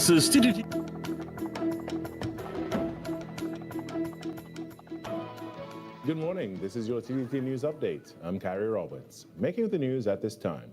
This is TDT. Good morning. This is your TDT News Update. I'm Carrie Roberts. Making the news at this time.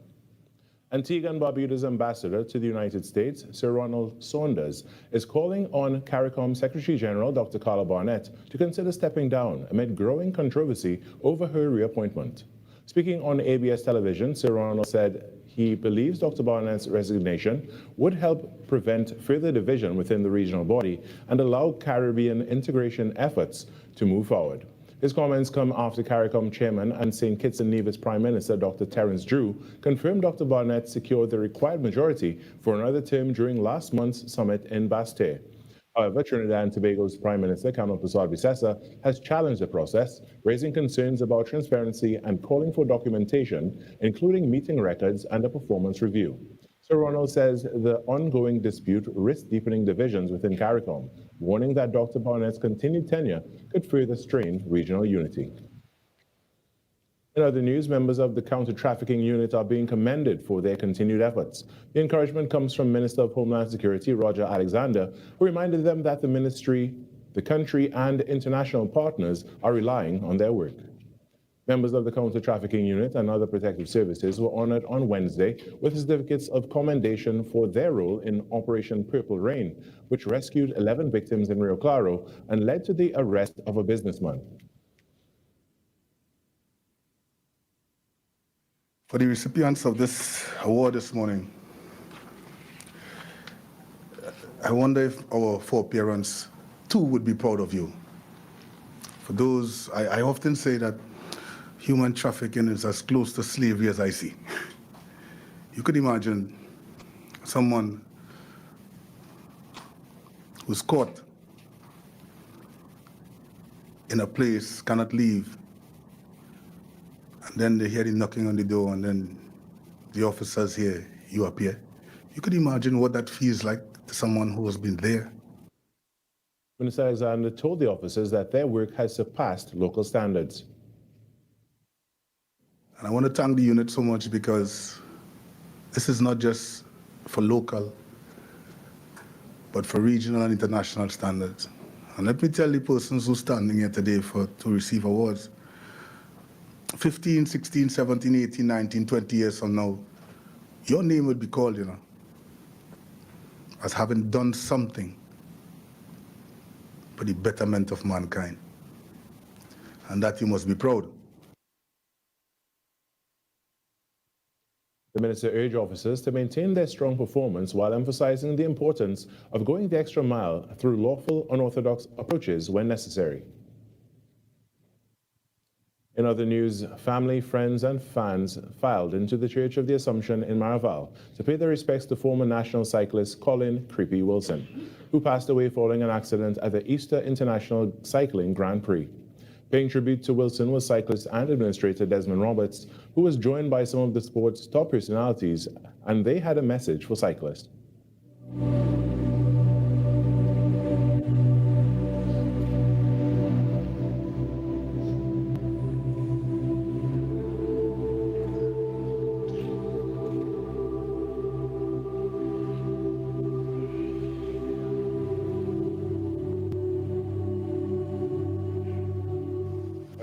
Antigua and Barbuda's ambassador to the United States, Sir Ronald Saunders, is calling on CARICOM Secretary General Dr. Carla Barnett to consider stepping down amid growing controversy over her reappointment. Speaking on ABS television, Sir Ronald said he believes Dr. Barnett's resignation would help prevent further division within the regional body and allow Caribbean integration efforts to move forward. His comments come after CARICOM Chairman and St. Kitts and Nevis Prime Minister Dr. Terence Drew confirmed Dr. Barnett secured the required majority for another term during last month's summit in Basseterre. However, Trinidad and Tobago's Prime Minister Kamil Persad-Bissessar has challenged the process, raising concerns about transparency and calling for documentation, including meeting records and a performance review. Sir Ronald says the ongoing dispute risks deepening divisions within CARICOM, warning that Dr. Barnett's continued tenure could further strain regional unity. In other news, members of the counter-trafficking unit are being commended for their continued efforts. The encouragement comes from Minister of Homeland Security, Roger Alexander, who reminded them that the ministry, the country, and international partners are relying on their work. Members of the counter-trafficking unit and other protective services were honored on Wednesday with certificates of commendation for their role in Operation Purple Rain, which rescued 11 victims in Rio Claro and led to the arrest of a businessman. For the recipients of this award this morning, I wonder if our foreparents too would be proud of you. For those, I often say that human trafficking is as close to slavery as I see. You could imagine someone who's caught in a place, cannot leave, and then they hear the knocking on the door, and then the officers hear you appear. You could imagine what that feels like to someone who has been there. Minister Alexander told the officers that their work has surpassed local standards. And I want to thank the unit so much because this is not just for local, but for regional and international standards. And let me tell the persons who are standing here today to receive awards, 15, 16, 17, 18, 19, 20 years from now, your name would be called, as having done something for the betterment of mankind. And that you must be proud. The minister urged officers to maintain their strong performance while emphasizing the importance of going the extra mile through lawful, unorthodox approaches when necessary. In other news, family, friends, and fans filed into the Church of the Assumption in Maraval to pay their respects to former national cyclist Colin "Creepy" Wilson, who passed away following an accident at the Easter International Cycling Grand Prix. Paying tribute to Wilson was cyclist and administrator Desmond Roberts, who was joined by some of the sport's top personalities, and they had a message for cyclists.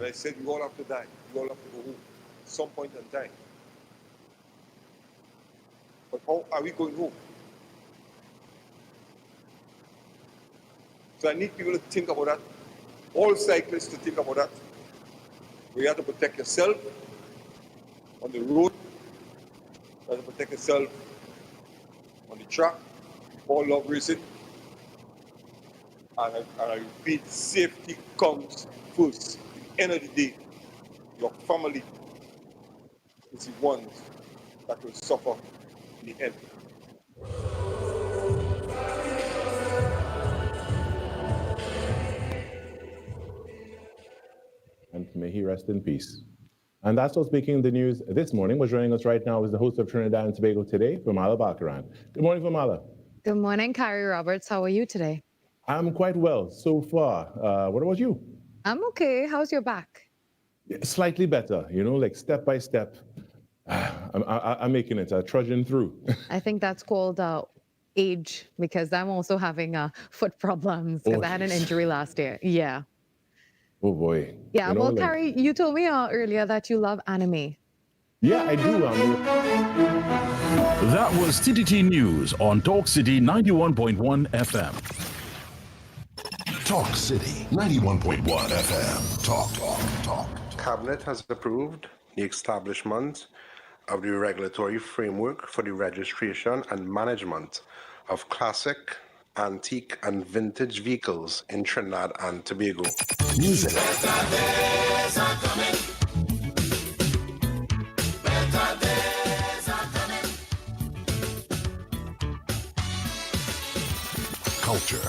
I said, you all have to die. You all have to go home at some point in time. But how are we going home? So I need people to think about that. All cyclists to think about that. You have to protect yourself on the road. You have to protect yourself on the track. All love racing. And I repeat, safety comes first. End of the day, your family is the ones that will suffer in the end. And may he rest in peace. And that's what's making the news this morning. What's joining us right now is the host of Trinidad and Tobago Today, Famala Bakaran. Good morning, Famala. Good morning, Carrie Roberts. How are you today? I'm quite well so far. What about you? I'm okay. How's your back? Slightly better, like step by step. I'm making it, trudging through. I think that's called age because I'm also having foot problems because I had an injury last year. Yeah. Oh boy. Yeah. You know, Well, like, Carrie, you told me earlier that you love anime. yeah, I do. That was TTT News on Talk City 91.1 FM. Talk City 91.1 FM. Talk. Cabinet has approved the establishment of the regulatory framework for the registration and management of classic, antique, and vintage vehicles in Trinidad and Tobago. Music. Culture.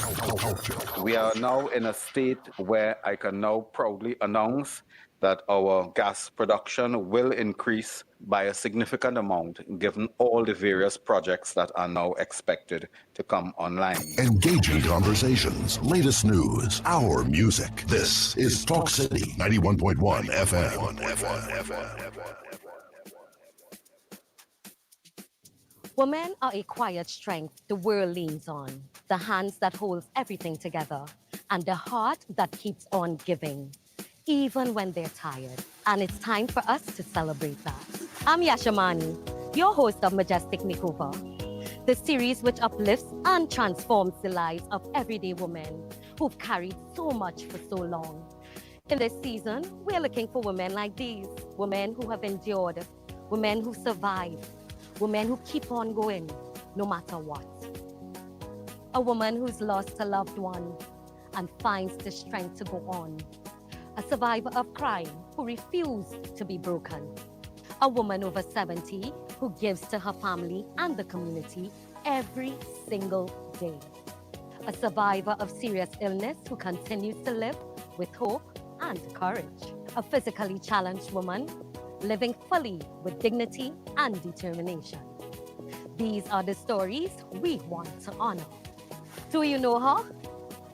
We are now in a state where I can now proudly announce that our gas production will increase by a significant amount given all the various projects that are now expected to come online. Engaging conversations, latest news, our music. This is Talk City 91.1 FM. Women are a quiet strength the world leans on, the hands that holds everything together, and the heart that keeps on giving, even when they're tired. And it's time for us to celebrate that. I'm Yashamani, your host of Majestic Makeover, the series which uplifts and transforms the lives of everyday women who've carried so much for so long. In this season, we're looking for women like these, women who have endured, women who survived, women who keep on going, no matter what. A woman who's lost a loved one and finds the strength to go on. A survivor of crime who refused to be broken. A woman over 70 who gives to her family and the community every single day. A survivor of serious illness who continues to live with hope and courage. A physically challenged woman living fully with dignity and determination. These are the stories we want to honor. Do you know her?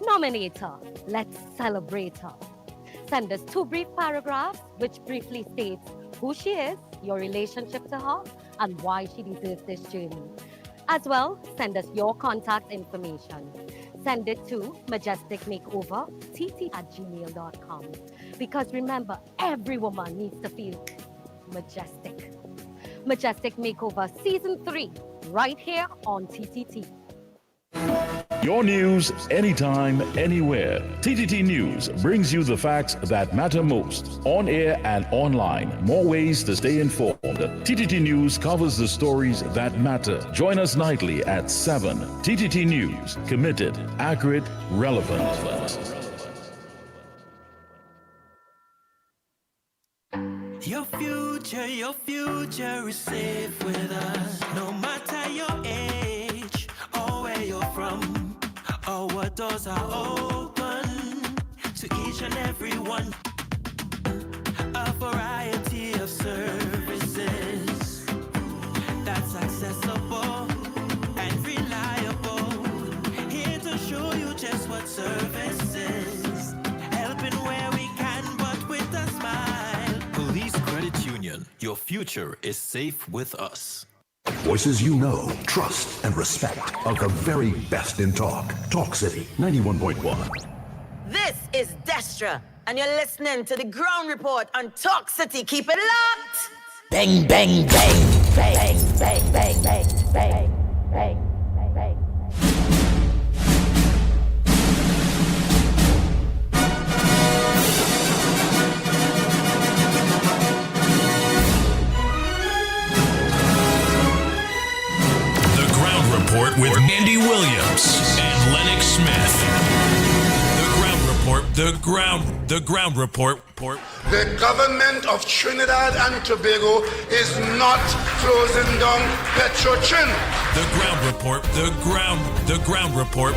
Nominate her. Let's celebrate her. Send us 2 brief paragraphs which briefly states who she is, your relationship to her, and why she deserves this journey. As well, send us your contact information. Send it to majesticmakeovertt@gmail.com. Because remember, every woman needs to feel majestic. Majestic Makeover Season 3, right here on TTT. Your news, anytime, anywhere. TTT News brings you the facts that matter most. On air and online. More ways to stay informed. TTT News covers the stories that matter. Join us nightly at 7. TTT News. Committed, accurate, relevant. Your future is safe with us. No matter your age or where you're from, our doors are open to each and every one. A variety of services that's accessible and reliable. Here to show you just what service is. Helping where we can, but with a smile. Police Credit Union, your future is safe with us. Voices you know, trust, and respect are the very best in talk. Talk City 91.1. This is Destra, and you're listening to the Ground Report on Talk City. Keep it locked! Bang, bang, bang, bang, bang, bang, bang, bang, bang, bang. Report with Andy Williams and Lennox Smith. The ground report. The ground report. The government of Trinidad and Tobago is not closing down Petrotrin. The ground report. The ground report.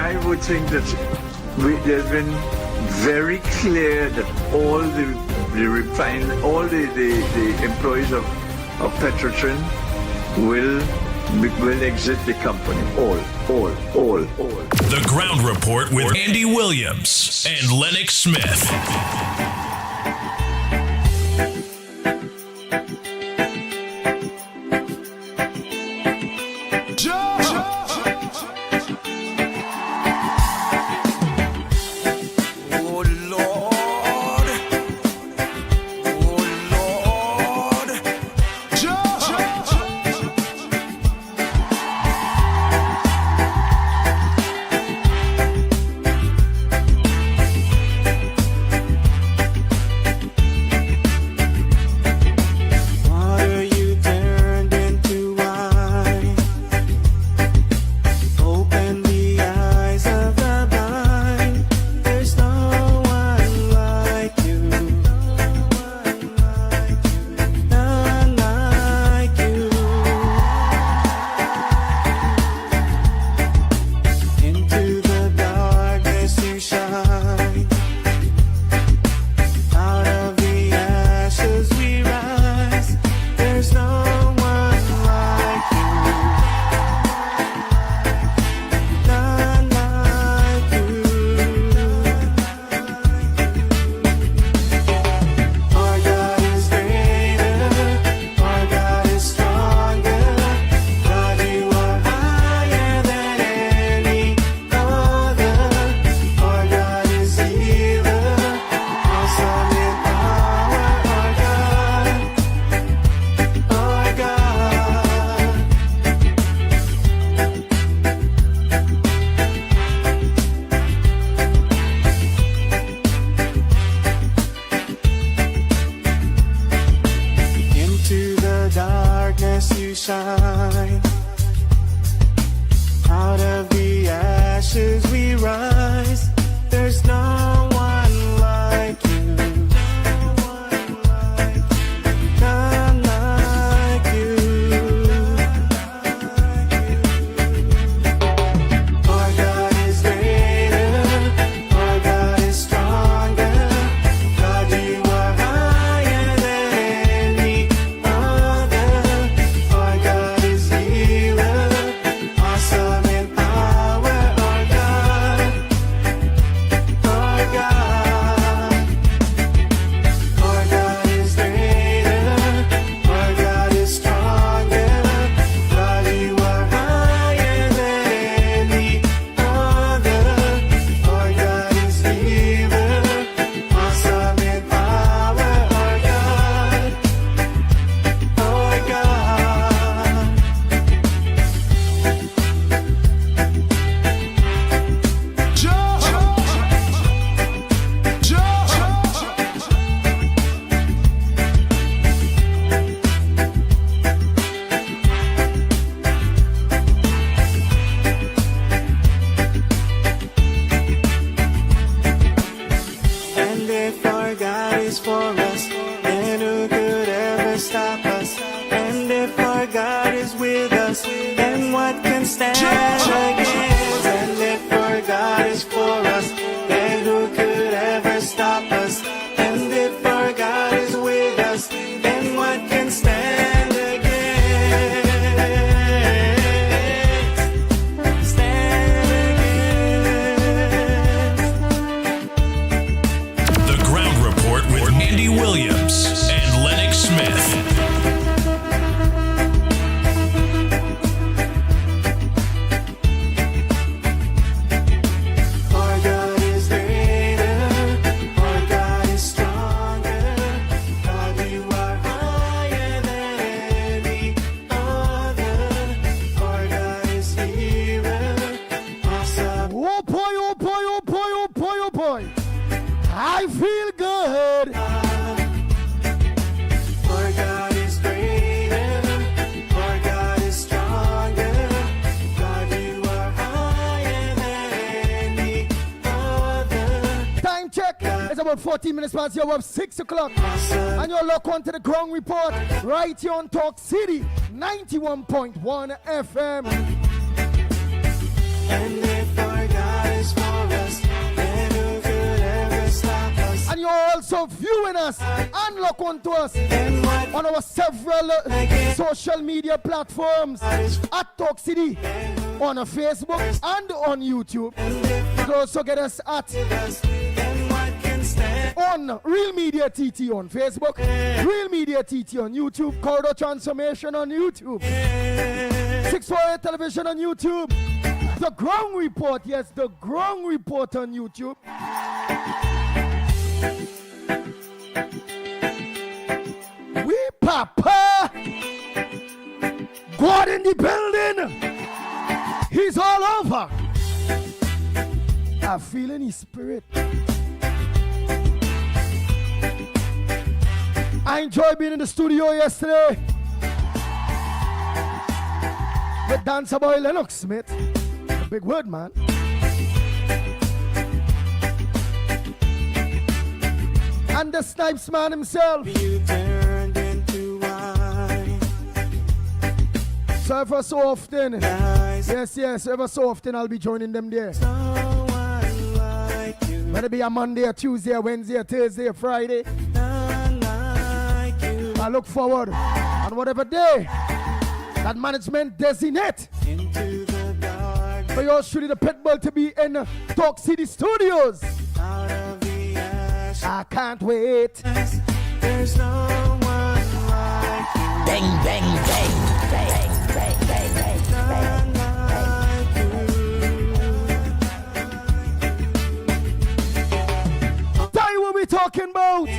I would think that there's been very clear that all the employees of Petrotrin will exit the company. All. The ground report with Andy Williams and Lennox Smith. is for us, then who could ever stop us? And if our God is with us, then what can stand against? And if our God is for us, then who could ever stop us? And if our God is with us, then what can stand against? Stand against. The Ground Report with Andy Williams and Lennox Smith. Our God is greater, our God is stronger. God, you are higher than any other. Our God is healer, awesome. Oh boy, oh boy, oh boy, oh boy, oh boy. I feel good. Our God is greater, our God is stronger. God, you are higher than any other. Time check. It's about 14 minutes past the hour of 6 o'clock. And you're locked on to the Ground Report right here on Talk City 91.1 FM. And if our God is for us, then who could ever stop us? And you're also viewing us and lock on to us on our several social media platforms at Talk City on Facebook and on YouTube. You can also get us at on Real Media TT on Facebook, Real Media TT on YouTube, Corridor Transformation on YouTube, 648 Television on YouTube, The Ground Report, yes, The Ground Report on YouTube. We Papa, God in the building, He's all over. I feel in His spirit. I enjoyed being in the studio yesterday with dancer boy Lennox Smith. A big word, man. And the Snipes man himself. You turned into wine. So ever so often, yes, ever so often I'll be joining them there. Someone like you. Whether it be a Monday, or Tuesday, or Wednesday, or Thursday, or Friday. I look forward on whatever day that management designate Into the dark, for yours truly the Pitbull to be in Talk City Studios. out of the ashes. I can't wait. There's no one like you. Bang, bang, bang, bang, bang, bang, bang, bang. Tell you what we're talking about.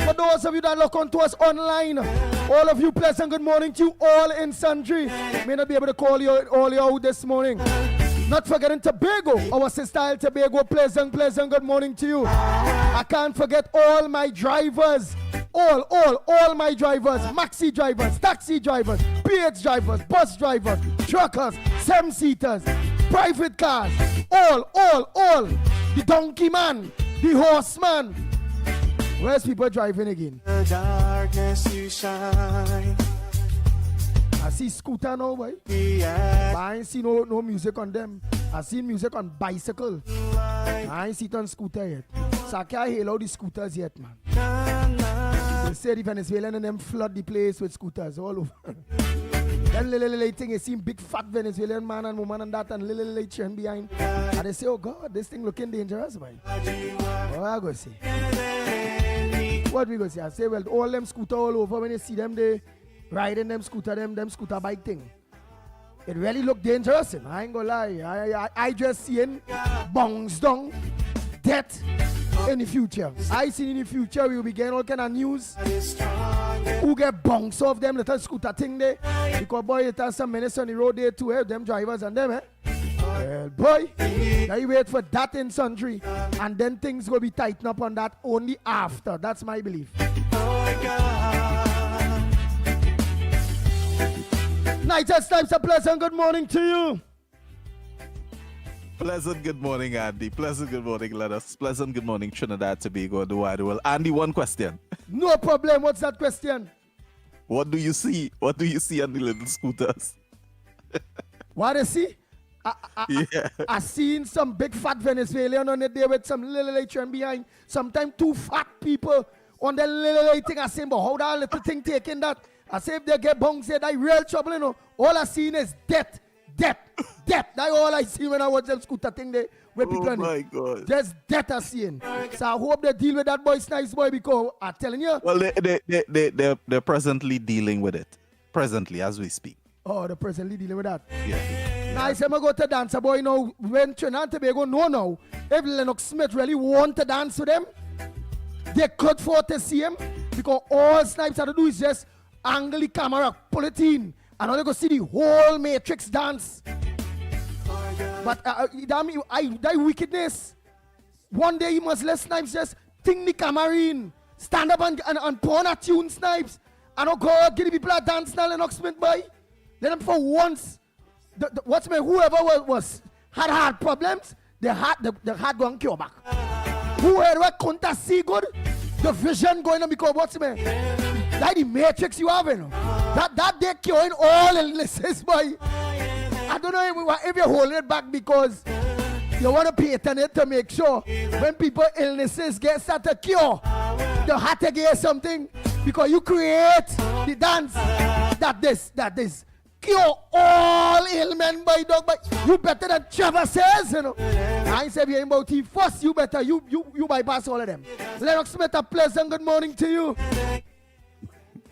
For those of you that look onto us online, all of you, pleasant good morning to you all in Sundry. May not be able to call you all you out this morning. Not forgetting Tobago, our sister Tobago, pleasant good morning to you. I can't forget all my drivers. All my drivers, maxi drivers, taxi drivers, PH drivers, bus drivers, truckers, 7-seaters, private cars, all. The donkey man, the horseman. Where's people driving again? The darkness you shine. I see scooter now, boy. Yeah. But I ain't see no music on them. I see music on bicycle. I ain't see it on scooter yet. So I can't hail out the scooters yet, man. They say the Venezuelan and them flood the place with scooters all over. Them little thing, you see big fat Venezuelan man and woman and that and little trend behind. And they say, oh God, this thing looking dangerous, man. What I go say? What we go say? I say, well, all them scooter all over, when you see them, they riding them scooter bike thing. It really look dangerous, and I ain't gonna lie. I just seeing bongs down, death in the future. I see in the future we will be getting all kind of news. Who get bongs off them little scooter thing there? Because boy, it has some minutes on the road there too, them drivers and them, Well, boy, now you wait for that in Sundry, and then things will be tightened up on that only after. That's my belief. Night times a pleasant good morning to you. Pleasant good morning, Andy. Pleasant good morning, Lennox. Pleasant good morning, Trinidad, Tobago, and the wide world. Andy, one question. No problem. What's that question? What do you see? What do you see on the little scooters? What I see? I seen some big fat Venezuelan on it there with some little late behind. Sometimes two fat people on the little thing. I say, but how that little thing taking that? I say if they get bong, say that real trouble, you know. All I seen is death. That's all I see when I watch them scooter thing there where people Oh my God. There's death I seen. So I hope they deal with that boy, nice boy, because I'm telling you. Well, they're presently dealing with it. Presently, as we speak. Oh, they're presently dealing with that. Yeah. Now I say, I go to dance, boy, you know, when Trinidad and Tobago know now, if Lennox Smith really want to dance with them, they could afford to see him, because all Snipes have to do is just angle the camera, pull it in, and all you go see the whole Matrix dance. But that wickedness, one day you must let Snipes just think the camera in, stand up and porn a tune, Snipes, and oh God, give the people a dance now, Lennox Smith, boy. Let them for once. What's me? Whoever had heart problems, the heart going cure back. Whoever can't see good, the vision going on because what's me? Like the Matrix you have, you know. That they curing all illnesses, boy. I don't know if you're holding it back because you want to patent it to make sure when people illnesses get start to cure, they have to get something because you create the dance that this cure all ailment by dog, but you better than Trevor says, you know. I ain't say you about tea first, you better you bypass all of them. Lennox Smith, a pleasant good morning to you.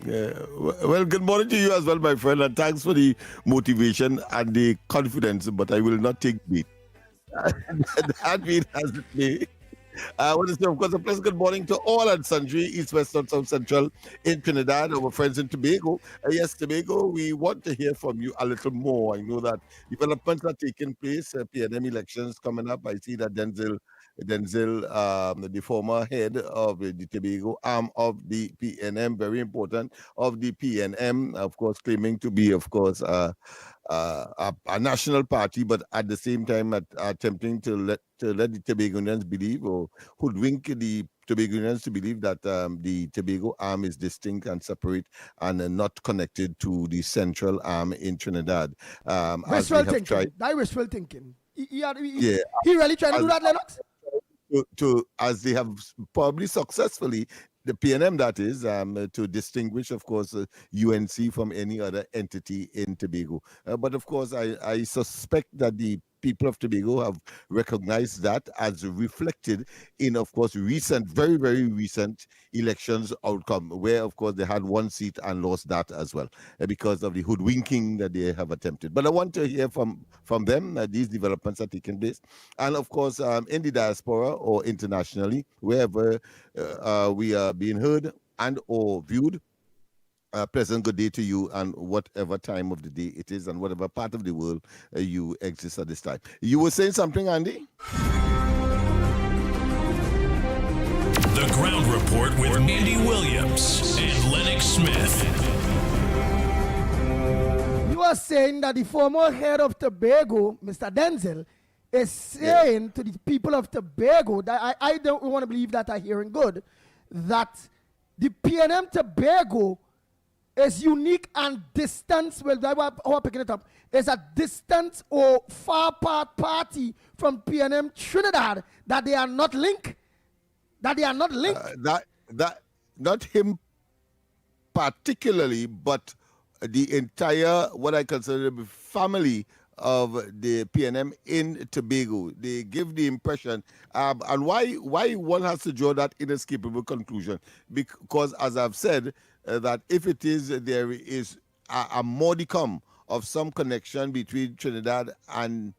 Yeah. Well, good morning to you as well, my friend, and thanks for the motivation and the confidence, but I will not take bait. That being as it may, I want to say, of course, a pleasant good morning to all and sundry, East, West, North, South, Central in Trinidad, our friends in Tobago. Yes, Tobago, we want to hear from you a little more. I know that developments are taking place, PNM elections coming up. I see that Denzel, the former head of the Tobago arm of the PNM, very important, of the PNM, of course, claiming to be, of course, a national party, but at the same time attempting to let the Tobagonians believe or hoodwink the Tobagonians to believe that the Tobago arm is distinct and separate and not connected to the central arm in Trinidad. Wishful thinking. That wishful thinking. He really trying to do that, Lennox? As they have probably successfully, the PNM that is, to distinguish, of course, UNC from any other entity in Tobago. But of course, I suspect that the people of Tobago have recognized that as reflected in, of course, very, very recent elections outcome, where, of course, they had one seat and lost that as well because of the hoodwinking that they have attempted. But I want to hear from them these developments are taking place. And, of course, in the diaspora or internationally, wherever we are being heard and or viewed, pleasant good day to you, and whatever time of the day it is and whatever part of the world you exist at this time. You were saying something, Andy? The Ground Report with Andy Williams and Lennox Smith. You are saying that the former head of Tobago, Mr. Denzel, is saying to the people of Tobago that I don't want to believe that I'm hearing good, that the PNM Tobago is unique and distance, well, how I'm picking it up, is a distance or far apart party from PNM Trinidad, that they are not linked. That they are not linked. Not him particularly, but the entire, what I consider the family of the PNM in Tobago. They give the impression, and why one has to draw that inescapable conclusion, because as I've said, that if it is, there is a modicum of some connection between Trinidad and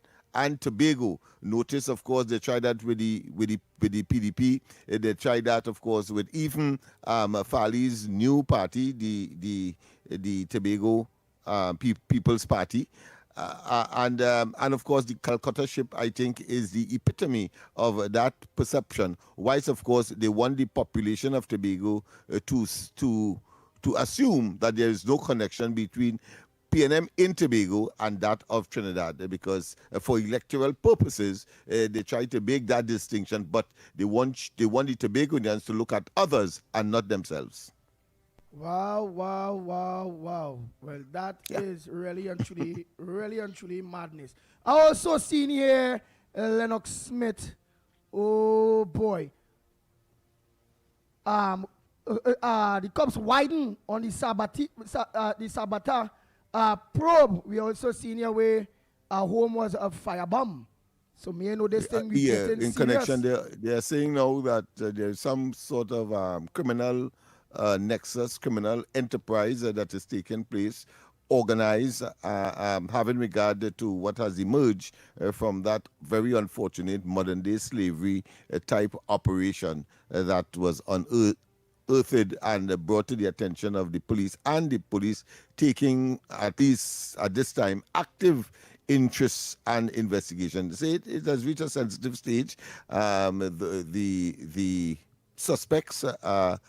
Tobago. Notice, of course, they tried that with the PDP. They tried that, of course, with even Fali's new party, the Tobago People's Party. And of course, the Calcutta ship, I think, is the epitome of that perception. Whilst, of course, they want the population of Tobago to assume that there is no connection between PNM in Tobago and that of Trinidad, because for electoral purposes, they try to make that distinction, but they want the Tobagonians to look at others and not themselves. Wow, wow, wow, wow. Well, that is really and truly madness. I also seen here Lennox Smith. Oh boy. The cops widen on the Sabata probe. We also seen here where our home was a firebomb. So me know this thing we getting in serious. connection, they are saying now that there's some sort of criminal nexus, criminal enterprise that is taking place, organized, having regard to what has emerged from that very unfortunate modern-day slavery type operation that was unearthed and brought to the attention of the police, and the police taking, at least at this time, active interest and investigation. Say it has reached a sensitive stage. The suspects are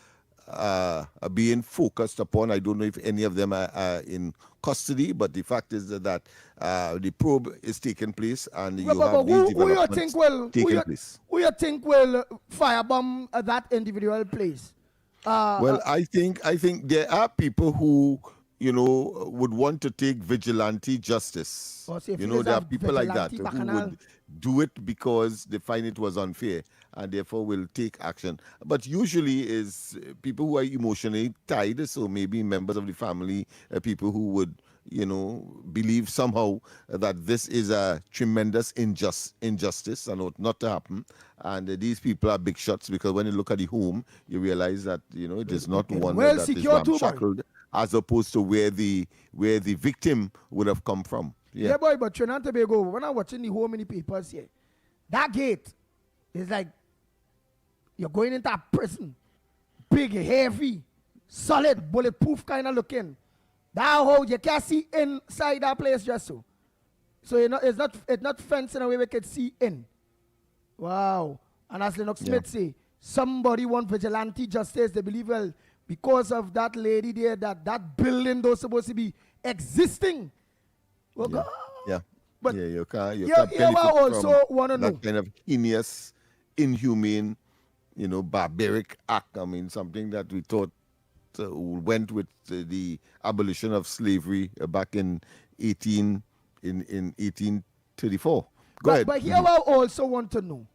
being focused upon. I don't know if any of them are in custody, but the fact is that the probe is taking place, and you have these developments taking place. Who you think will firebomb that individual place? I think there are people who would want to take vigilante justice. There are people like that who would do it because they find it was unfair and therefore will take action. But usually is people who are emotionally tied, so maybe members of the family, people who would believe somehow that this is a tremendous injustice and ought not to happen. And these people are big shots, because when you look at the home, you realize that it is not one that is ramshackled, as opposed to where the victim would have come from. Yeah, boy, but Trinidad and Tobago, when I'm watching the home in the papers here, that gate is like you're going into a prison, big, heavy, solid, bulletproof kind of looking. That how you can't see inside that place just so. So it's not fenced in a way we can see in. Wow. And as Lennox Smith say, somebody want vigilante justice. They believe, well, because of that lady there, that building was supposed to be existing. Well, but you can't benefit also from want to know that kind of heinous, inhumane, barbaric act. I mean, something that we thought went with the abolition of slavery back in 1834. Go ahead. But here I also want to know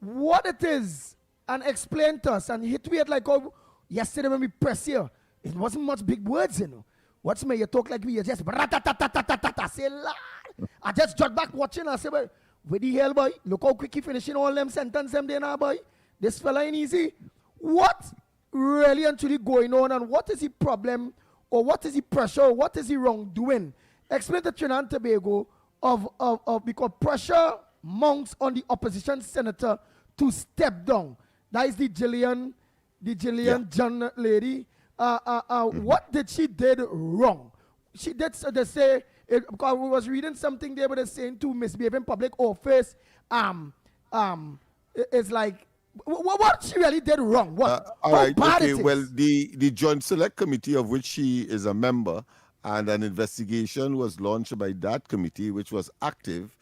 what it is, and explain to us, and hit we like how yesterday when we press here, it wasn't much big words, What's me? You talk like we just ratatatatatatatata. Say, Lord. I just jot back watching. I say, well, where the hell, boy? Look how quick he finishing all them sentences them there now, boy. This fella ain't easy. What really and truly going on, and what is the problem, or what is the pressure, or what is the wrongdoing? Explain to Trinidad and Tobago of because pressure mounts on the opposition senator to step down. That is the Gillian John lady. What did she did wrong? She did, so they say, because we was reading something there, but they're saying to misbehave in public office. It's like, what she really did wrong? What? All right, okay. Well, the Joint Select Committee, of which she is a member, and an investigation was launched by that committee, which was active.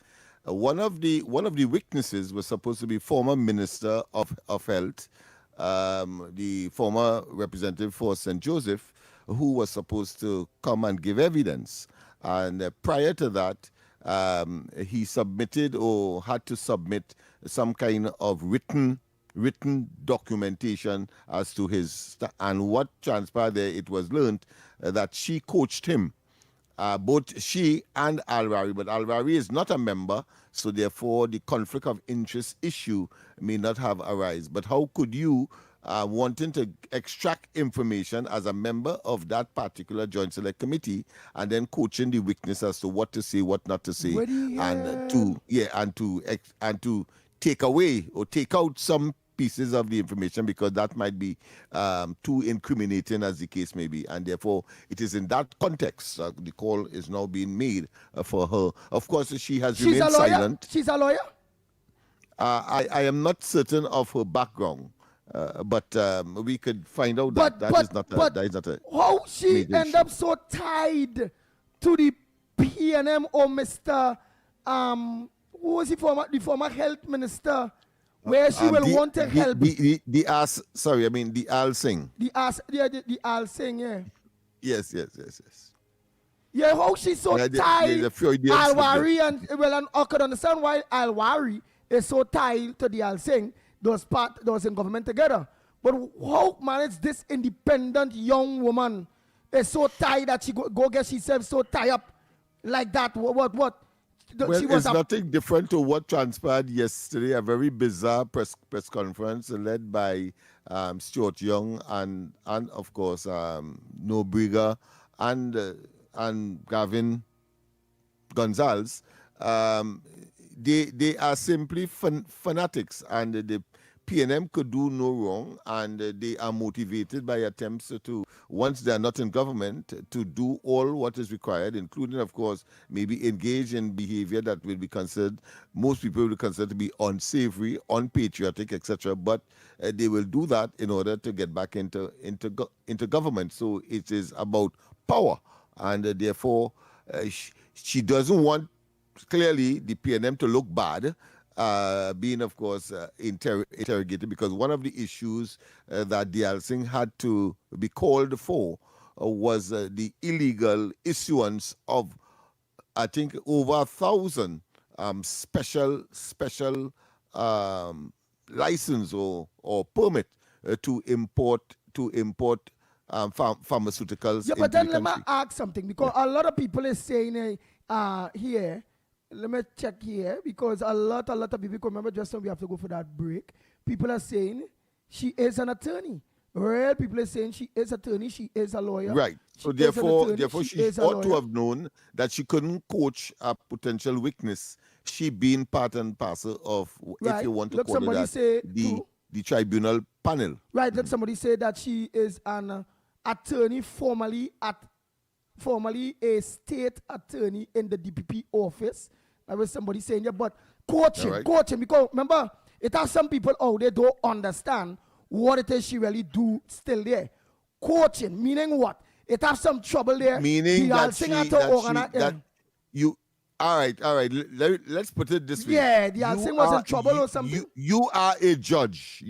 One of the witnesses was supposed to be former Minister of Health, the former representative for St. Joseph, who was supposed to come and give evidence. And prior to that, he submitted or had to submit some kind of written documentation as to his, and what transpired there, it was learned that she coached him, both she and Alwari, but Alwari is not a member, so therefore the conflict of interest issue may not have arisen. But how could you, wanting to extract information as a member of that particular Joint Select Committee, and then coaching the witness as to what to say, what not to say, and to take away or take out some pieces of the information, because that might be too incriminating, as the case may be, and therefore it is in that context the call is now being made for her. Of course, she has remained silent. She's a lawyer? I am not certain of her background, but we could find out that is not a how she end up so tied to the PNM or Mr. Who was the former health minister, where she will want to help. The Al Singh. The Al Singh, yeah. Yes. Yeah, how she's so tied. Al-Wari and I could understand why Al-Wari is so tied to the Al Singh. Those in government together. But how manage this independent young woman is so tied that she go get herself so tied up like that? What? Well, it's nothing different to what transpired yesterday. A very bizarre press conference led by Stuart Young and of course Nobriga and Gavin Gonzalez. They are simply fanatics, and the PNM could do no wrong, and they are motivated by attempts to, once they are not in government, to do all what is required, including, of course, maybe engage in behavior that will be considered, most people will consider to be unsavory, unpatriotic, etc. But they will do that in order to get back into government. So it is about power, and therefore she doesn't want, clearly, the PNM to look bad, being, of course, interrogated, because one of the issues that the Al Singh had to be called for was the illegal issuance of, I think, over 1,000 special license or permit to import pharmaceuticals. Yeah, but then let me ask something, because a lot of people is saying here. Let me check here, because a lot of people, remember just now we have to go for that break. People are saying she is an attorney. Real people are saying she is an attorney, she is a lawyer. Right. So therefore she ought to have known that she couldn't coach a potential witness. She being part and parcel of, if you want to call it that, the tribunal panel. Right. Let somebody say that she is an attorny formerly a state attorney in the DPP office. I was somebody saying, yeah, but coaching, because remember, it has some people they don't understand what it is she really do still there. Coaching, meaning what? It has some trouble there. Meaning that you, all right, let's put it this way. Yeah, the Al Singh was in trouble or something. You are a judge,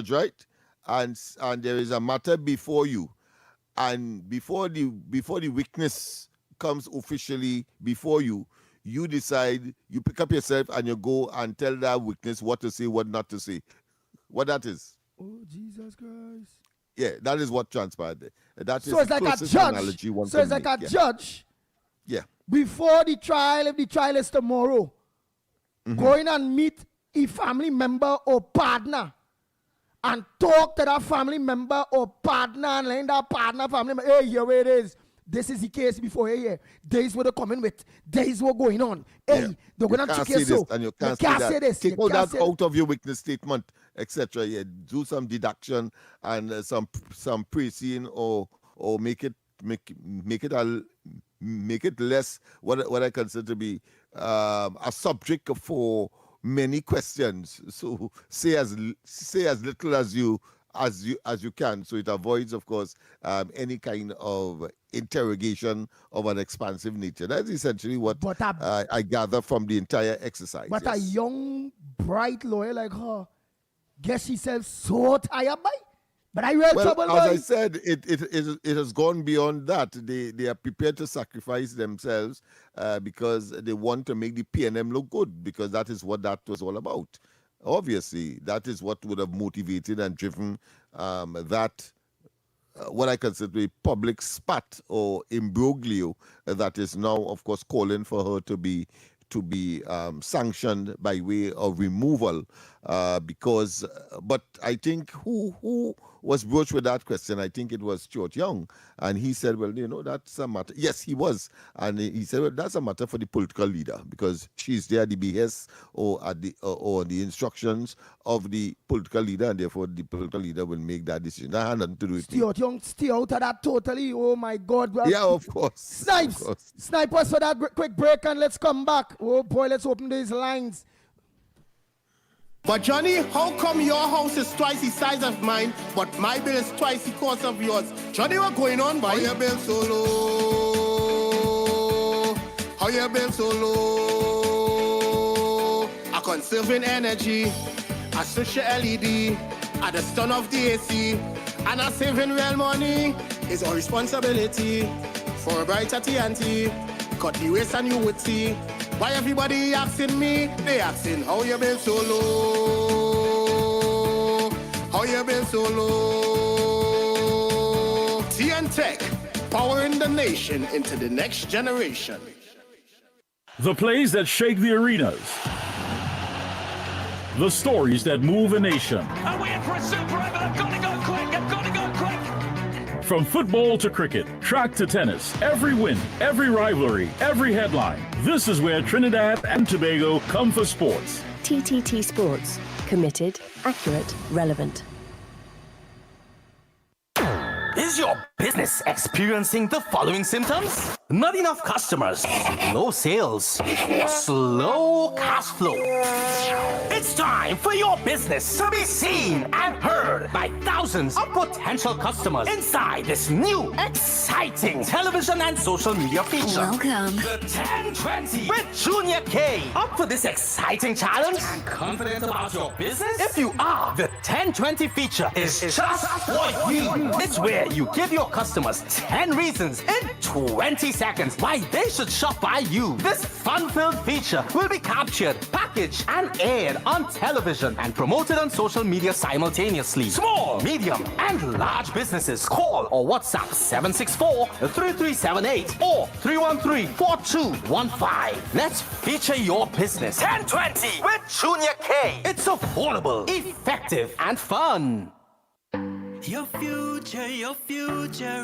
right? And there is a matter before you. And before the witness comes officially before you, you decide, you pick up yourself and you go and tell that witness what to say, what not to say. What that is. Oh, Jesus Christ. Yeah, that is what transpired there. That so is it's like a judge. So it's like a judge. Yeah. Before the trial, if the trial is tomorrow, going and meet a family member or partner and talk to that family member or partner and let that partner family member, hey, here it is. This is the case before here. This is what they're coming with. This is what's going on. Hey, they're going to check you so. And you can't say this. Take all that out of your witness statement, etc. Yeah, do some deduction and some pre-scene or make it less what I consider to be a subject for many questions. So say as little as you can, so it avoids, of course, any kind of interrogation of an expansive nature. That's essentially what I gather from the entire exercise. But a young, bright lawyer like her gets herself so tired by. But I real trouble. As I said, it has gone beyond that. They are prepared to sacrifice themselves because they want to make the PNM look good, because that is what that was all about. Obviously, that is what would have motivated and driven what I consider to be public spat or imbroglio that is now, of course, calling for her to be sanctioned by way of removal. But I think who was broached with that question, I think it was Stuart Young, and he said, well, that's a matter. Yes, he was, and he said, well, that's a matter for the political leader, because she's there at the behest or at the instructions of the political leader, and therefore the political leader will make that decision. That had nothing to do with Stuart Young, stay out of that totally. Oh my God. Yeah, of course. Snipers for that quick break, and let's come back. Oh boy, let's open these lines. But Johnny, how come your house is twice the size of mine, but my bill is twice the cost of yours? Johnny, what's going on, boy? Why your bill so low? how you been so low? A conserving energy, a switch your LED, at the stun of the AC, and a saving real money is our responsibility for a brighter TNT. Cut the waste and you would see. Why everybody asking me? They asking how you been so low? How you been so low? TN Tech, powering the nation into the next generation. The plays that shake the arenas. The stories that move a nation. Are we in for a super over? I've got to go quick. I've got to go quick. From football to cricket, track to tennis, every win, every rivalry, every headline. This is where Trinidad and Tobago come for sports. TTT Sports. Committed, accurate, relevant. Is your business experiencing the following symptoms? Not enough customers, low sales, or slow cash flow? It's time for your business to be seen and heard by thousands of potential customers inside this new, exciting television and social media feature. Welcome. The 1020 with Junior K. Up for this exciting challenge and confident about your business? If you are, the 1020 feature is just for you. It's where you give your customers 10 reasons in 20 seconds why they should shop by you. This fun-filled feature will be captured, packaged, and aired on television and promoted on social media simultaneously. Small, medium, and large businesses call or WhatsApp 764-3378 or 313-4215. Let's feature your business. 1020 with Junior K. It's affordable, effective, and fun. Your future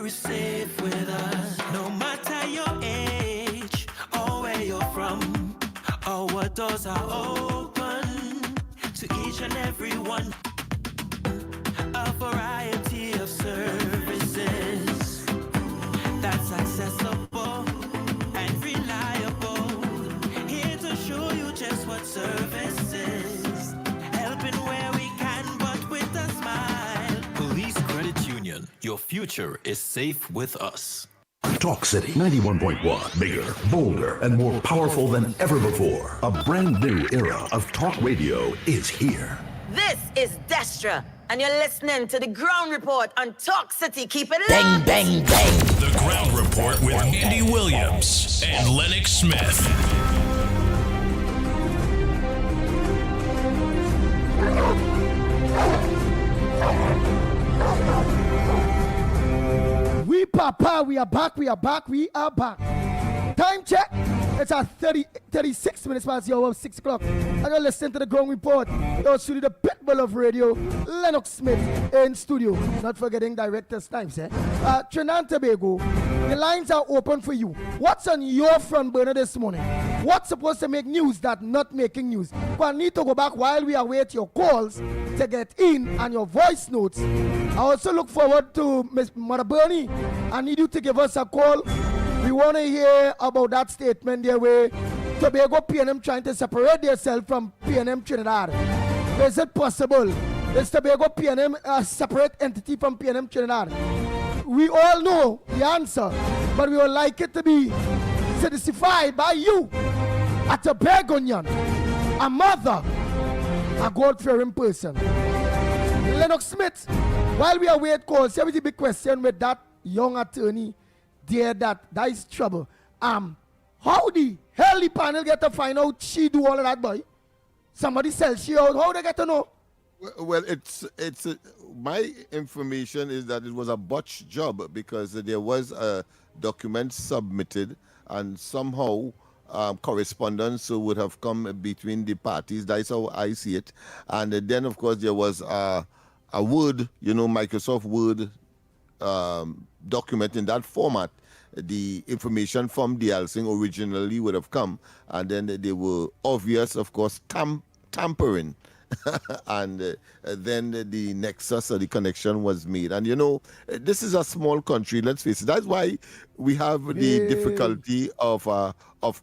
is safe with us. No matter your age or where you're from, our doors are open to each and every one. A variety of services that's accessible and reliable. Here to show you just what service is. Helping where we can, but with a smile. Police Credit Union. Your future is safe with us. Talk City 91.1. Bigger, bolder, and more powerful than ever before. A brand new era of talk radio is here. This is Destra, and you're listening to the Ground Report on Talk City. Keep it Bang, locked. bang, bang. The Ground Report with Andy Williams and Lennox Smith. We papa, we are back. Time check. It's at 36 minutes past the hour of 6 o'clock. And you're listening to the Ground Report. You're studio, the pitbull of radio, Lennox Smith in studio. Not forgetting director's times, Trinidad and Tobago, the lines are open for you. What's on your front burner this morning? What's supposed to make news that not making news? But I need to go back while we await your calls to get in and your voice notes. I also look forward to Miss Mother Bernie. I need you to give us a call. We want to hear about that statement there where Tobago PNM trying to separate themselves from PNM Trinidad. Is it possible? Is Tobago PNM a separate entity from PNM Trinidad? We all know the answer, but we would like it to be certified by you, a Tobagonian, a mother, a God-fearing person. Lennox Smith, while we await calls, here is the big question with that young attorney there that is trouble. How the hell the panel get to find out she do all of that, boy? Somebody sell she out. How they get to know? Well, it's my information is that it was a botched job because there was a document submitted and somehow correspondence would have come between the parties. That's how I see it. And then, of course, there was a Word, Microsoft Word document in that format. The information from the Helsing originally would have come, and then they were obvious, of course, tampering and then the nexus or the connection was made. And this is a small country. Let's face it. That's why we have the difficulty of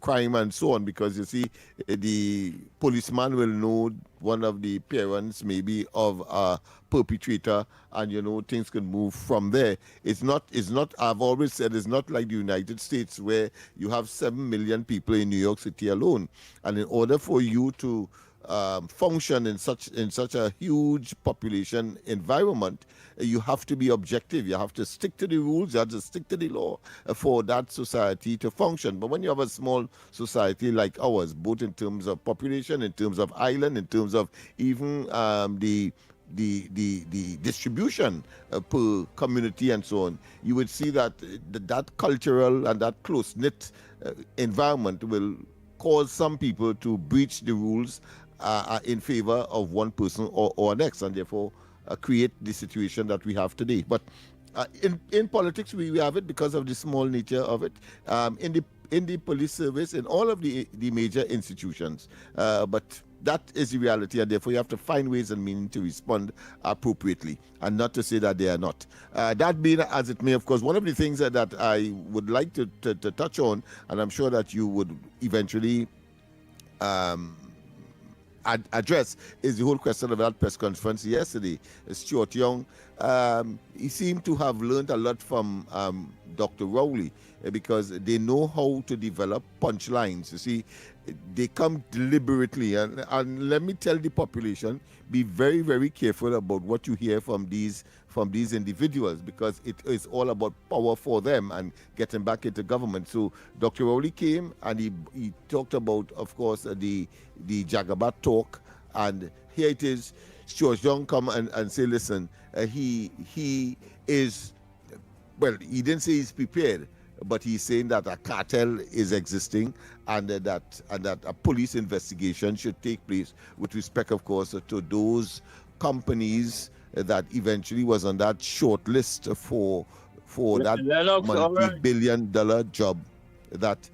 crime and so on, because you see, the policeman will know one of the parents maybe of a perpetrator, and things can move from there. It's not I've always said it's not like the United States, where you have 7 million people in New York City alone, and in order for you to function in such a huge population environment, you have to be objective. You have to stick to the rules. You have to stick to the law for that society to function. But when you have a small society like ours, both in terms of population, in terms of island, in terms of even the distribution per community and so on, you would see that that cultural and that close-knit environment will cause some people to breach the rules in favor of one person or next, and therefore create the situation that we have today. But in politics, we have it because of the small nature of it. In the police service, in all of the major institutions. But that is the reality, and therefore you have to find ways and means to respond appropriately, and not to say that they are not. That being as it may, of course, one of the things that I would like to touch on, and I'm sure that you would eventually address, is the whole question of that press conference yesterday. Stuart Young, he seemed to have learned a lot from Dr. Rowley, because they know how to develop punchlines. You see, they come deliberately, and let me tell the population, be very, very careful about what you hear from these individuals, because it is all about power for them and getting back into government. So Dr. Rowley came and he talked about, of course, the Jagabat talk, and here it is. Stuart Young come and say, listen, he is, well, he didn't say he's prepared, but he's saying that a cartel is existing, and that a police investigation should take place with respect, of course, to those companies that eventually was on that short list for that Lennox, multi-billion-dollar job, that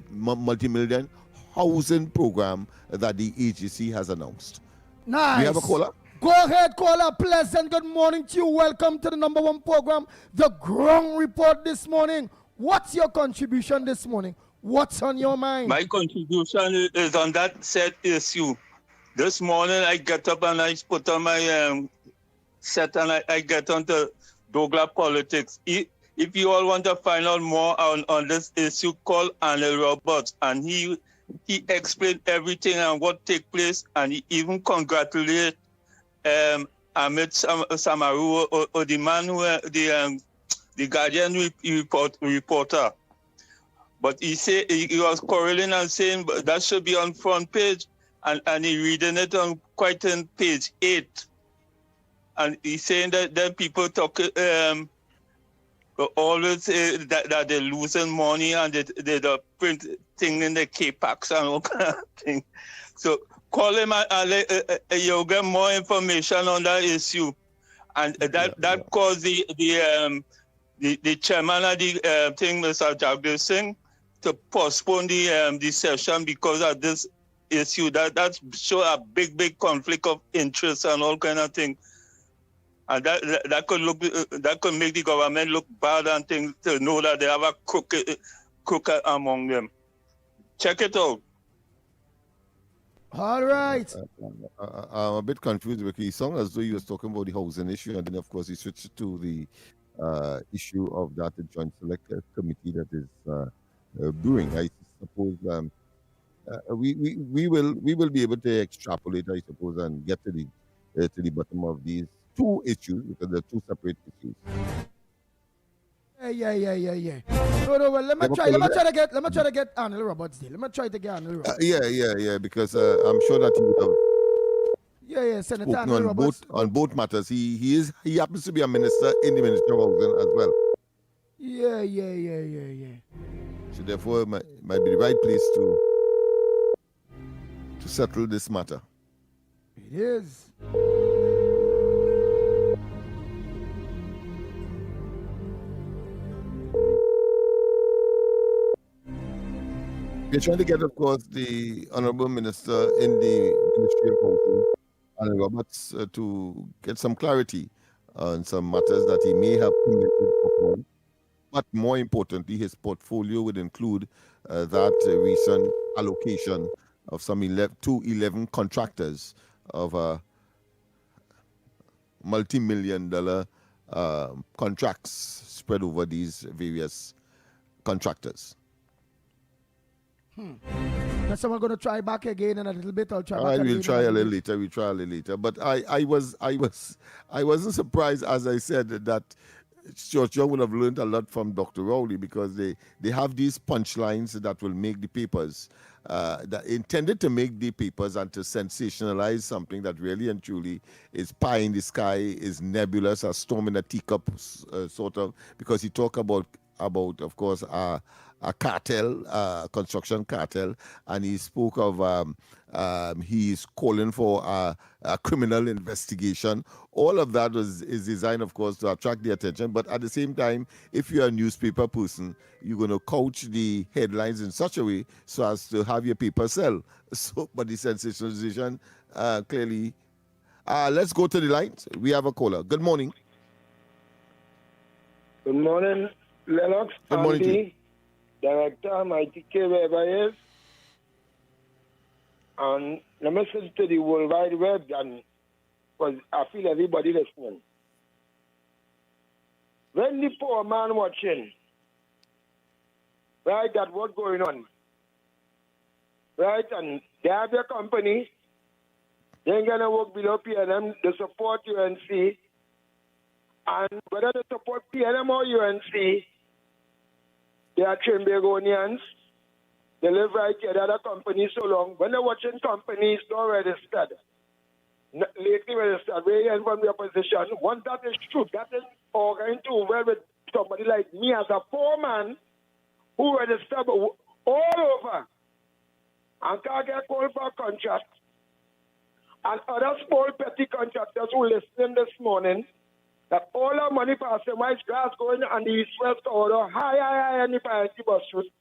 multi-million housing program that the agency has announced. Nice. We have a caller? Go ahead, caller. Pleasant good morning to you. Welcome to the #1 program, The Ground Report this morning. What's your contribution this morning? What's on your mind? My contribution is on that said issue. This morning I get up and I put on my set and I get onto Douglas politics. If you all want to find out more on this issue, call Anil Roberts, and he explained everything and what take place, and he even congratulated Amit Samaru, or the man who the Guardian reporter. But he said he was quarreling and saying that should be on front page, and he reading it on quite in page 8. And he's saying that then people talk always say that they're losing money and they're printing in the K-Packs and all kind of thing. So call him and you'll get more information on that issue. And that caused the chairman of the thing, Mr. Jagdish Singh, to postpone the session because of this issue. That show a big conflict of interest and all kind of thing. And that could make the government look bad and things, to know that they have a crooked among them. Check it out. All right. I'm a bit confused because he sounded as though he was talking about the housing issue, and then of course he switched to the issue of that joint select committee that is brewing. I suppose we will be able to extrapolate, I suppose, and get to the bottom of these two issues, because they're two separate issues. Yeah. No, well, let me try to get Anil Roberts there. Let me try to get Anil Roberts. Yeah, because I'm sure that he would have Yeah, Senator Anil on Roberts. both matters. He happens to be a minister in the Ministry of Housing as well. Yeah. So therefore, it might be the right place to settle this matter. It is. We're trying to get, of course, the Honorable Minister in the Ministry of Housing Alan Roberts to get some clarity on some matters that he may have committed upon. But more importantly, his portfolio would include that recent allocation of some 11 contractors of multi-million-dollar contracts spread over these various contractors. Now someone gonna try back again in a little bit. I'll try back I again. will try a little later. We'll try a little later. But I wasn't surprised, as I said, that George Young would have learned a lot from Dr. Rowley, because they have these punchlines that will make the papers, that intended to make the papers and to sensationalize something that really and truly is pie in the sky, is nebulous, a storm in a teacup, sort of, because he talked about of course, a cartel, construction cartel, and he spoke of he's calling for a criminal investigation. All of that is designed, of course, to attract the attention. But at the same time, if you're a newspaper person, you're going to couch the headlines in such a way so as to have your paper sell. So, but the sensationalization clearly. Let's go to the lines. We have a caller. Good morning. Good morning, Lennox. Good morning to you. Director, Mighty K, wherever he is. And the message to the World Wide Web, and because I feel everybody listening. When the poor man watching, right, that what's going on, right, and they have their company, they ain't gonna work below PLM, they support UNC, and whether they support PLM or UNC, they are Trimbegonians. They live right here. The other companies so long. When they're watching companies not registered, lately registered, very from their position. Once that is true, that is all going to well with somebody like me as a poor man who registered all over and can't get called for a contract. And other small petty contractors who listening this morning, that all our money passing, why is grass going on the east-west corridor, high, and the priority bus route.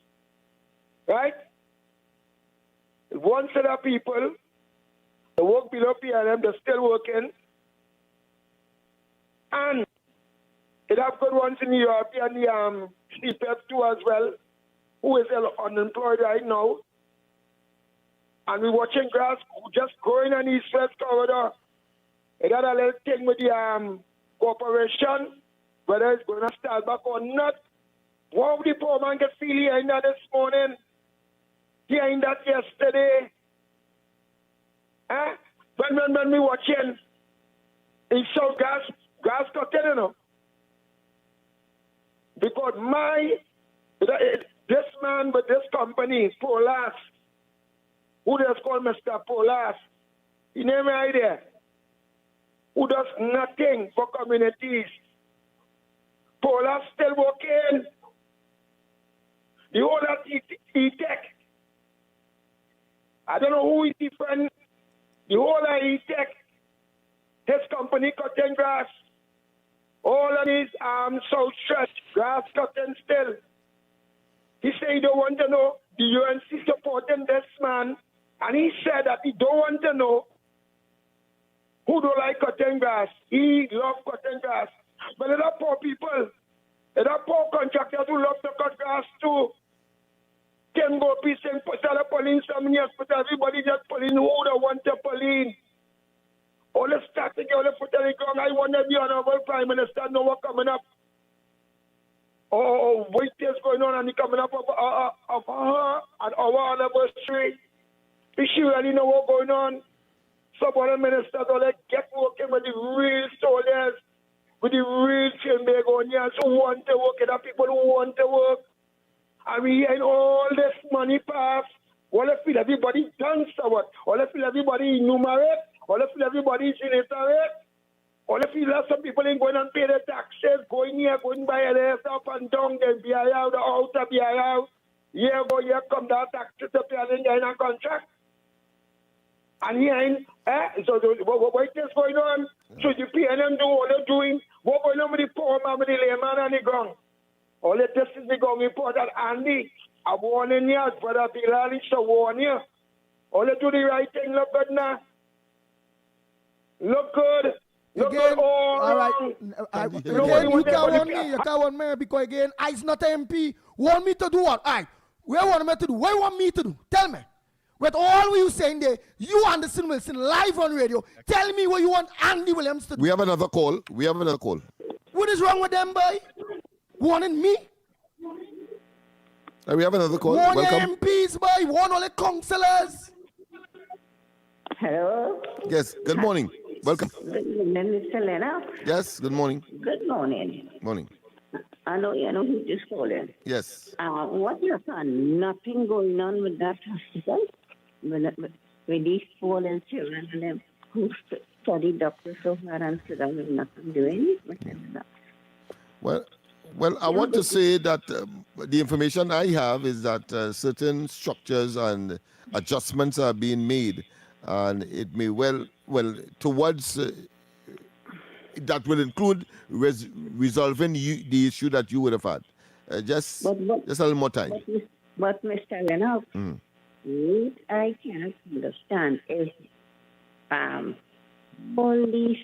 Right? One set of people, they work below PLM, they're still working. And it have good ones in Europe and the CPF too as well, who is unemployed right now. And we're watching grass just growing on the east-west corridor. It had a little thing with the corporation, whether it's going to start back or not. What would the poor man get feel hearing that this morning? Hearing that yesterday? When we watching, he saw grass cutting, you know. Because this man with this company, Polas, who just called Mr. Polas, he name right there, who does nothing for communities. Polas still working. The whole of E-Tech. I don't know who is different. The whole of E-Tech, his company cutting grass. All of his south stretch, grass cutting still. He said he don't want to know the UNC supporting this man. And he said that he don't want to know who don't like cutting grass. He loves cutting grass. But there are poor people. There are poor contractors who love to cut grass too. Can go peace and put a Pauline some years, but everybody just Pauline who don't want to Pauline. All the static, all the foot on the ground. I want to be honorable Prime Minister know what's coming up. Oh, what is going on and the coming up of her and our anniversary. We should really know what's going on. Some other ministers are like, get working with the real soldiers, with the real Chimbegonians who want to work, and the people who want to work. And we hearing all this money pass. All I feel everybody dance or what? All I feel everybody enumerate. All I feel everybody is illiterate. All I feel that some people ain't going and pay their taxes, going here, going by their up and down, then be out, the outer be out. Here go, here come that taxes to pay in a contract. And here, so what is going on? So the PNM do what they're doing. What going on with the poor man, with the layman on the ground? All the this is the ground report that Andy, I'm warning you, brother Bilal, it's a warn you. All they do the right thing, look good now. Look good. Look Again, good all right. around. Again, you can't want me. You can't want me because again, I's not an MP. Want me to do what? All right. Where want me to do? What you want me to do? Tell me. With all you saying there, you Anderson Wilson live on radio. Tell me what you want Andy Williams to do. We have another call. What is wrong with them, boy? Wanting me? We have another call. One Welcome. MPs, boy. One all the councillors. Hello. Yes. Good morning. Welcome. Good morning, Mr. Lennox. Yes. Good morning. Good morning. Morning. I know you know who's just calling. Yes. What you found? Nothing going on with that hospital? With these fallen children and them who study doctors so far and so on and nothing doing? Well, I want to say that the information I have is that certain structures and adjustments are being made, and it may towards that will include resolving the issue that you would have had. Just a little more time. But Mr. Lennox, what I cannot understand is all these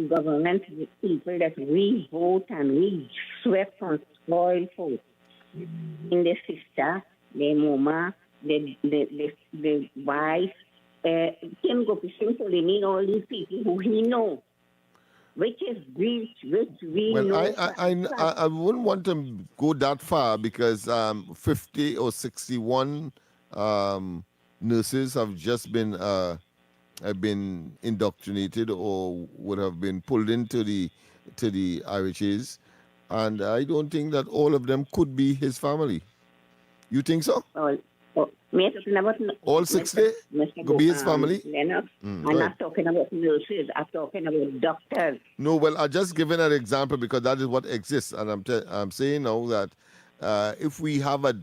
government people that we vote and we sweat on spoil for. In the sister, the mama, the wife, can go to simple mean all these people who he know. Which we know. I wouldn't want to go that far because 50 or 61 nurses have just been indoctrinated or would have been pulled into the RHAs, and I don't think that all of them could be his family. You think so? All 60 could be his family? Lennox, I'm not talking about nurses. I'm talking about doctors. No, well, I'm just giving an example because that is what exists, and I'm saying now that if we have a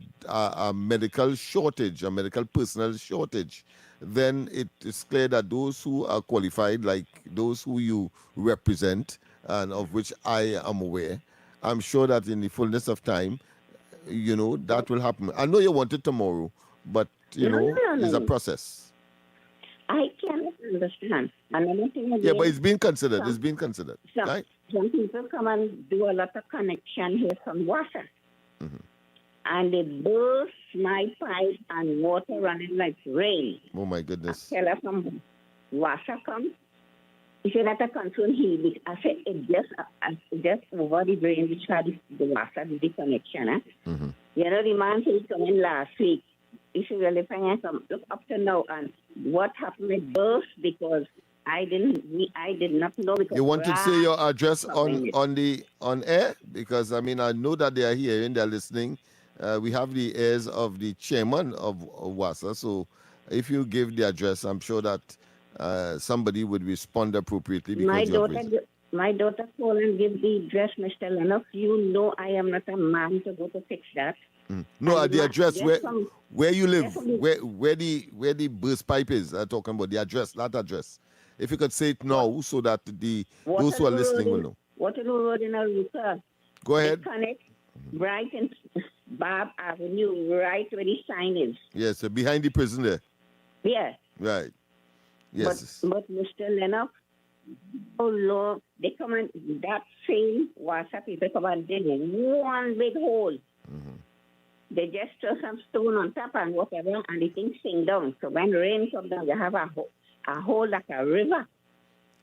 medical shortage, a medical personnel shortage, then it is clear that those who are qualified, like those who you represent, and of which I am aware, I'm sure that in the fullness of time, that will happen. I know you want it tomorrow, but, it's a process. I cannot understand. Another thing again, yeah, but it's being considered. Right? Some people come and do a lot of connection here from water. Mm-hmm. And they burst my pipe and water running like rain. Oh, my goodness. I tell her from water comes. If you're not a concern, I said, it just over the drain, which had the water, the connection. Mm-hmm. The man who came in last week, if you really find some, look up to now, and what happened, it burst because I did not know. Because you want to say your address on air? Because, I know that they are here and they're listening. We have the ears of the chairman of WASA, so if you give the address, I'm sure that somebody would respond appropriately. Because my daughter called and give the address, Mr. Lennox. You know I am not a man to go to fix that. No, the address where you live, where the burst pipe is. I'm talking about the address, that address. If you could say it now, so that those who are listening will know. Waterloo Road in Aruka. Go ahead. Connect right in Barb Avenue, right where the sign is. Yes, so behind the prison there. Yeah. Right. Yes. But Mr. Lennox, oh Lord, they come and that same WhatsApp people come and dig one big hole. Mm-hmm. They just throw some stone on top and whatever, and the thing sink down. So when rain comes down, you have a hole like a river.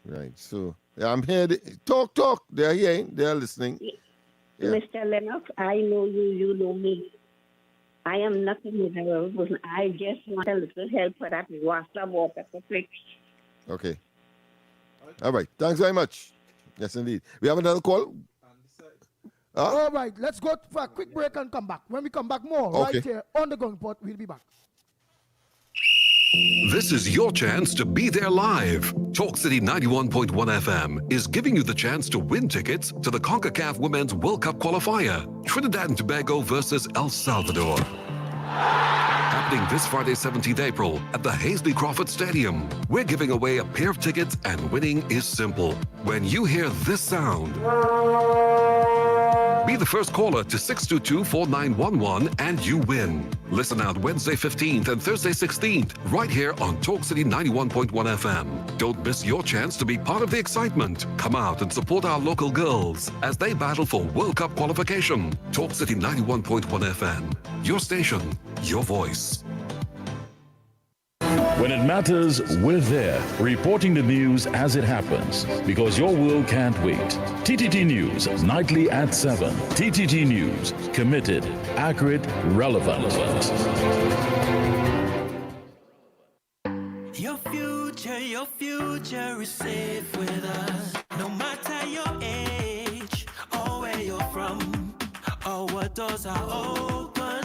Right. So I'm here. Talk. They are here. They are listening. Yeah. Mr. Lennox, I know you. You know me. I am nothing miserable person. I just want a little help for that water to fix. Okay. All right. Thanks very much. Yes, indeed. We have another call. All right, let's go for a quick break and come back. When we come back more, right here on the Ground Report, we'll be back. This is your chance to be there live. Talk City 91.1 FM is giving you the chance to win tickets to the CONCACAF Women's World Cup qualifier, Trinidad and Tobago versus El Salvador. Happening this Friday, 17th April at the Hazley Crawford Stadium. We're giving away a pair of tickets and winning is simple. When you hear this sound, Be the first caller to 622-4911 and you win. Listen out Wednesday 15th and Thursday 16th right here on Talk City 91.1 FM. Don't miss your chance to be part of the excitement. Come out and support our local girls as they battle for World Cup qualification. Talk City 91.1 FM. Your station, your voice. When it matters, we're there, reporting the news as it happens, because your world can't wait. TTT News, nightly at 7. TTT News, committed, accurate, relevant. Your future is safe with us. No matter your age, or where you're from, or what doors are open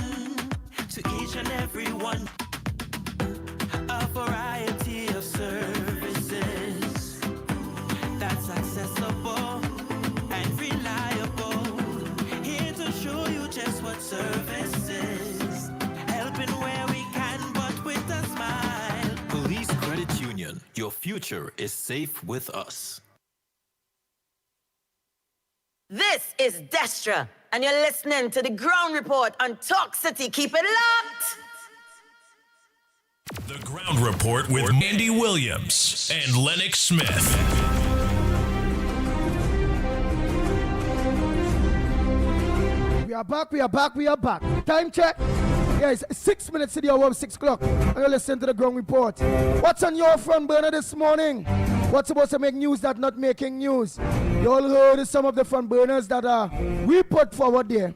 to each and every one. A variety of services that's accessible and reliable. Here to show you just what service is. Helping where we can, but with a smile. Police Credit Union. Your future is safe with us. This is Destra, and you're listening to the Ground Report on Talk City. Keep it locked. The Ground Report with Andy Williams and Lennox Smith. We are back. Time check. Yes, 6 minutes to the hour of 6 o'clock. And you listen to the Ground Report. What's on your front burner this morning? What's supposed to make news that not making news? You all heard some of the front burners that we put forward there.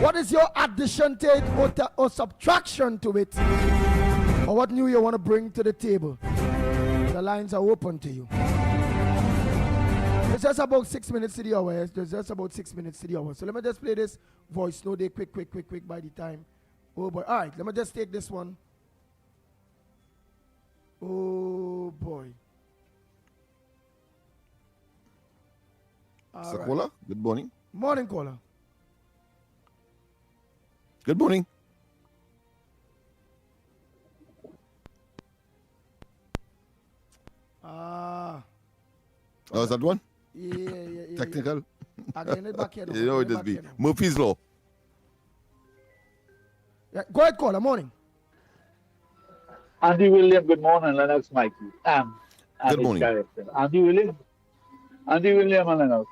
What is your addition to it or subtraction to it? Or what new you want to bring to the table? The lines are open to you. It's just about 6 minutes to the hour. It's just about 6 minutes to the hour. So let me just play this voice note quick by the time. Oh boy. All right, let me just take this one. Oh boy. Mr. Caller, good morning. Morning, caller. Good morning. Oh, is that one? Yeah. Technical. Again, it back here. You know it is be. Murphy's Law. Yeah, go ahead, caller. Morning. Andy William, good morning. Lennox Mikey. Good morning. Andy William and Lennox.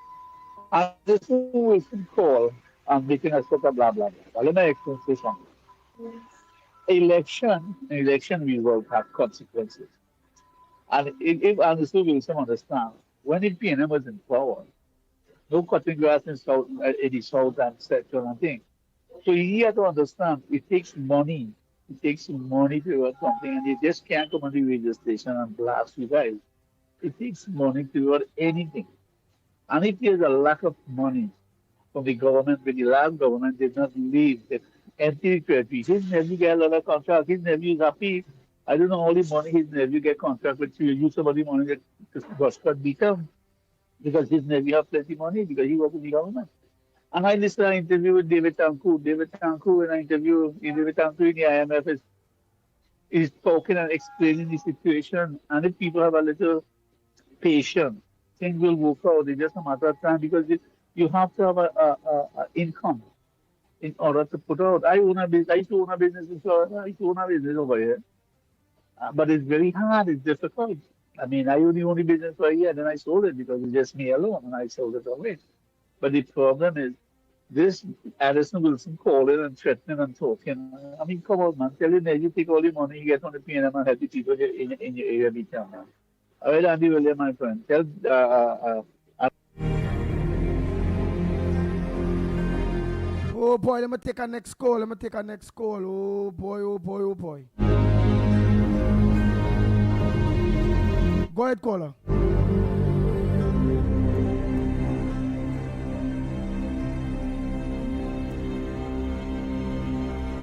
And this Wilson call and making us talk blah, blah, blah. Let me explain something. Election results have consequences. And if Anderson Wilson understands, when the PNM was in power, no cutting grass in the south and central and things. So he had to understand it takes money. It takes money to run something, and you just can't come on the radio station and blast you guys. It takes money to run anything. And if there's a lack of money from the government, but the last government did not leave the empty treasury. His nephew get a lot of contract. His nephew is happy. I don't know all the money his nephew get contract with. So you use some of the money that Goscott beat him because his nephew have plenty money because he was in the government. And I listened to an interview with David Tanku. David Tanku, in an interview, David Tanku in the IMF is talking and explaining the situation. And if people have a little patience, things will work out. It's just a matter of time because you have to have a income in order to put out. I used to own a business in Florida. I used to own a business over here. But it's very hard. It's difficult. I mean, I only own a business for a year. Then I sold it because it's just me alone. And I sold it away. But the problem is this Addison Wilson calling and threatening and talking. I mean, come on, man. Tell you that you take all the money you get on the PNM and help the people in your area be town, man. All right, Andy William, my friend. Tell oh boy, let me take a next call. Oh boy. Go ahead, caller.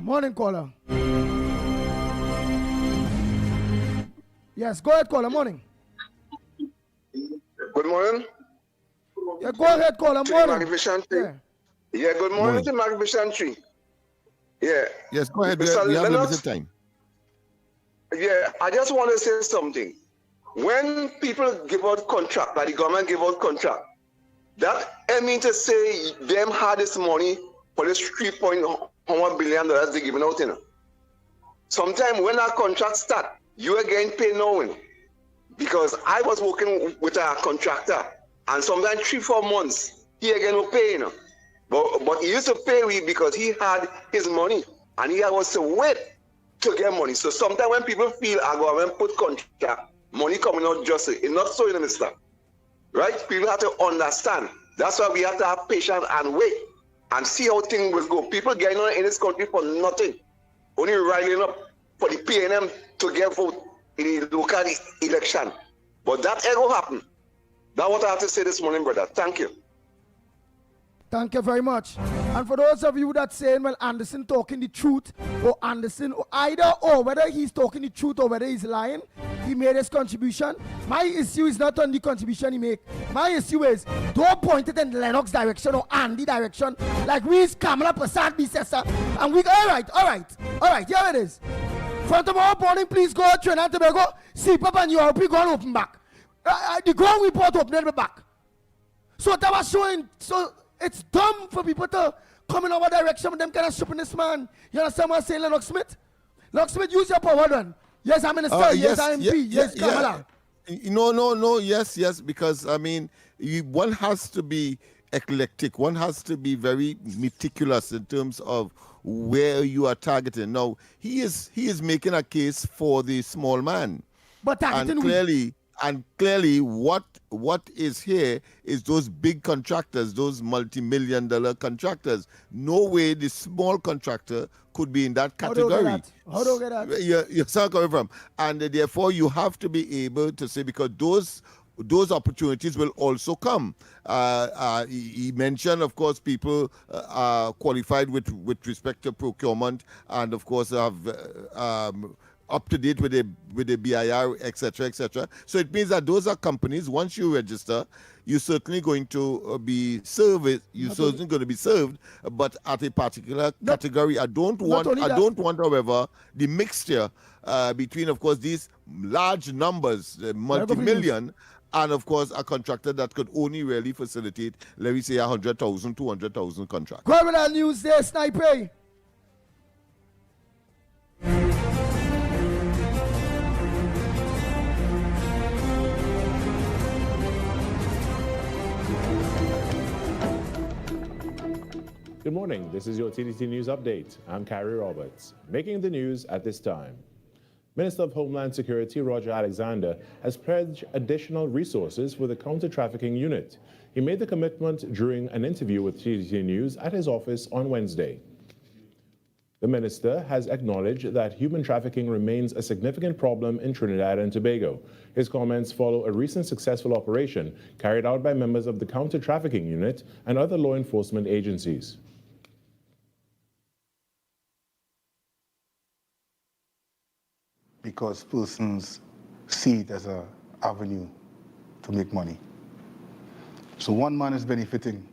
Morning, caller. Yes, go ahead, caller. Morning. Good morning. Yeah, go ahead, caller. Morning. Yeah, good morning to Magnificent Tree. Yeah. Yes, go ahead. We Mr. have Lennox, limited time. Yeah, I just want to say something. When people give out contract, like the government give out contract, That I mean to say them had this money for this $3.1 billion they giving out, you know. Sometime when our contract start, you are getting paid now. Because I was working with a contractor, and sometimes 3-4 months, he again will pay, you know. But he used to pay me because he had his money, and he was to wait to get money. So sometimes when people feel a government put contract, money coming out just, it's not so, you know, right? People have to understand. That's why we have to have patience and wait and see how things will go. People getting on in this country for nothing, only riling up for the PNM to get vote in the local election. But that ain't gonna happen. That's what I have to say this morning, brother. Thank you. Thank you very much. And for those of you that saying, well, Anderson talking the truth, or Anderson, or either or, whether he's talking the truth or whether he's lying, he made his contribution. My issue is not on the contribution he make. My issue is, don't point it in Lennox direction or Andy direction, like we is Kamala Prasad Bisesa, and we go, all right, here it is. From tomorrow morning, please go to Trinidad and Tobago, see Papa and Europe, go and open back. The ground report open it back. So that was showing, so it's dumb for people to come in our direction with them kind of stupidness, man. You understand what I'm saying, Lennox Smith? Lennox Smith, use your power then. Yes, I'm Minister. Yes, I'm MP. Yes, Kamala. No. Yes, because, I mean, one has to be eclectic. One has to be very meticulous in terms of where you are targeting. Now, he is making a case for the small man. But targeting And clearly, what is here is those big contractors, those multi-million-dollar contractors. No way the small contractor could be in that category. How do you get that? You're so coming from. And therefore, you have to be able to say, because those opportunities will also come. He mentioned, of course, people are qualified with respect to procurement and, of course, have up to date with the BIR, etc. So it means that those are companies. Once you register, you're certainly going to be served. You're certainly going to be served, but at a particular category. I don't want, however, the mixture between, of course, these large numbers, multi-million, and of course a contractor that could only really facilitate, let me say, 100,000, 200,000 contracts. Go with that news there, Sniper. Good morning. This is your TDT News Update. I'm Carrie Roberts. Making the news at this time. Minister of Homeland Security Roger Alexander has pledged additional resources for the counter-trafficking unit. He made the commitment during an interview with TDT News at his office on Wednesday. The minister has acknowledged that human trafficking remains a significant problem in Trinidad and Tobago. His comments follow a recent successful operation carried out by members of the counter-trafficking unit and other law enforcement agencies. Because persons see it as an avenue to make money. So one man is benefiting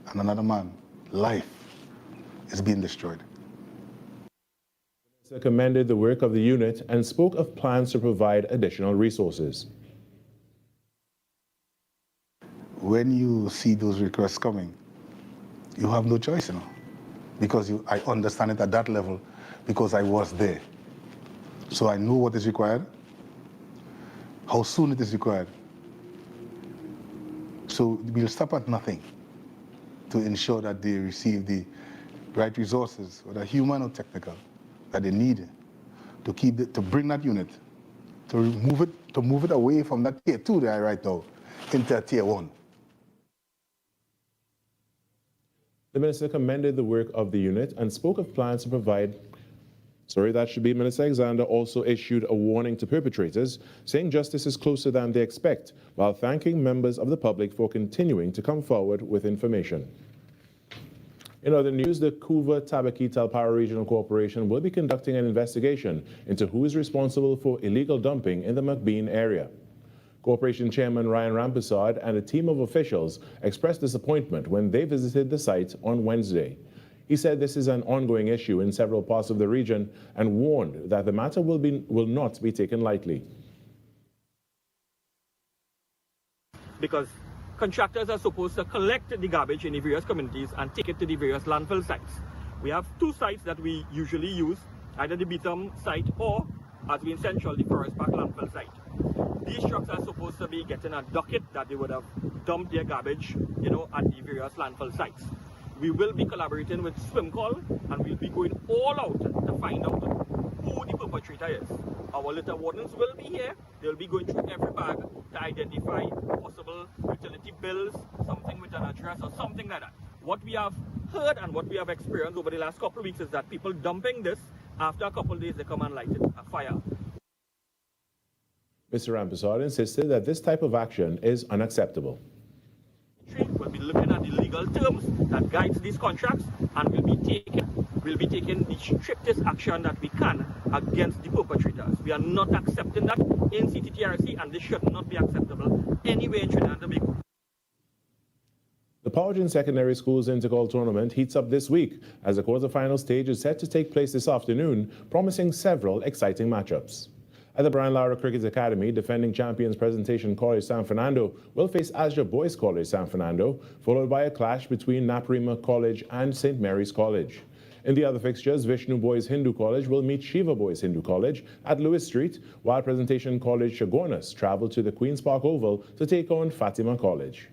and another man, life, is being destroyed. The minister commended the work of the unit and spoke of plans to provide additional resources. When you see those requests coming, you have no choice, you know, because I understand it at that level because I was there. So I know what is required, how soon it is required. So we'll stop at nothing to ensure that they receive the right resources, whether human or technical, that they need to bring that unit, to move it away from that tier 2 there right now into tier 1. The minister commended the work of the unit and spoke of plans to provide. Minister Alexander also issued a warning to perpetrators, saying justice is closer than they expect, while thanking members of the public for continuing to come forward with information. In other news, the Couva Tabaki Talpara Regional Corporation will be conducting an investigation into who is responsible for illegal dumping in the McBean area. Corporation Chairman Ryan Rampersad and a team of officials expressed disappointment when they visited the site on Wednesday. He said this is an ongoing issue in several parts of the region and warned that the matter will not be taken lightly. Because Contractors are supposed to collect the garbage in the various communities and take it to the various landfill sites. We have two sites that we usually use, either the Beetham site or, as we in Central, the Forest Park landfill site. These trucks are supposed to be getting a docket that they would have dumped their garbage, at the various landfill sites. We will be collaborating with Swim Call, and we'll be going all out to find out who the perpetrator is. Our litter wardens will be here. They'll be going through every bag to identify possible utility bills, something with an address or something like that. What we have heard and what we have experienced over the last couple of weeks is that people dumping this, after a couple of days they come and light it a fire. Mr. Rampersad insisted that this type of action is unacceptable. We'll be looking at the legal terms that guides these contracts, and we'll be taking the strictest action that we can against the perpetrators. We are not accepting that in CTTRC, and this should not be acceptable anywhere in Trinidad and Tobago. The Powhatan Secondary School's Intercall tournament heats up this week as the quarterfinal stage is set to take place this afternoon, promising several exciting matchups. At the Brian Lara Cricket Academy, defending champions Presentation College San Fernando will face Azure Boys College San Fernando, followed by a clash between Naparima College and St. Mary's College. In the other fixtures, Vishnu Boys Hindu College will meet Shiva Boys Hindu College at Lewis Street, while Presentation College Chagonas travel to the Queen's Park Oval to take on Fatima College.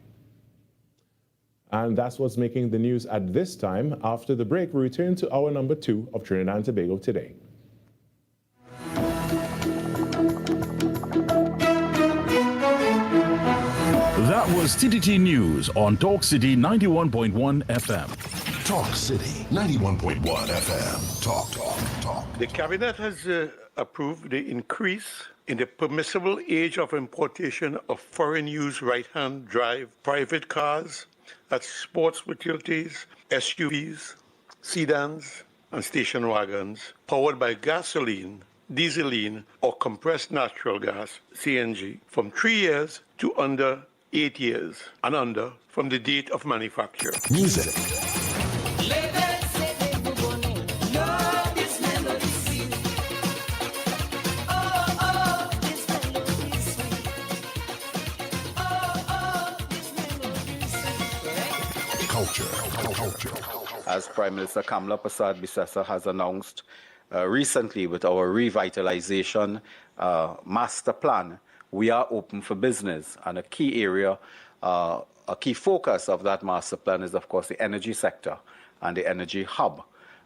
And that's what's making the news at this time. After the break, we return to hour number 2 of Trinidad and Tobago Today. That was TTT News on Talk City 91.1 FM. Talk City 91.1 FM. Talk. The Cabinet has approved the increase in the permissible age of importation of foreign-use right-hand drive private cars, that's sports utilities, SUVs, sedans, and station wagons, powered by gasoline, dieseline, or compressed natural gas, CNG, from 3 years to under 8 years, and under from the date of manufacture. Music. Culture. As Prime Minister Kamla Prasad Bisesa has announced recently with our revitalization master plan, we are open for business. And a key area, a key focus of that master plan is, of course, the energy sector and the energy hub.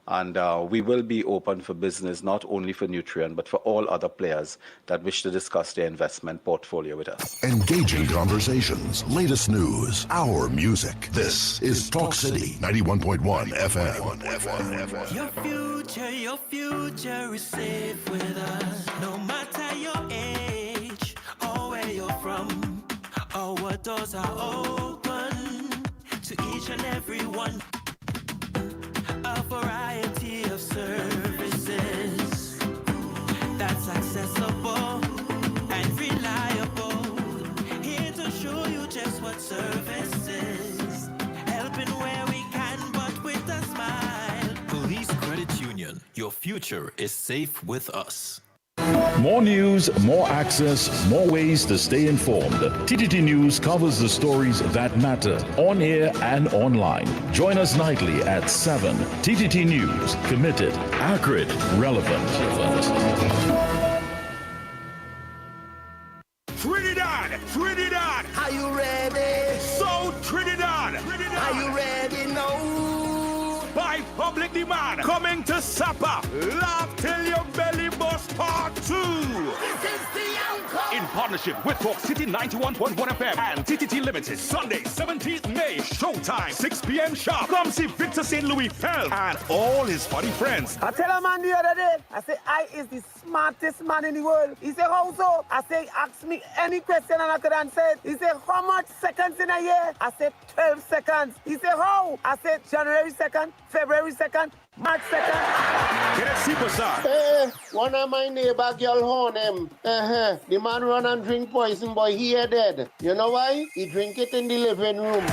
And we will be open for business, not only for Nutrien, but for all other players that wish to discuss their investment portfolio with us. Engaging conversations, latest news, our music. This is Talk City 91.1 FM. Your future is safe with us. No matter your age or where you're from, our doors are open to each and every one. A variety of services that's accessible and reliable. Here to show you just what services, helping where we can, but with a smile. Police Credit Union, your future is safe with us. More news, more access, more ways to stay informed. TTT News covers the stories that matter on air and online. Join us nightly at 7. TTT News, committed, accurate, relevant. Trinidad! Are you ready? So Trinidad! Are you ready now? By public demand, coming to Sapa, Laugh Till Your Belly Bust Part 2. This is the encore. In partnership with Talk City 91.1 FM and TTT Limited. Sunday, 17th May, showtime, 6 p.m. sharp. Come see Victor St. Louis Feld and all his funny friends. I tell a man the other day, I say, I is the smartest man in the world. He said, how so? I say, ask me any question and I could answer it. He said, how much seconds in a year? I said, 12 seconds. He said, how? I said, January 2nd, February 2nd, March 2nd. Get a superstar. Hey, one of my neighbor girl horn him. The man run and drink poison, boy, he dead. You know why? He drink it in the living room.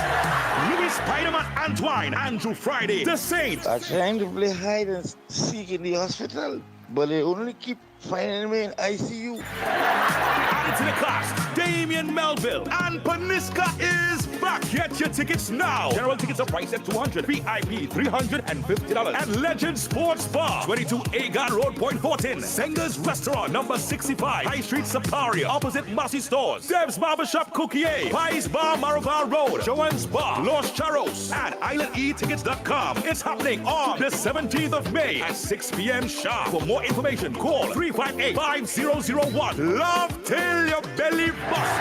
Louis Spider-Man Antoine, Andrew Friday, The Saint. I'm trying to play hide and seek in the hospital, but they only keep finding me in ICU. Added to the cast, Damian Melville and Paniska is back. back. Get your tickets now. General tickets are priced at $200, VIP $350, and Legend Sports Bar, 22 Agar Road, Point Fortin. Senga's Restaurant, number 65, High Street, Superior, opposite Massey Stores. Dev's Barbershop, Cookier, Pies Bar, Maraval Road, Joanne's Bar, Los Charros, and IslandEtickets.com. It's happening on the 17th of May at 6 p.m. sharp. For more information, call 358-5001. Love till your belly busts.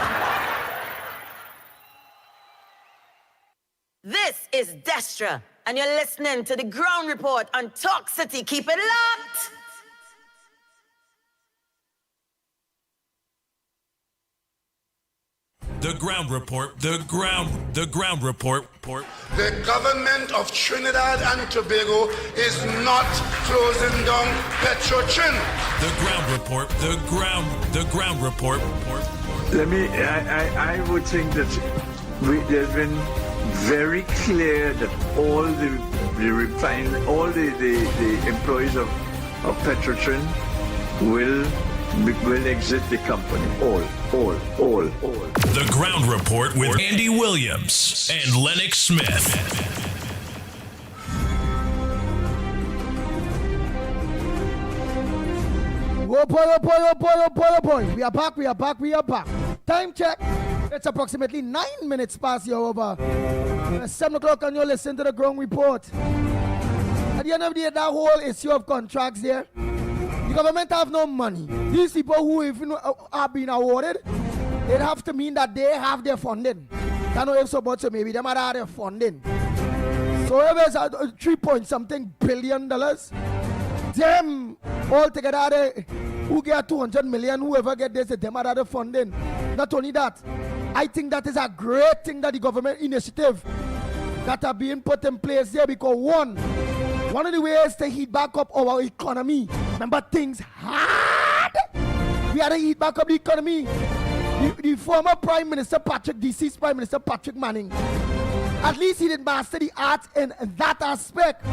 This is Destra, and you're listening to the Ground Report on Talk City. Keep it locked. The Ground Report, the ground report. The government of Trinidad and Tobago is not closing down Petrochin. The Ground Report, the ground report. I would think that there's been very clear that all the employees of Petrochin will exit the company. All. The Ground Report with Andy Williams and Lennox Smith. Oh boy. We are back. Time check. It's approximately 9 minutes past the hour. 7 o'clock and you're listening to the Ground Report. At the end of the day, that whole issue of contracts there, the government have no money. These people who even are being awarded, it have to mean that they have their funding. I know if so much, so maybe they might have their funding. So if it's $3.something billion, them all together, who get 200 million, whoever get this, them might have the funding. Not only that, I think that is a great thing that the government initiative that are being put in place there, because one of the ways to heat back up our economy. Remember, things hard. We had to heat back up the economy. The former Prime Minister deceased Prime Minister Patrick Manning, at least he did master the art in that aspect,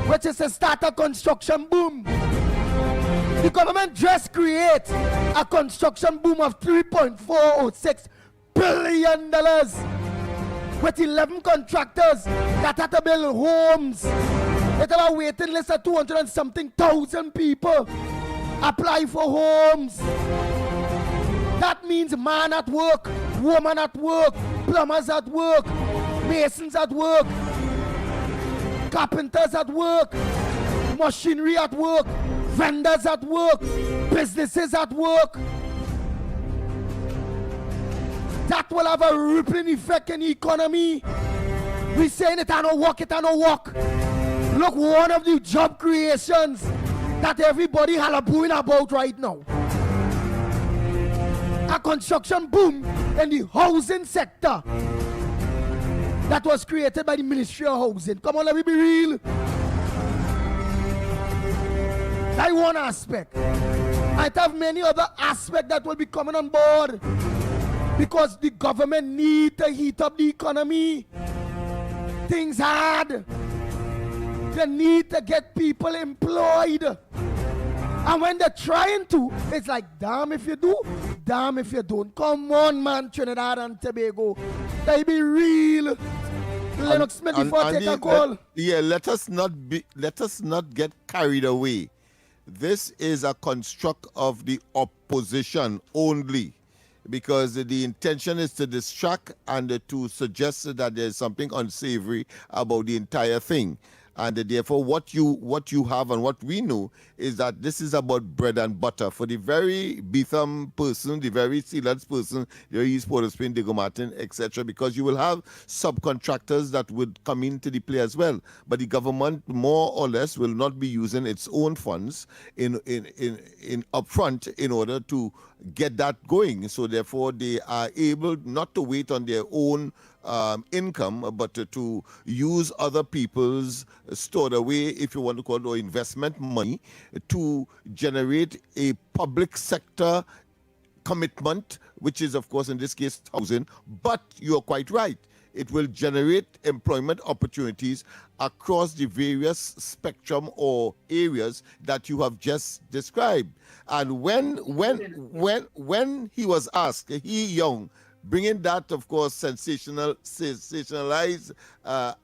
which is to start a construction boom. The government just create a construction boom of $3.406 billion with 11 contractors that had to build homes. It have a waiting list of 200 and something thousand people apply for homes. That means man at work, woman at work, plumbers at work, masons at work, carpenters at work, machinery at work, vendors at work, businesses at work. That will have a rippling effect in the economy. We saying it and no work. Look, one of the job creations that everybody halabooing about right now. A construction boom in the housing sector that was created by the Ministry of Housing. Come on, let me be real. That one aspect. I have many other aspects that will be coming on board because the government need to heat up the economy. Things hard. They need to get people employed. And when they're trying to, it's like, damn if you do, damn if you don't. Come on, man, Trinidad and Tobago. They be real. Lennox Smith before I take a call. Let us not get carried away. This is a construct of the opposition only, because the intention is to distract and to suggest that there's something unsavory about the entire thing. And therefore, what you have and what we know is that this is about bread and butter for the very Betham person, the very Sealands person, the East Port of Spain, Diego Martin, etc. Because you will have subcontractors that would come into the play as well. But the government, more or less, will not be using its own funds in upfront in order to get that going. So therefore, they are able not to wait on their own income, but to use other people's stored away, if you want to call it, or investment money to generate a public sector commitment, which is, of course, in this case, housing. But you're quite right. It will generate employment opportunities across the various spectrum or areas that you have just described. And when he was asked, he young, bringing that, of course, sensationalized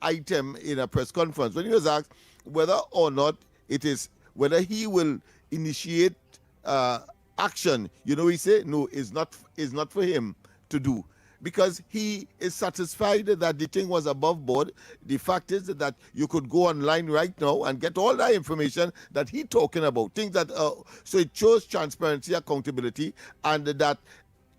item in a press conference. When he was asked whether or not whether he will initiate action, he said, no, it's not for him to do, because he is satisfied that the thing was above board. The fact is that you could go online right now and get all that information that he's talking about. Things that so it shows transparency, accountability, and that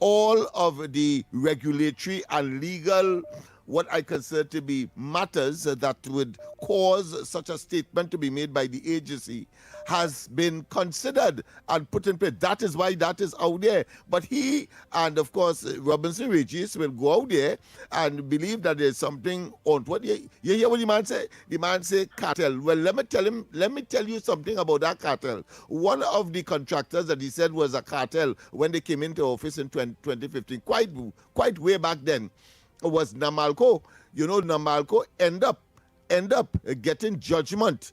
all of the regulatory and legal, what I consider to be matters that would cause such a statement to be made by the agency, has been considered and put in place. That is why that is out there. But he and, of course, Robinson Regis will go out there and believe that there's something on what you hear what the man say? The man say cartel. Well, let me tell you something about that cartel. One of the contractors that he said was a cartel when they came into office in 2015, quite way back then, was Namalco. Namalco end up getting judgment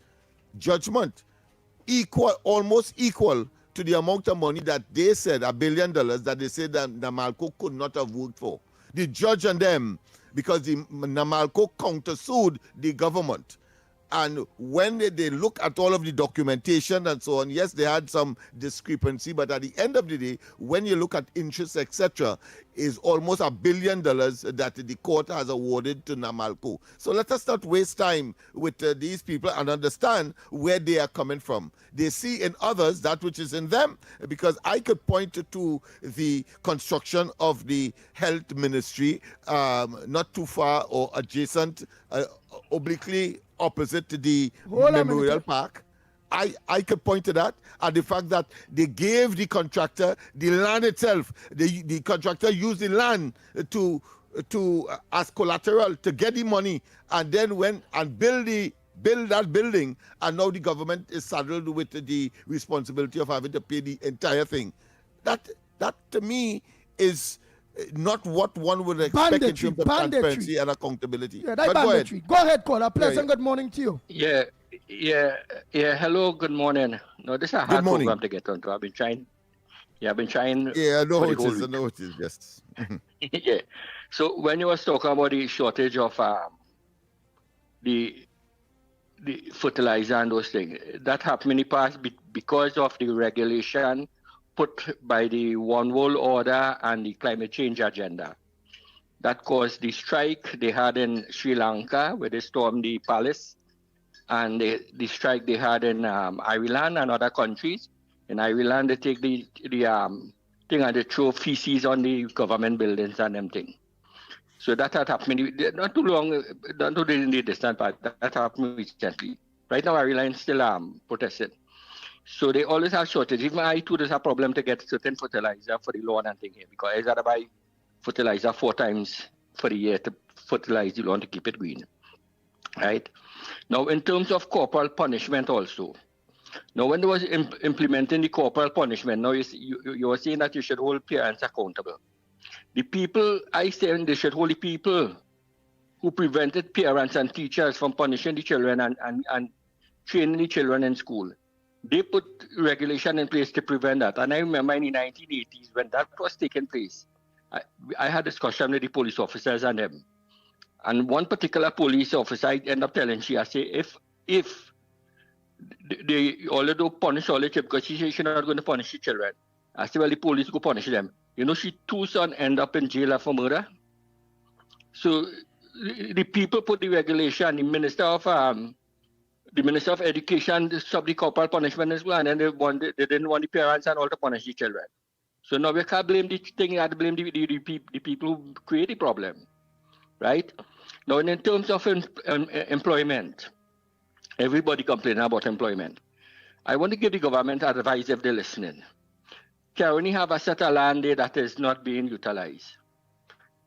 almost equal to the amount of money that they said, $1 billion, that they said that Namalco could not have worked for. The judge and them, because the Namalco countersued the government. And when they look at all of the documentation and so on, yes, they had some discrepancy, but at the end of the day, when you look at interest, etc., is almost $1 billion that the court has awarded to Namalco. So let us not waste time with these people and understand where they are coming from. They see in others that which is in them, because I could point to the construction of the health ministry not too far or adjacent, obliquely opposite to the Memorial Park. I could point to that, and the fact that they gave the contractor the land itself. The contractor used the land to as collateral to get the money, and then went and build that building, and now the government is saddled with the responsibility of having to pay the entire thing. That to me is not what one would expect in terms of transparency and accountability. Yeah, that banditry. Go ahead, caller. Pleasant good morning to you. Yeah. Hello, good morning. No, this is a hard program to get onto. I've been trying. Yeah, I know how it is, yes. Yeah. So when you was talking about the shortage of the fertilizer and those things, that happened in the past because of the regulation put by the One World Order and the climate change agenda. That caused the strike they had in Sri Lanka, where they stormed the palace, and the strike they had in Ireland and other countries. In Ireland, they take the thing and they throw feces on the government buildings and them thing. So that had happened not too long, not too distant, but that happened recently. Right now, Ireland is still protesting. So they always have shortage. Even I too, there's a problem to get certain fertilizer for the lawn and thing here, because I gotta buy fertilizer 4 times for the year to fertilize the lawn to keep it green. Right? Now, in terms of corporal punishment also, now when they was implementing the corporal punishment, now you were saying that you should hold parents accountable. The people, I say they should hold the people who prevented parents and teachers from punishing the children and training the children in school. They put regulation in place to prevent that. And I remember in the 1980s when that was taking place, I had discussion with the police officers and them. And one particular police officer, I end up telling she, I say, if they although punish all the children, because she said she's not going to punish the children. I said, well, the police go punish them. She 2 sons end up in jail for murder. So the people put the regulation, the Minister of Education stopped the corporal punishment as well, and then they didn't want the parents and all to punish the children. So now we can't blame the thing, you have to blame the people who create the problem, right? Now, in terms of employment, everybody complaining about employment. I want to give the government advice if they're listening. Currently have a set of land there that is not being utilized.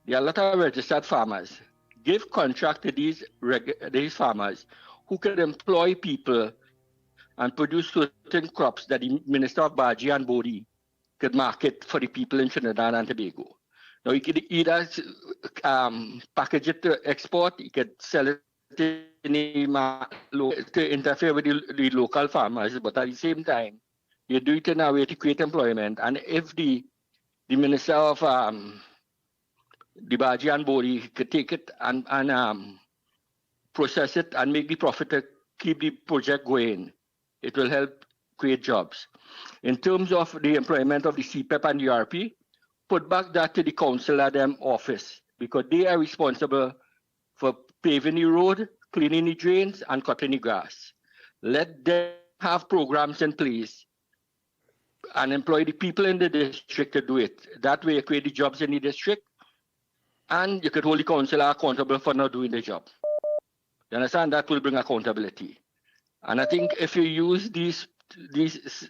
There are a lot of registered farmers. Give contract to these farmers who can employ people and produce certain crops that the Minister of Baji and Bodhi could market for the people in Trinidad and Tobago. Now, you could either package it to export, you could sell it to interfere with the local farmers, but at the same time, you do it in a way to create employment. And if the Minister of the Baji and Bori could take it and process it and make the profit to keep the project going. It will help create jobs. In terms of the employment of the CPEP and the URP, put back that to the council at them office because they are responsible for paving the road, cleaning the drains, and cutting the grass. Let them have programs in place and employ the people in the district to do it. That way you create the jobs in the district and you could hold the council accountable for not doing the job. You understand? That will bring accountability. And I think if you use these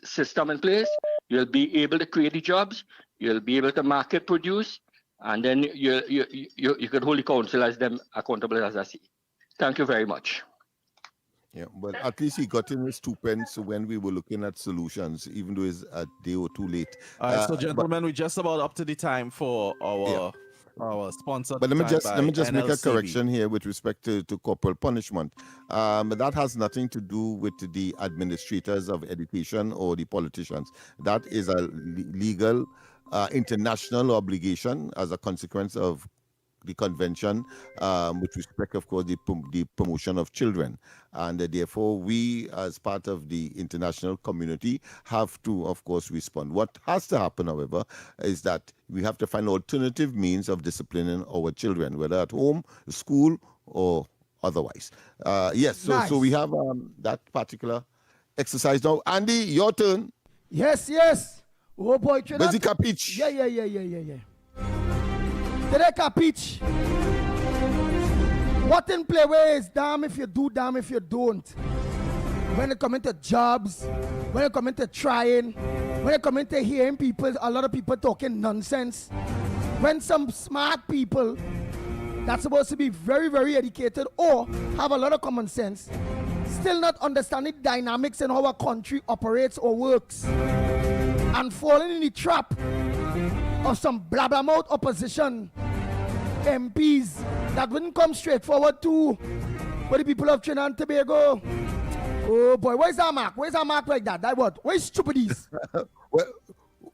system in place, you'll be able to create the jobs, you'll be able to market produce, and then you could hold the council as them accountable as I see. Thank you very much. Yeah, but at least he got in his 2 pence when we were looking at solutions, even though it's a day or two late. All right, so gentlemen, we're just about up to the time for our sponsor. But let me just make a correction here with respect to corporal punishment. That has nothing to do with the administrators of education or the politicians. That is a legal international obligation as a consequence of the convention with respect, of course, the promotion of children. And therefore, we, as part of the international community, have to, of course, respond. What has to happen, however, is that we have to find alternative means of disciplining our children, whether at home, school, or otherwise. Yes, Nice. So we have that particular exercise now. Andy, your turn. Yes. Oh boy, Busy Capich. Yeah. Today, Capich. What in play where is damn if you do, damn if you don't. When it comes to jobs, when it comes to trying, when it comes to hearing people, a lot of people talking nonsense. When some smart people that's supposed to be very, very educated or have a lot of common sense, still not understanding dynamics and how a country operates or works, and falling in the trap of some blabbermouth opposition MPs that wouldn't come straight forward to for the people of Trinidad and Tobago. Oh boy, where's our mark? Where's our mark like that? That what? Where's stupidies?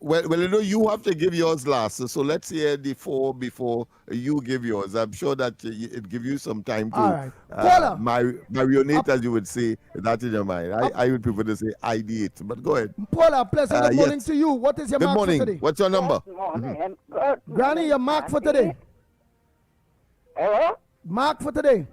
Well, you know, you have to give yours last. So let's hear the four before you give yours. I'm sure that it gives you some time to marionate, as you would say, that in your mind. I would prefer to say ideate, but go ahead. Paula, pleasant good morning to you. What is your mark for today? What's your number? Good morning. Granny, your mark for today. Hello? Mark for today.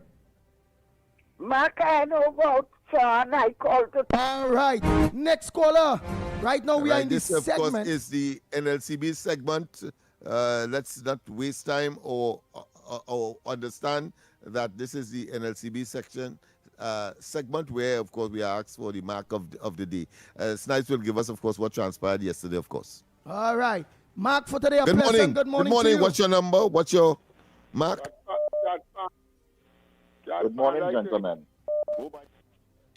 Mark, I know about Sean. I called to... All right. Next caller. Right now we are in this segment. Of course, is the NLCB segment. Let's not waste time or understand that this is the NLCB section segment where, of course, we are asked for the mark of the day. Snipes will give us, of course, what transpired yesterday, of course. All right. Mark for today. Good morning. Good morning. Good morning. To you. What's your number? What's your mark? Good morning, gentlemen.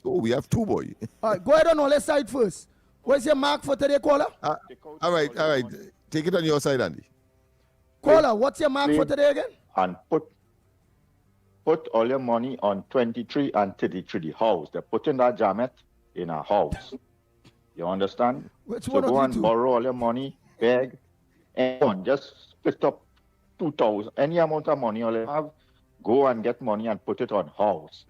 Oh, we have two, boy. All right, go ahead on our side first. Where's your mark for today, caller? All right. Take it on your side, Andy. Caller, what's your mark for today again? And put all your money on 23 and 33, the house. They're putting that jamet in a house. You understand? Which one so of go you and two? borrow all your money, beg, and just split up 2,000. Any amount of money all you have, go and get money and put it on house.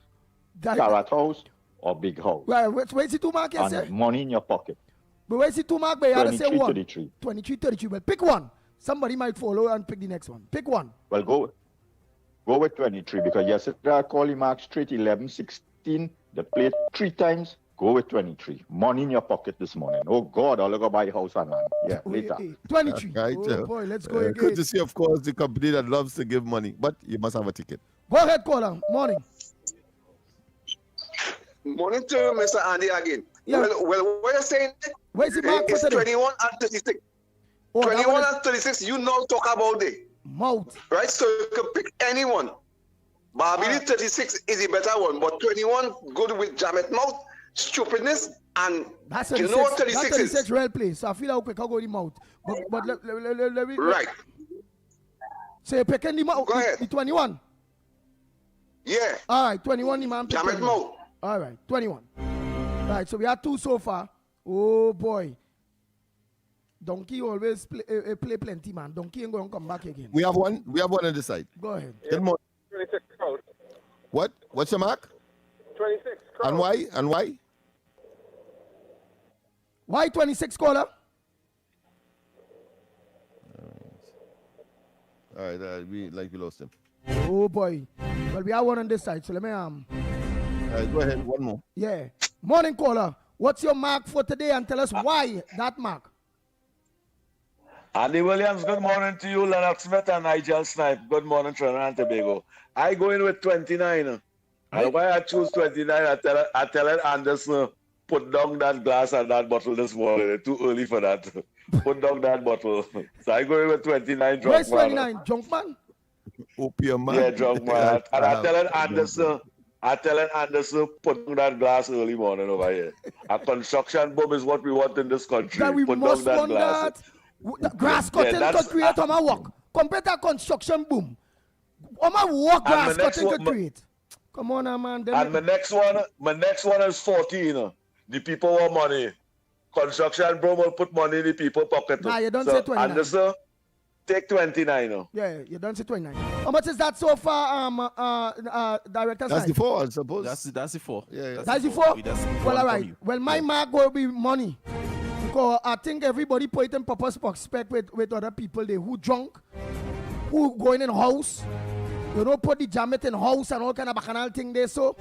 Carrot house or big house. Right, where's the two mark you And say? money in your pocket. But where's the two mark? But you had to say 23, one. 33. 23, 33. Well, pick one. Somebody might follow and pick the next one. Pick one. Well, go with 23 because yesterday I called him Mark straight 11, 16. They played 3 times. Go with 23. Money in your pocket this morning. Oh God, I'll go buy a house and land. Yeah, later. 23. Right, Oh boy, let's go again. Good to see, of course, the company that loves to give money, but you must have a ticket. Go ahead, caller. Morning. Morning to you, Mr. Andy again. Yeah. Well, what you're saying Where's the mark for is today? 21 and 36. Oh, 21 and 36, you now talk about it. Mouth. Right? So you can pick anyone. But I believe 36 is a better one. But 21, good with jamet mouth, stupidness, and That's you know what 36 that's 36 is? real place. So I feel how quick I'll go the mouth. But let me. Right. So you're picking the mouth. Go ahead. The 21. Yeah. All right, 21 the man. pick Jamet 21. mouth. All right, 21. All right, so we have 2 so far. Oh boy. Donkey always play plenty, man. Donkey ain't going to come back again. We have one on this side. Go ahead. Good morning. 26 crowd. What? What's your mark? 26 crowd. And why? And why? Why 26 caller? All right, we lost him. Oh boy. Well, we have one on this side, so let me All right, go ahead. One more. Yeah. Morning caller. What's your mark for today, and tell us why that mark? Andy Williams, good morning to you. Lennox Smith and Nigel Snipe. Good morning, Trinidad and Tobago. I go in with 29. And why I choose 29, I tell Anderson, put down that glass and that bottle this morning. It's too early for that. Put down that bottle. So I go in with 29 drunk. Where's 29? Junkman? Opium man. Yeah, drunk man. And I tell Anderson, put down that glass early morning over here. A construction boom is what we want in this country. That we put must down want that glass. The grass cutting to create on my work. Compared to construction boom. On my work, grass cutting to create. Come on, man. And my next one is 14. The people want money. Construction bro will put money in the people pocket. Nah, you don't say 29. Anderson, take 29. Yeah, you don't say 29. How much is that so far, Director? That's the 4, I suppose. That's the 4. Yeah. That's the 4? Well, all right. Well, my mark will be money. Because I think everybody put in proper respect with other people there who drunk, who going in house. You know, put the jamet in house and all kind of bacchanal thing there. So,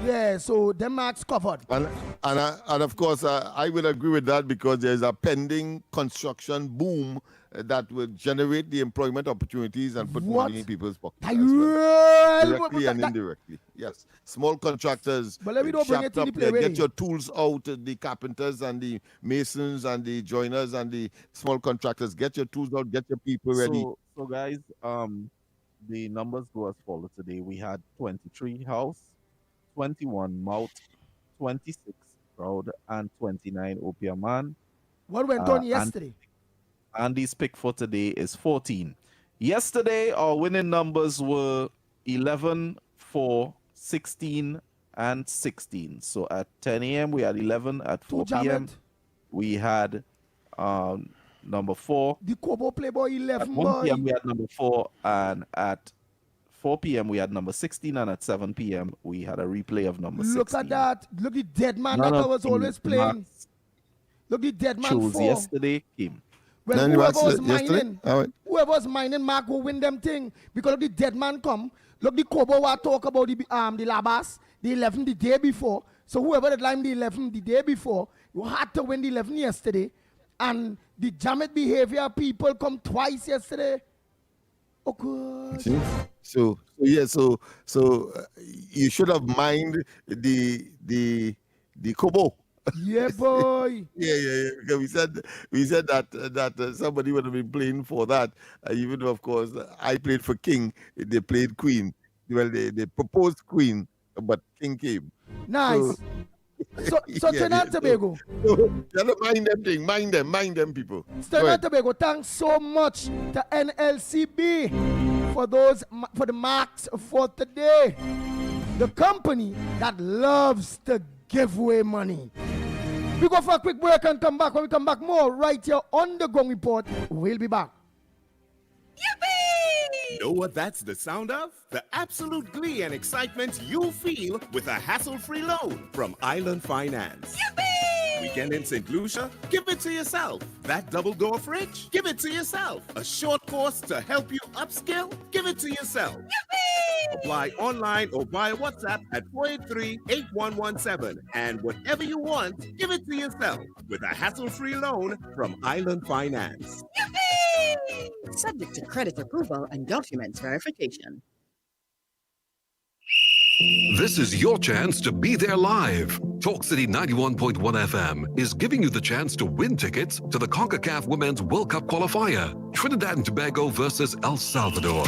yeah, so them marks covered. And of course, I would agree with that because there's a pending construction boom that will generate the employment opportunities and put money in people's pockets. Directly and indirectly. Yes. Small contractors. But let me don't bring it in the play. Get your tools out, the carpenters and the masons and the joiners and the small contractors. Get your tools out, get your people ready. So guys, the numbers go as follows today. We had 23 house, 21 mouth, 26 crowd, and 29 opium man. What went on yesterday? Andy's pick for today is 14. Yesterday, our winning numbers were 11, 4, 16, and 16. So at 10 a.m., we had 11. At 4 p.m., we had number 4. The Kobo Playboy 11, at 1 p.m., we had number 4. And at 4 p.m., we had number 16. And at 7 p.m., we had a replay of number 16. Look at that. Look, the dead man that I was always playing. Look, the dead man chose 4. Yesterday came. Well, whoever's mining mark will win them thing. Because the dead man come. Look, the Kobo will talk about the Labas, the 11 the day before. So whoever that lined the 11 the day before, you had to win the 11 yesterday. And the jammed behavior people come twice yesterday. Oh, good. So you should have mined the Kobo. Yeah, boy. yeah. Because we said that somebody would have been playing for that. Even though, of course, I played for King. They played Queen. Well, they proposed Queen, but King came. Nice. So Trinidad and Tobago. Mind them, people. Trinidad and Tobago, thanks so much to NLCB for the marks for today. The company that loves to give away money. We go for a quick break and come back. When we come back, more right here on the Gong Report. We'll be back. Yippee! Know what that's the sound of? The absolute glee and excitement you'll feel with a hassle-free loan from Island Finance. Yippee! Weekend in St. Lucia? Give it to yourself. That double-door fridge? Give it to yourself. A short course to help you upskill? Give it to yourself. Yippee! Apply online or via WhatsApp at 483-8117. And whatever you want, give it to yourself with a hassle-free loan from Island Finance. Yippee! Subject to credit approval and documents verification. This is your chance to be there live. Talk City 91.1 FM is giving you the chance to win tickets to the CONCACAF Women's World Cup qualifier, Trinidad and Tobago versus El Salvador.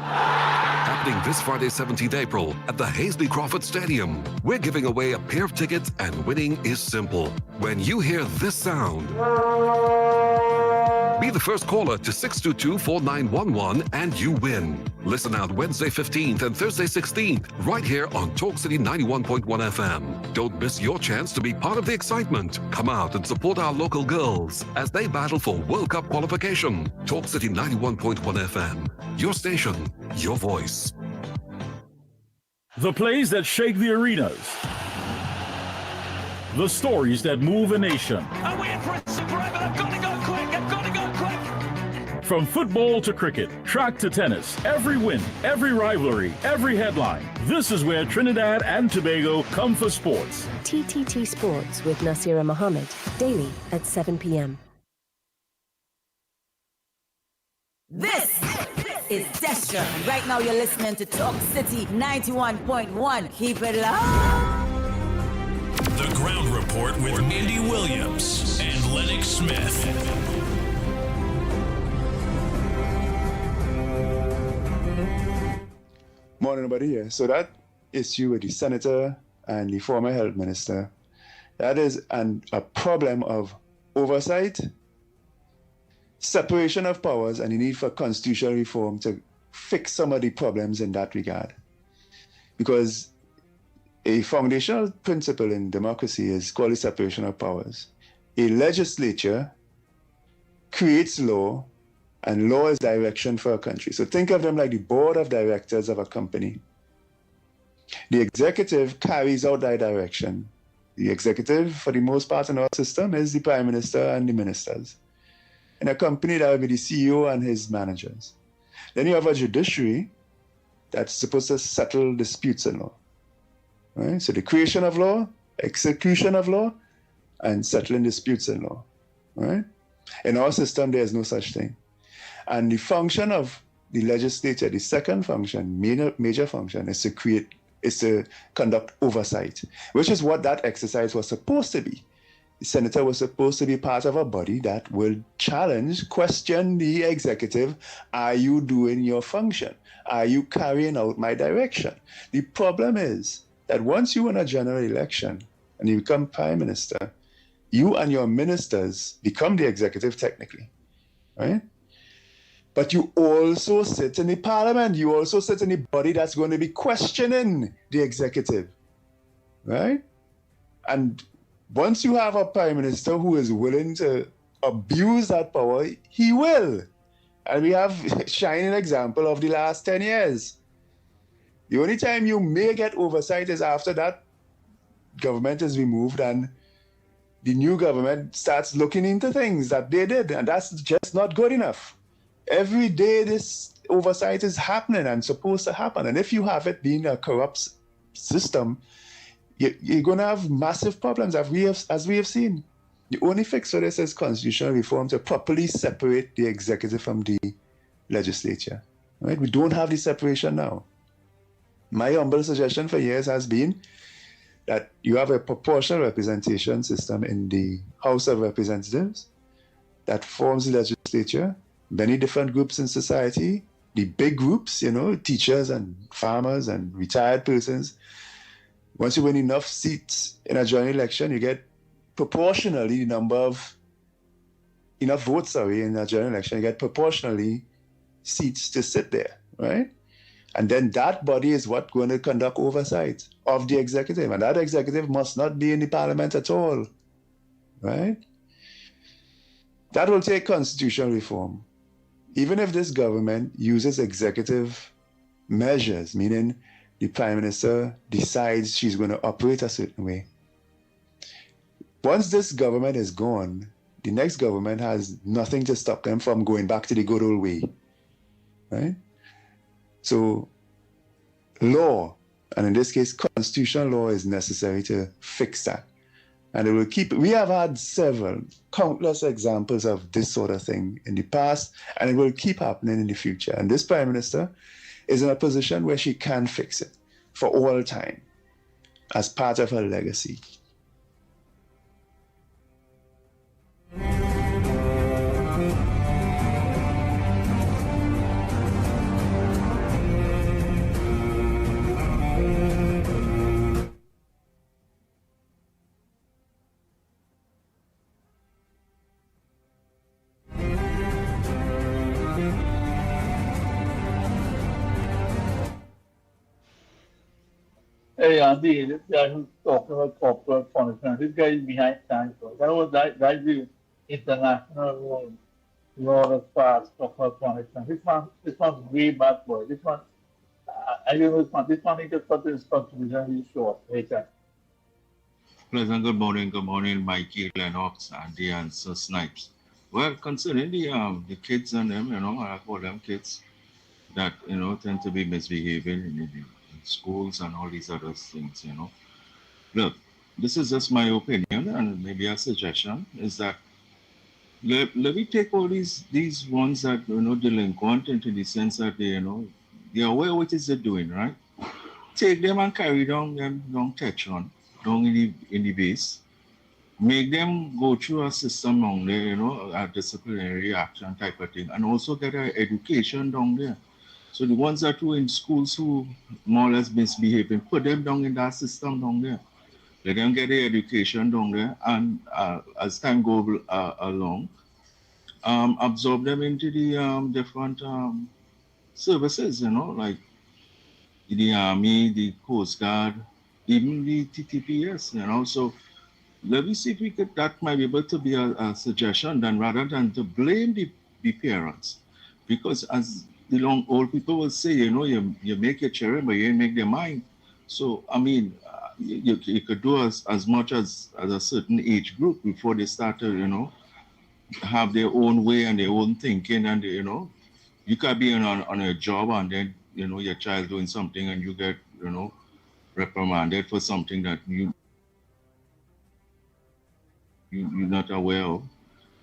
Happening this Friday, 17th April at the Hazley Crawford Stadium. We're giving away a pair of tickets and winning is simple. When you hear this sound, Be the first caller to 622-4911 and you win. Listen out Wednesday 15th and Thursday 16th right here on Talk City 91.1 FM. Don't miss your chance to be part of the excitement. Come out and support our local girls as they battle for World Cup qualification. Talk City 91.1 FM. Your station, your voice. The plays that shake the arenas. The stories that move a nation. From football to cricket, track to tennis, every win, every rivalry, every headline. This is where Trinidad and Tobago come for sports. TTT Sports with Nasira Mohammed, daily at 7 p.m. This is Destra. Right now you're listening to Talk City 91.1. Keep it loud. The Ground Report with Andy Williams and Lennox Smith. Morning, everybody here. So that issue with the senator and the former health minister, that is a problem of oversight, separation of powers, and the need for constitutional reform to fix some of the problems in that regard. Because a foundational principle in democracy is called the separation of powers. A legislature creates law, and law is direction for a country. So think of them like the board of directors of a company. The executive carries out that direction. The executive, for the most part in our system, is the prime minister and the ministers. In a company, that would be the CEO and his managers. Then you have a judiciary that's supposed to settle disputes in law. Right? So the creation of law, execution of law, and settling disputes in law. Right? In our system, there is no such thing. And the function of the legislature, the second function, major function, is to conduct oversight, which is what that exercise was supposed to be. The senator was supposed to be part of a body that will challenge, question the executive. Are you doing your function? Are you carrying out my direction? The problem is that once you win a general election and you become prime minister, you and your ministers become the executive technically, right? But you also sit in the parliament. You also sit in the body that's going to be questioning the executive, right? And once you have a prime minister who is willing to abuse that power, he will. And we have a shining example of the last 10 years. The only time you may get oversight is after that government is removed and the new government starts looking into things that they did. And that's just not good enough. Every day this oversight is happening and supposed to happen. And if you have it being a corrupt system, you're going to have massive problems, as we have seen. The only fix for this is constitutional reform to properly separate the executive from the legislature. Right? We don't have the separation now. My humble suggestion for years has been that you have a proportional representation system in the House of Representatives that forms the legislature. Many different groups in society, the big groups, teachers and farmers and retired persons. Once you win enough seats in a general election, you get proportionally enough votes, in a general election, you get proportionally seats to sit there, right? And then that body is what's going to conduct oversight of the executive. And that executive must not be in the parliament at all, right? That will take constitutional reform. Even if this government uses executive measures, meaning the prime minister decides she's going to operate a certain way. Once this government is gone, the next government has nothing to stop them from going back to the good old way, right? So law, and in this case, constitutional law is necessary to fix that. And it will we have had countless examples of this sort of thing in the past, and it will keep happening in the future. And this prime minister is in a position where she can fix it for all time as part of her legacy. Hey, Andy, this guy who's talking about corporal punishment, this guy is behind time. So that's the international law that passed corporal punishment. This one's way back, boy. This one, I don't know this one need to cut his contribution really short. Later. Pleasant good morning, Mikey, Lennox, Andy, and Sir Snipes. Well, concerning the kids and them, I call them kids that tend to be misbehaving in schools and all these other things. Look, this is just my opinion and maybe a suggestion is that let me take all these ones that delinquent into the sense that they're aware what is they're doing, right? Take them and carry them down Tetron, down in the base. Make them go through a system down there, a disciplinary action type of thing, and also get an education down there. So the ones that were in schools who more or less misbehaving, put them down in that system down there. Let them get the education down there, and as time goes along, absorb them into the different services, like the Army, the Coast Guard, even the TTPS, So let me see if that might be able to be a suggestion, then rather than to blame the parents, because as the long old people will say, you make your children, but you ain't make their mind. So I mean, you could do as much as a certain age group before they start to have their own way and their own thinking, and you could be on a job and then your child doing something and you get reprimanded for something that you're not aware of.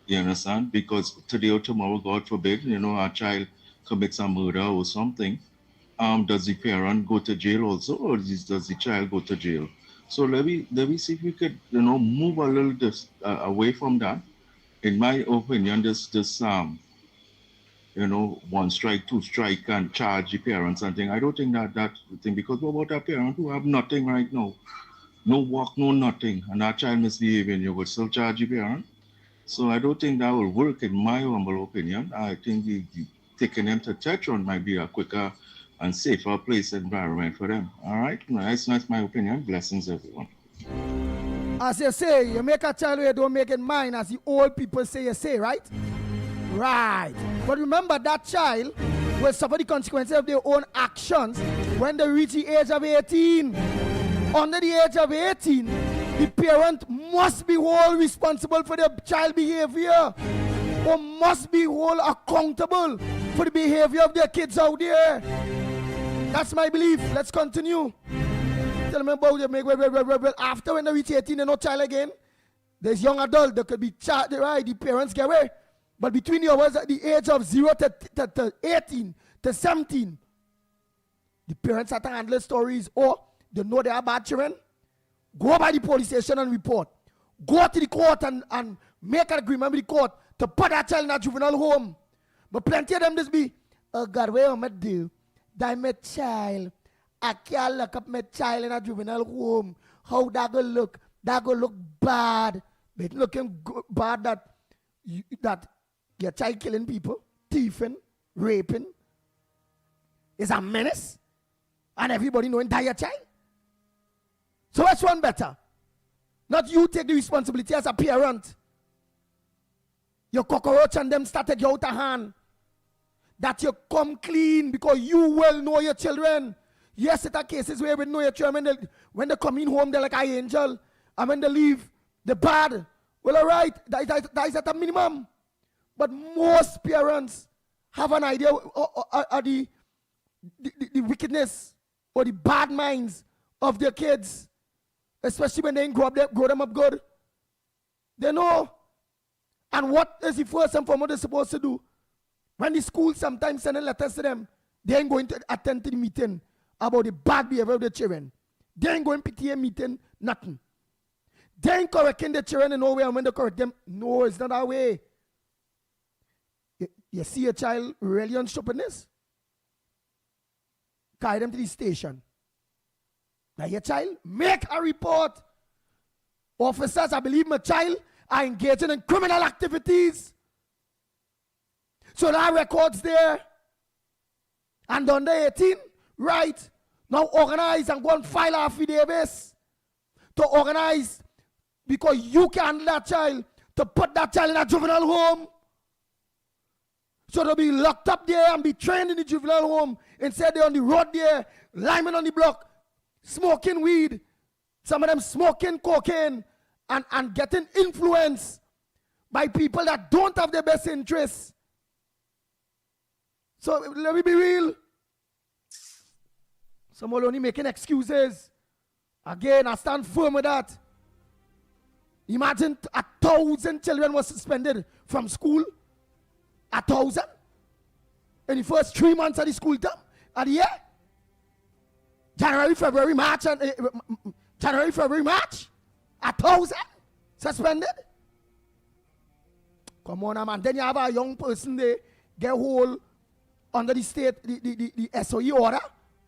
You understand? Because today or tomorrow, God forbid, a child commits a murder or something. Does the parent go to jail also, or does the child go to jail? So let me see if we could move a little away from that. In my opinion, this one strike, two strike, and charge the parents and thing. I don't think that's the thing, because what about a parent who have nothing right now? No work, no nothing, and that child misbehaving, you would still charge the parent? So I don't think that will work, in my humble opinion. I think taking them to Tetron might be a quicker and safer place environment for them. All right? That's my opinion. Blessings, everyone. As you say, you make a child where you don't make it mine, as the old people say, you say, right? Right. But remember, that child will suffer the consequences of their own actions when they reach the age of 18. Under the age of 18, the parent must be wholly responsible for the child behavior, or must be wholly accountable for the behavior of their kids out there. That's my belief. Let's continue. Tell me about the after when they reach 18, they're not child again. There's young adult that could be child, right? The parents get away. But between the hours at the age of 0 to 18 to 17, the parents have to handle stories, or they know they are bad children. Go by the police station and report. Go to the court and make an agreement with the court to put that child in a juvenile home. But plenty of them just be, oh God, what am I do? That my child. I can't look up my child in a juvenile home. How that go look? That go look bad. But looking bad that your child killing people, thieving, raping is a menace. And everybody knowing that your child. So which one better? Not you take the responsibility as a parent. Your cockroach and them start to get out of hand. That you come clean because you well know your children. Yes, there are cases where we know your children when they come in home, they're like an angel. And when they leave, they're bad. Well, all right, that is at a minimum. But most parents have an idea of the wickedness or the bad minds of their kids. Especially when they grow them up good. They know. And what is the first and foremost they're supposed to do? When the school sometimes send letters to them, they ain't going to attend to the meeting about the bad behavior of the children. They ain't going to PTA meeting, nothing. They ain't correcting the children in no way, and when they correct them, no, it's not that way. You see a child really on stupidness? Carry them to the station. Now your child, make a report. Officers, I believe my child are engaging in criminal activities. So there are records there. And under 18, right, Now organize and go and file affidavits to organize because you can handle that child, to put that child in a juvenile home. So they'll be locked up there and be trained in the juvenile home. Instead they're on the road there, linemen on the block, smoking weed. Some of them smoking cocaine and getting influenced by people that don't have their best interests. So let me be real. Some are only making excuses. Again, I stand firm with that. Imagine 1,000 children were suspended from school. 1,000 in the first 3 months of the school term of the year. January, February, March, and January, February, March. 1,000 suspended. Come on, man. Then you have a young person there get hold under the state, the SOE order,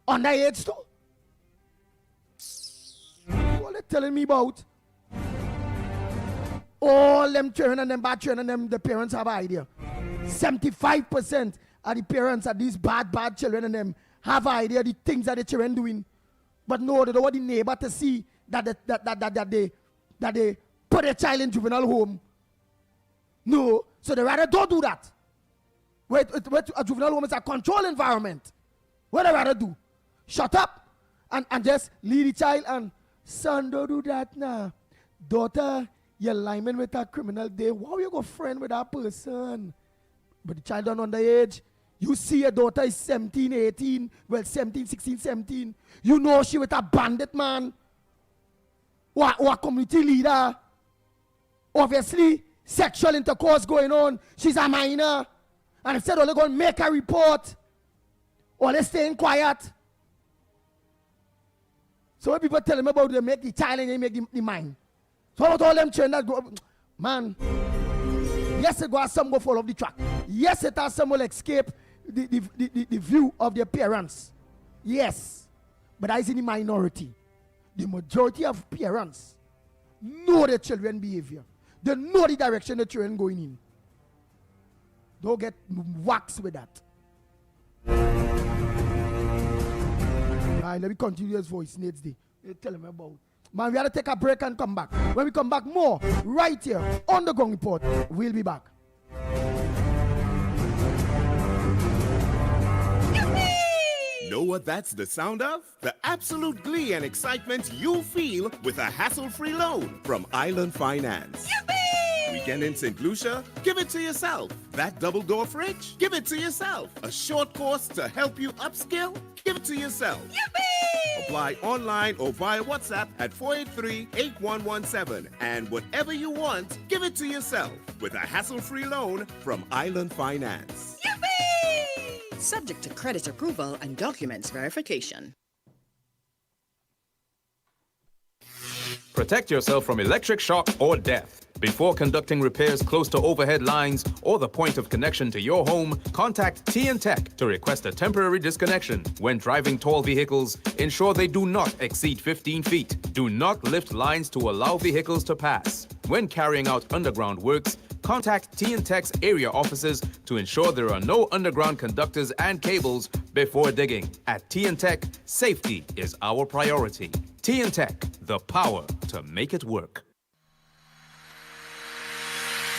underage too. What are they telling me about? All them children and them bad children and them, the parents have an idea. 75% of the parents of these bad children and them have an idea of the things that the children doing. But no, they don't want the neighbor to see that they put a child in juvenile home. No, so they rather don't do that. Where a juvenile home is a controlled environment. What they rather do? Shut up and just lead the child and son, don't do that now. Daughter, you're lineman with a criminal day. Why you go friend with that person? But the child don't underage. You see your daughter is 17, 18, well 17, 16, 17. You know she with a bandit man. Or a community leader. Obviously, sexual intercourse going on. She's a minor. And instead of going to make a report, or they staying quiet. So when people tell them about they make the child and they make the mind. So about all them children that go, man, yes, it got some go fall off the track. Yes, it has some will escape the view of their parents. Yes, but that is in the minority. The majority of parents know their children's behavior. They know the direction the children going in. Don't get waxed with that. Alright, let me continue this voice next day. Tell them about. Man, we have to take a break and come back. When we come back, more right here on the Gong Report. We'll be back. Know what that's the sound of? The absolute glee and excitement you feel with a hassle-free loan from Island Finance. Weekend in St. Lucia? Give it to yourself. That double door fridge? Give it to yourself. A short course to help you upskill? Give it to yourself. Yippee! Apply online or via WhatsApp at 483-8117. And whatever you want, give it to yourself with a hassle-free loan from Island Finance. Yippee! Subject to credit approval and documents verification. Protect yourself from electric shock or death. Before conducting repairs close to overhead lines or the point of connection to your home, contact TN-Tech to request a temporary disconnection. When driving tall vehicles, ensure they do not exceed 15 feet. Do not lift lines to allow vehicles to pass. When carrying out underground works, contact TN-Tech's area offices to ensure there are no underground conductors and cables before digging. At TN-Tech, safety is our priority. TN-Tech, the power to make it work.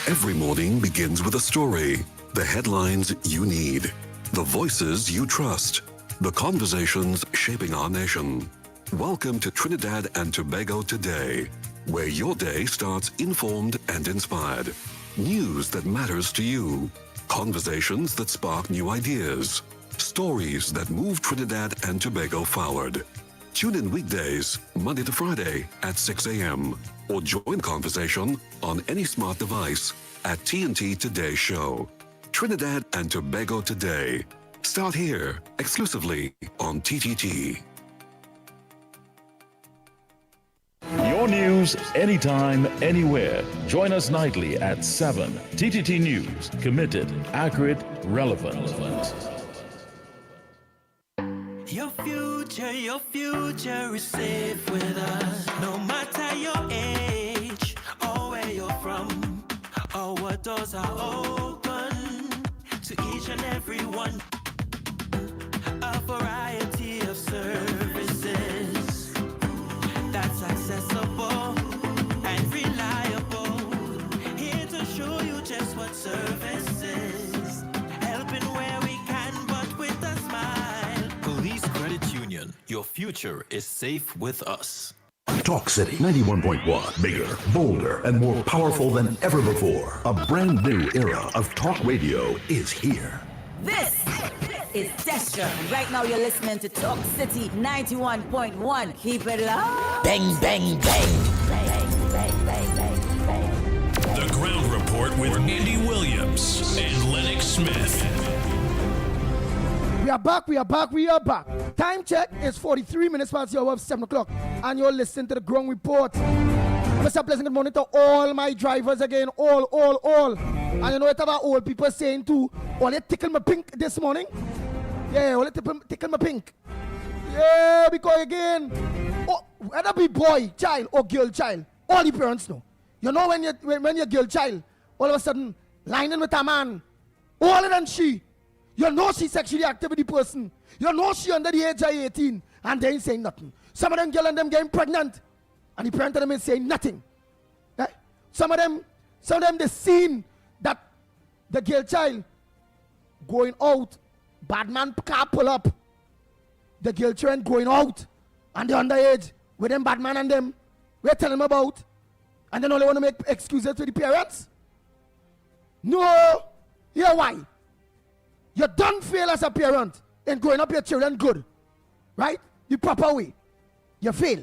Every morning begins with a story, the headlines you need, the voices you trust, the conversations shaping our nation. Welcome to Trinidad and Tobago Today, where your day starts informed and inspired. News that matters to you, conversations that spark new ideas, stories that move Trinidad and Tobago forward. Tune in weekdays, Monday to Friday at 6 a.m. or join conversation on any smart device at TNT Today Show. Trinidad and Tobago Today. Start here, exclusively on TTT. Your news, anytime, anywhere. Join us nightly at 7. TTT News. Committed, accurate, relevant. Your future is safe with us. No matter your age or where you're from, our doors are open to each and every one. A variety of service Listen, your future is safe with us. Talk City 91.1. Bigger, bolder, and more powerful than ever before. A brand new era of talk radio is here. This is Destra. And right now you're listening to Talk City 91.1. Keep it low. Bang, bang, bang. The Ground Report with Andy Williams and Lennox Smith. We are back. Time check is 43 minutes past the hour of 7 o'clock. And you're listening to the Ground Report. Mr. Pleasant, good morning to all my drivers again. All. And you know what about old people saying too? Oh, they tickle my pink this morning. Yeah, oh, they tickle my pink. Yeah, because again, whether be boy, child, or girl, child, all the parents know. You know when you're girl child, all of a sudden, lining with a man, older than she. You know she's sexually active with the person. You know she under the age of 18, and they ain't saying nothing. Some of them girl and them getting pregnant, and the parent of them ain't saying nothing. Right? Some of them they seen that the girl child going out, bad man car pull up. The girl child going out, and the underage with them bad man and them, we're telling them about, and then all they want to make excuses to the parents. No, here why? You don't fail as a parent in growing up your children good, right? The proper way. You fail.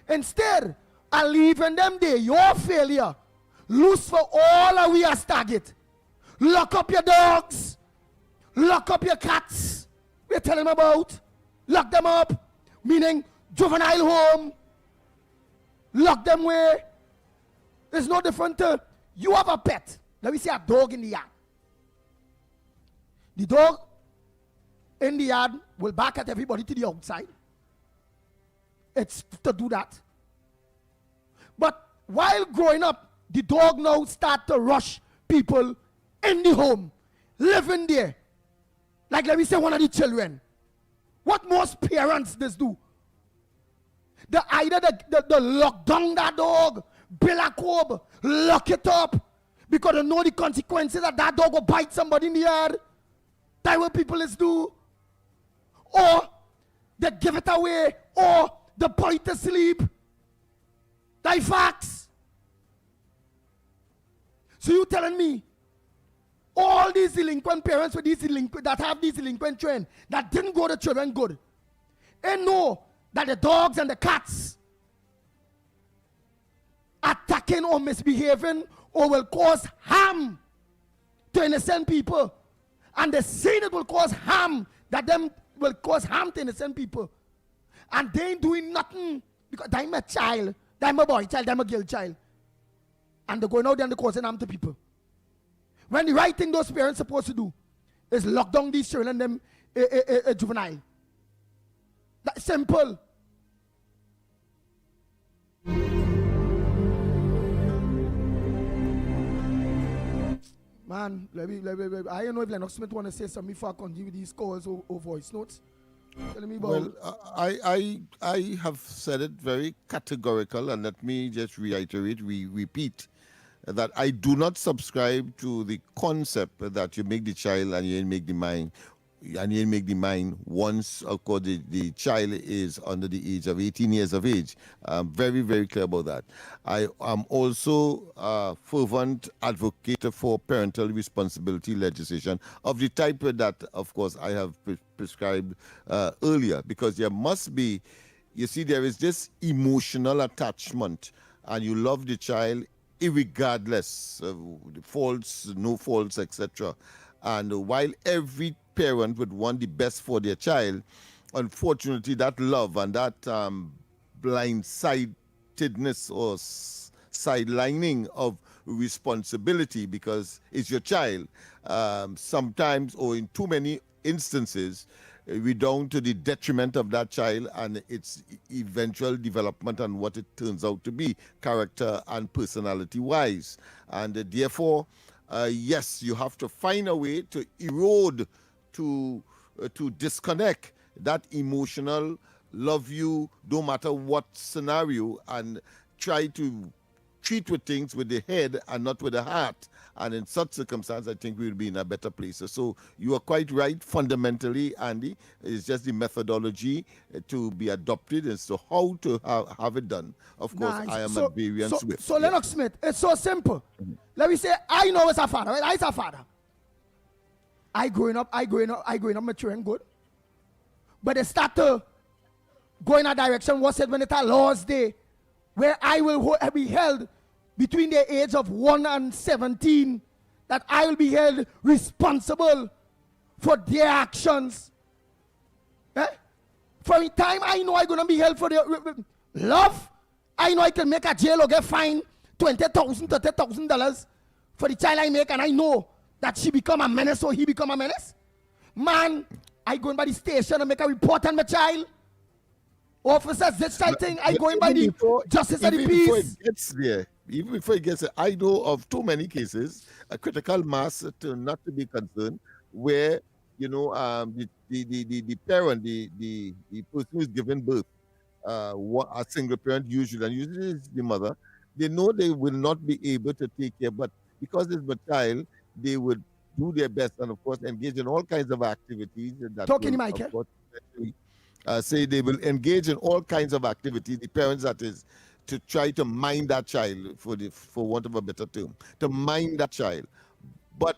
Instead of leaving them there, your failure, loose for all of we as target. Lock up your dogs. Lock up your cats. We're telling them about. Lock them up. Meaning juvenile home. Lock them away. It's no different to you have a pet. Let me say a dog in the yard. The dog in the yard will bark at everybody to the outside. It's to do that. But while growing up, the dog now start to rush people in the home, living there. Like let me say one of the children. What most parents this do? They either they lock down that dog, build a cove, lock it up, because they know the consequences that dog will bite somebody in the yard. That's what people is do. Or they give it away, or they put it to sleep. That's facts. So you telling me all these delinquent parents with that have these delinquent children that didn't go to children good, and know that the dogs and the cats attacking or misbehaving or will cause harm to innocent people, and the saying it will cause harm, that them will cause harm to innocent people, and they ain't doing nothing because they're a child, they're a boy child, they're a girl child, and they're going out there and they're causing harm to people. When the right thing those parents supposed to do is lock down these children and them a juvenile. That's simple. Man, I don't know if Lennox Smith want to say something before I continue with these calls or voice notes. Telling me about. Well, I have said it very categorical, and let me just repeat that I do not subscribe to the concept that you make the child and you make the mind. And you make the mind once, of course, the child is under the age of 18 years of age. I'm very, very clear about that. I am also a fervent advocate for parental responsibility legislation of the type that, of course, I have prescribed earlier, because there must be, you see, there is this emotional attachment, and you love the child irregardless of faults, no faults, etc. And while every parent would want the best for their child, unfortunately that love and that blindsidedness or sidelining of responsibility, because it's your child, sometimes or in too many instances redound to the detriment of that child and its eventual development and what it turns out to be, character and personality wise. And therefore, yes, you have to find a way to erode, to disconnect that emotional love you, no matter what scenario, and try to treat with things with the head and not with the heart. And in such circumstances, I think we'll be in a better place. So you are quite right, fundamentally, Andy. It's just the methodology to be adopted as to how to have it done. Of course, I am at variance with. So Lennox Smith, it's so simple. Let me say, I know it's a father, right? I's a father. I growing up maturing good. But they start to go in a direction, what's it when it's a Lord's Day, where I will be held between the age of 1 and 17, that I will be held responsible for their actions. Eh? For a time I know I'm going to be held for their love. I know I can make a jail or get fined $20,000, $30,000 for the child I make, and I know that she become a menace or he become a menace. Man, I go in by the station and make a report on my child. Officers, this child thing, I go in by the justice of the peace. Before it gets there, even before it gets there, I know of too many cases, a critical mass to not to be concerned, where, you know, the parent, the person who is giving birth, a single parent usually, and usually it's the mother, they know they will not be able to take care, but because it's a child, they would do their best and, of course, engage in all kinds of activities. That Talking will, to Mike, say they will engage in all kinds of activities, the parents that is, to try to mind that child, for want of a better term, to mind that child. But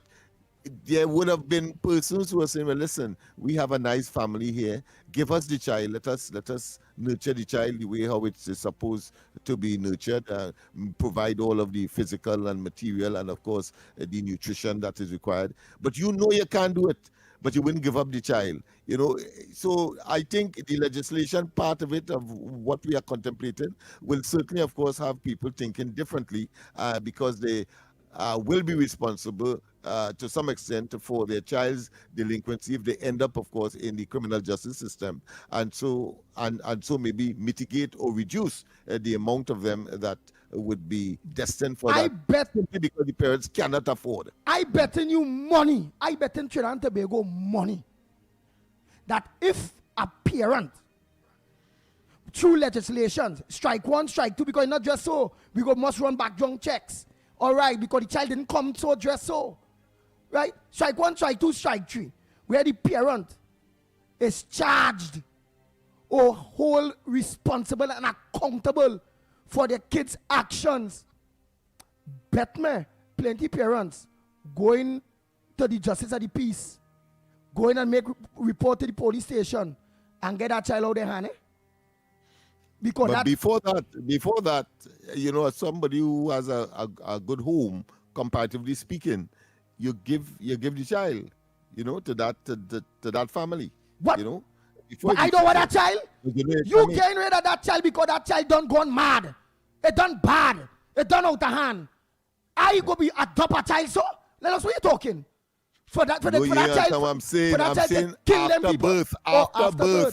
there would have been persons who were saying, well, listen, we have a nice family here. Give us the child. Let us nurture the child the way how it's supposed to be nurtured. Provide all of the physical and material and, of course, the nutrition that is required. But you know you can't do it, but you wouldn't give up the child. You know, so I think the legislation part of it, of what we are contemplating, will certainly, of course, have people thinking differently because they will be responsible to some extent for their child's delinquency if they end up, of course, in the criminal justice system, and so maybe mitigate or reduce the amount of them that would be destined for that simply because the parents cannot afford. I bet in you money. I bet in Trinidad and Tobago money that if a parent, through legislation, strike 1, strike 2, because not just so, we must run background checks. All right, because the child didn't come so dressed so. Right? Strike 1, strike 2, strike 3. Where the parent is charged or hold responsible and accountable for their kids' actions. Bet me, plenty parents going to the justice of the peace, going and make report to the police station and get that child out of their hand. Because but before that, you know, as somebody who has a good home, comparatively speaking, you give the child, you know, to that family. What? You know, but I don't want that child. You getting rid of that child because that child done gone mad. It done bad. It done out of hand. I go be adopt a child so? Let us what you talking. For that child. I'm saying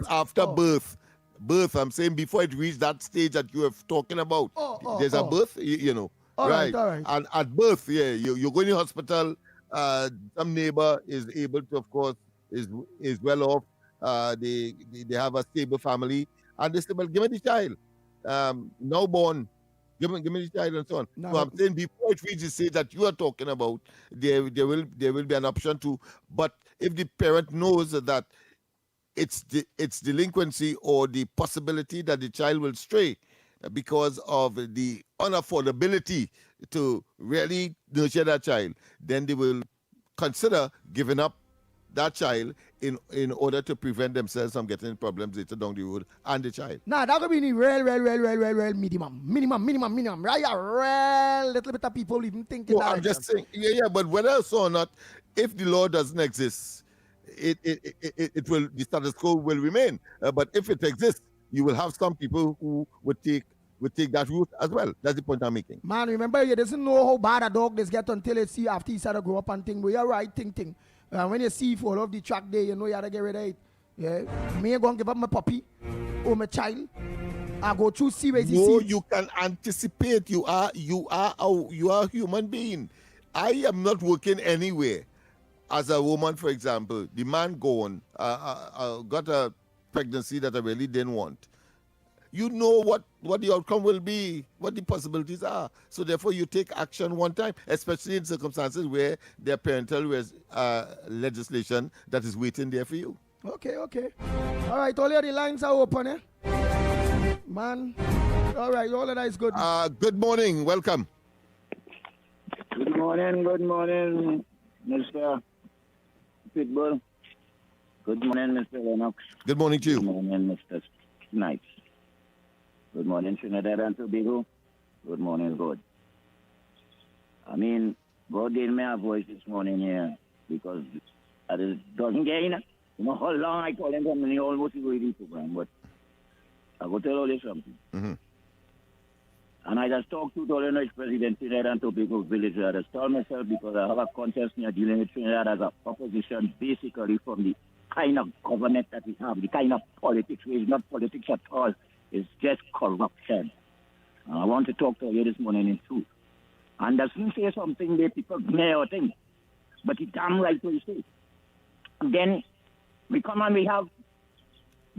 after birth, I'm saying before it reached that stage that you were talking about. There's a birth, you know. All right. And at birth, yeah, you go in the hospital, some neighbor is able to, of course, is well off. They have a stable family, and they say, well, give me the child. Now born, give me the child and so on. No. So I'm saying before it reaches the stage that you are talking about, there will be an option to. But if the parent knows that it's delinquency or the possibility that the child will stray because of the unaffordability to really nurture that child, then they will consider giving up that child in order to prevent themselves from getting problems later down the road and the child. Nah, that would be the real minimum. Right? A real little bit of people even thinking that. I'm just saying, yeah, but whether so or not, if the law doesn't exist, it will, the status quo will remain. But if it exists, you will have some people who would take that route as well. That's the point I'm making. Man, remember, you doesn't know how bad a dog is get until you see after he started to grow up and think, well, you're right, think. When you see fall off the track day, you know you have to get rid of it. Yeah. Me go and give up my puppy or my child. I go through series. No, you can anticipate. You are a human being. I am not working anywhere. As a woman, for example, the man gone, got a pregnancy that I really didn't want. you know what the outcome will be, what the possibilities are. So therefore, you take action one time, especially in circumstances where there are parental legislation that is waiting there for you. Okay. All right, all the lines are open, eh? Man. All right, all of that is good. Good morning. Welcome. Good morning, Mr. Pitbull. Good morning, Mr. Lennox. Good morning to you. Good morning, Mr. Snipes. Good morning, Trinidad and Tobago. Good morning, God. I mean, God gave me a voice this morning here because it doesn't get in. You know how long I call him from the almost radio program, but I will tell you something. Mm-hmm. And I just talked to the ex-president Trinidad and Tobago village. I just told myself because I have a contest near dealing with Trinidad as a opposition basically from the kind of government that we have, the kind of politics, which is not politics at all. It's just corruption. And I want to talk to you this morning in truth. And doesn't say something that people may or think, but it's damn right what you say. And then we come and we have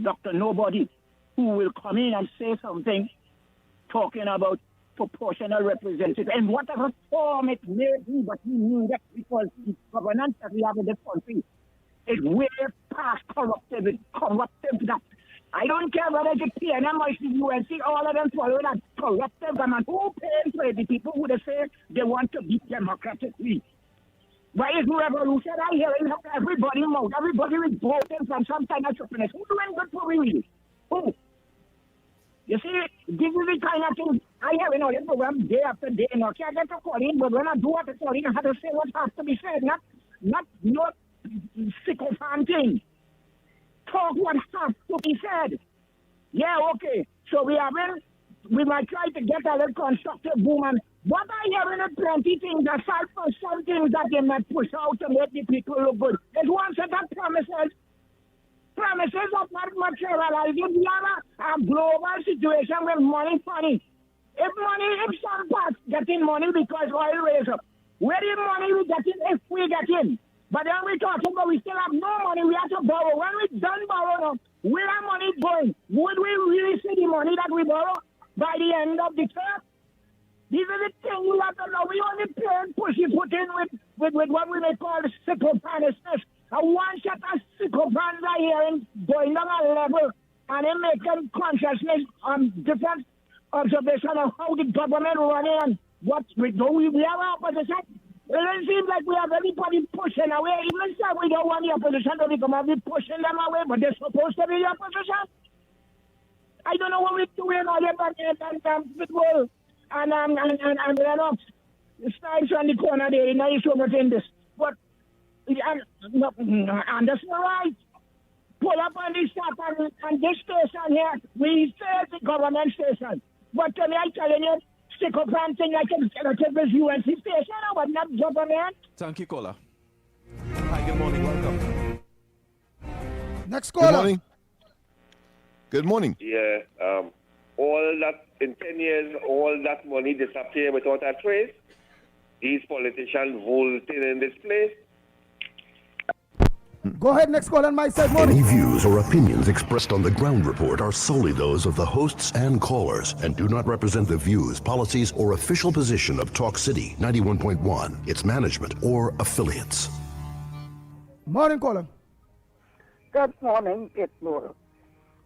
Dr. Nobody who will come in and say something talking about proportional representation in whatever form it may be, but we need it because the governance that we have in this country is way past corruptive. It's corruptive that I don't care whether it's PNM or UNC, all of them follow that corruptive government. Who pays for it? The people who they say they want to be democratically. Why is no revolution? I hear everybody mouth. Everybody is voting from some kind of stupidness. Who doing good for me? Who? You see, this is the kind of thing I have in all the program day after day. And I can't get to call in, but when I do what I call in, I have to say what has to be said, not sycophanting. Talk what has to be said. Yeah, okay. So we might try to get a little constructive boom. And what I hearing is plenty things aside from some things that they might push out to make the people look good. There's one set of promises of not materializing. We have a global situation with money funny. If some parts getting money because oil raise up, where the money we get in if we get in? But then we talking about we still have no money, we have to borrow. When we done borrow, where our money going? Would we really see the money that we borrow by the end of the term? These are the things you have to know. We only pay and push it put in with what we may call sycophantishness. And one set of sycophants are here and going down a level and they making consciousness on different observation of how the government running and what we do. We have our opposition. It doesn't seem like we have anybody pushing away. Even so, we don't want the opposition to become we pushing them away, but they're supposed to be the opposition. I don't know what we're doing all the football and Lennox. The Snipes on the corner there, you know, you're so much in this. But and that's not right. Pull up on this stuff and this station here. We say it's the government station. But to me, I'm telling you, sycophant thing like it's UNC station, but not government. Thank you, caller. Hi, good morning. Welcome. Next caller. Good morning. Good morning. Yeah. All that, in 10 years, all that money disappear without a trace. These politicians voting in this place. Go ahead, next call on my side. Any views or opinions expressed on the Ground Report are solely those of the hosts and callers and do not represent the views, policies, or official position of Talk City 91.1, its management, or affiliates. Morning, caller. Good morning, Pitbull.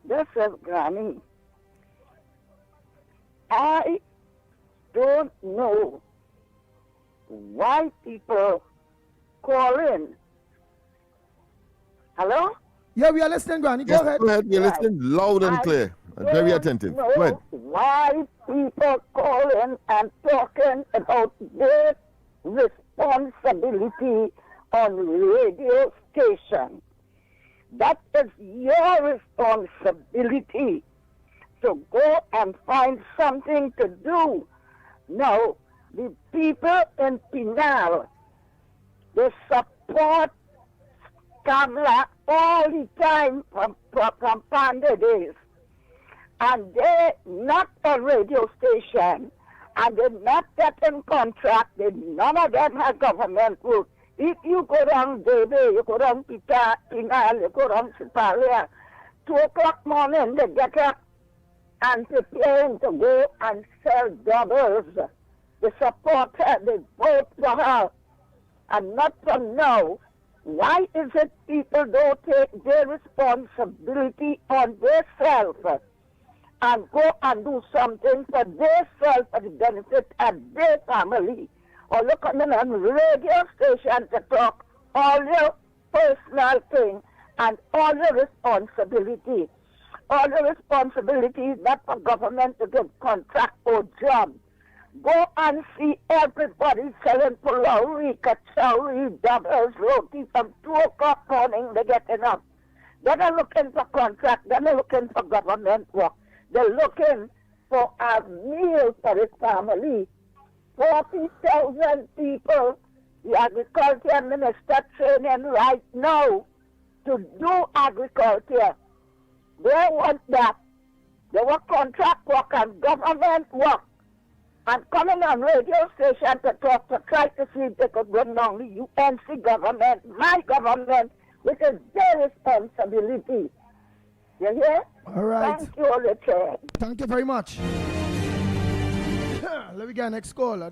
This is Granny. I don't know why people call in. Hello? Yeah, we are listening, Granny. Go ahead. Go ahead. We're listening loud and clear. Very attentive. Go ahead. Why people calling and talking about their responsibility on radio station. That is your responsibility to go and find something to do. Now, the people in Pinal, they support Kamala all the time from Panda days. And they're not a radio station, and they're not getting contract. None of them have government work. If you go down Debe, you go down Pinal, you go down Sipalia, 2 o'clock morning, they get up and preparing to go and sell doubles. The supporter, they vote for her. And not from now. Why is it people don't take their responsibility on themselves and go and do something for themselves for the benefit of their family? Or look at them on radio station to talk all your personal thing and all your responsibility. All your responsibility is not for government to give contract or job. Go and see everybody selling pulao, kachori, doubles, roti from 2 o'clock morning. They get enough. They're not looking for contract. They're not looking for government work. They're looking for a meal for his family. 40,000 people, the agriculture minister training right now to do agriculture. They want that. They want contract work and government work. And coming on radio station to talk, to try to see if they could bring down the UNC government, my government, which is their responsibility. You hear? All right. Thank you, Richard. Thank you very much. Let me get next call.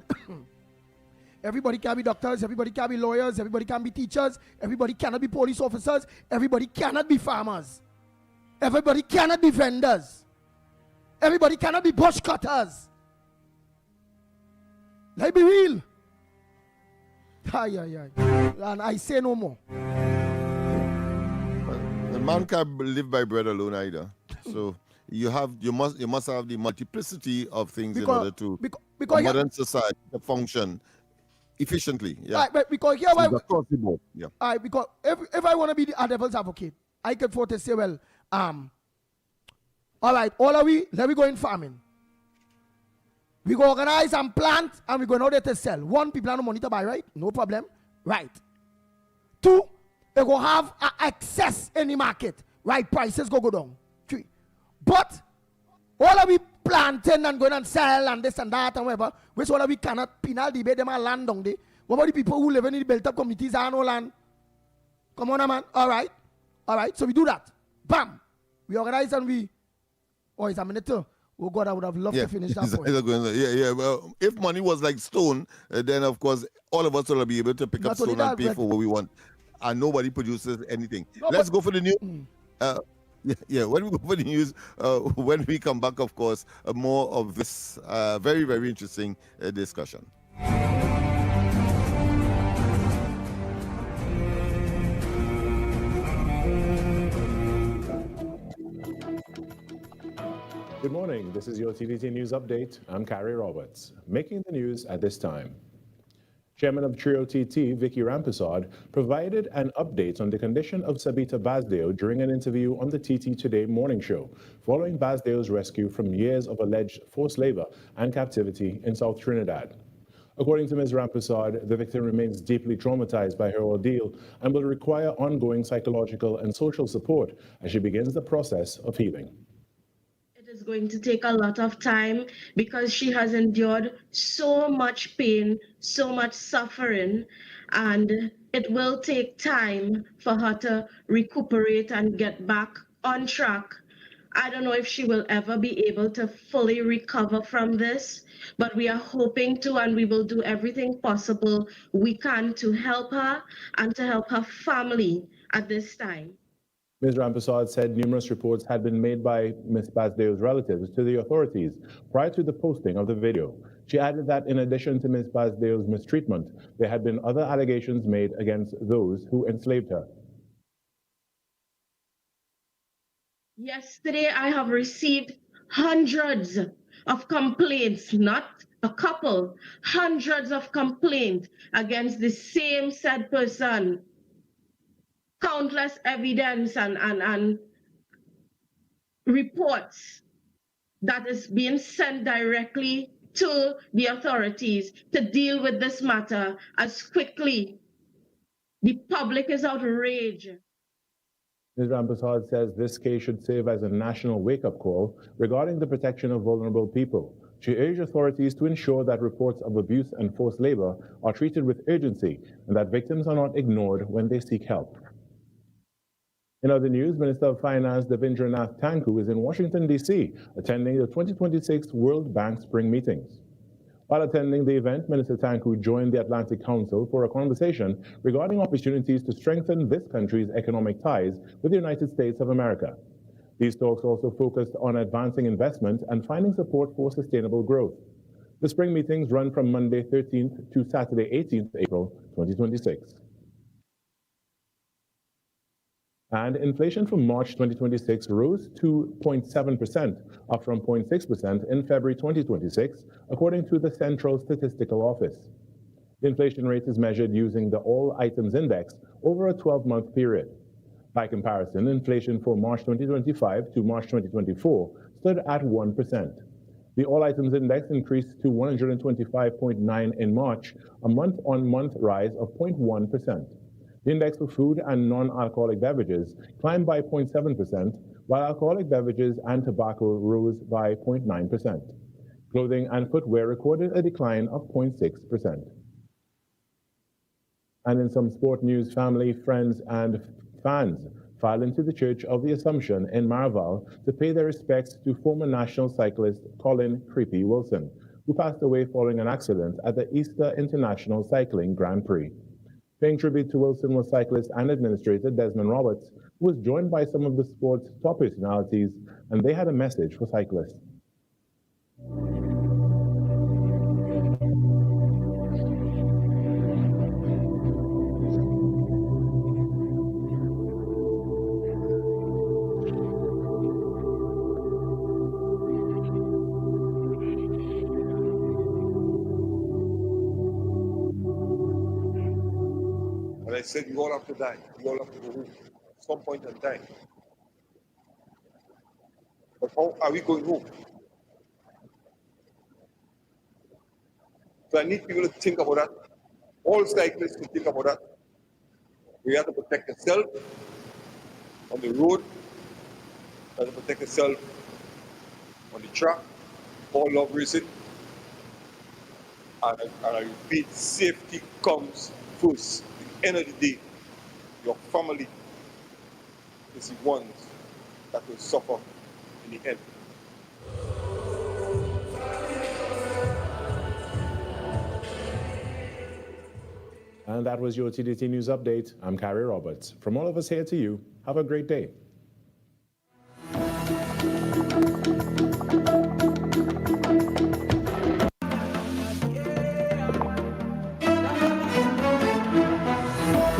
Everybody can be doctors, everybody can be lawyers, everybody can be teachers, everybody cannot be police officers, everybody cannot be farmers, everybody cannot be vendors, everybody cannot be bush cutters. Let's be real. And I say no more. The man can't live by bread alone either. So you must have the multiplicity of things in order to a modern society to function efficiently. Yeah. Right, but because here, yeah. Because if I want to be the devil's advocate, I can afford to say, well, all right, all are we? Let me go in farming. We go organize and plant, and we go out there to sell. 1, people have no money to buy, right? No problem. Right. 2, they go have excess in the market. Right, prices go down. 3. But all of we planting and going and sell and this and that and whatever, which all of we cannot penal debate them and land down there. What about the people who live in the built-up communities and no land? Come on, man. All right. So we do that. Bam. We organize and we... Oh, it's a minute too. Oh God, I would have loved to finish that point. Yeah. Well, if money was like stone, then of course all of us will be able to pick up stone and pay for what we want, and nobody produces anything. Let's go for the news. When we go for the news, when we come back, of course, more of this very, very interesting discussion. Good morning. This is your TTT News Update. I'm Carrie Roberts. Making the news at this time. Chairman of Trio TT, Vicky Rampersad, provided an update on the condition of Sabita Basdeo during an interview on the TT Today morning show, following Basdeo's rescue from years of alleged forced labor and captivity in South Trinidad. According to Ms. Rampersad, the victim remains deeply traumatized by her ordeal and will require ongoing psychological and social support as she begins the process of healing. It is going to take a lot of time because she has endured so much pain, so much suffering, and it will take time for her to recuperate and get back on track. I don't know if she will ever be able to fully recover from this, but we are hoping to, and we will do everything possible we can to help her and to help her family at this time. Ms. Rampersad said numerous reports had been made by Ms. Basdeo's relatives to the authorities prior to the posting of the video. She added that in addition to Ms. Basdeo's mistreatment, there had been other allegations made against those who enslaved her. Yesterday, I have received hundreds of complaints, not a couple, hundreds of complaints against the same said person. Countless evidence and reports that is being sent directly to the authorities to deal with this matter as quickly. The public is outraged. Ms. Rampersad says this case should serve as a national wake-up call regarding the protection of vulnerable people. She urged authorities to ensure that reports of abuse and forced labor are treated with urgency and that victims are not ignored when they seek help. In other news, Minister of Finance Devendranath Tanku is in Washington, D.C., attending the 2026 World Bank Spring Meetings. While attending the event, Minister Tanku joined the Atlantic Council for a conversation regarding opportunities to strengthen this country's economic ties with the United States of America. These talks also focused on advancing investment and finding support for sustainable growth. The spring meetings run from Monday 13th to Saturday 18th April 2026. And inflation for March 2026 rose to 0.7%, up from 0.6% in February 2026, according to the Central Statistical Office. The inflation rate is measured using the All Items Index over a 12-month period. By comparison, inflation for March 2025 to March 2024 stood at 1%. The All Items Index increased to 125.9 in March, a month-on-month rise of 0.1%. The index for food and non-alcoholic beverages climbed by 0.7%, while alcoholic beverages and tobacco rose by 0.9%. Clothing and footwear recorded a decline of 0.6%. And in some sport news, family, friends, and fans filed into the Church of the Assumption in Maraval to pay their respects to former national cyclist Colin "Creepy" Wilson, who passed away following an accident at the Easter International Cycling Grand Prix. Paying tribute to Wilson was cyclist and administrator Desmond Roberts, who was joined by some of the sport's top personalities, and they had a message for cyclists. I said, you all have to die. You all have to go home at some point in time. But how are we going home? So I need people to think about that. All cyclists to think about that. We have to protect yourself on the road. You have to protect yourself on the track. All love racing. And I repeat, safety comes first. End of the day, your family is the ones that will suffer in the end. And that was your TDT News Update. I'm Carrie Roberts. From all of us here to you, have a great day.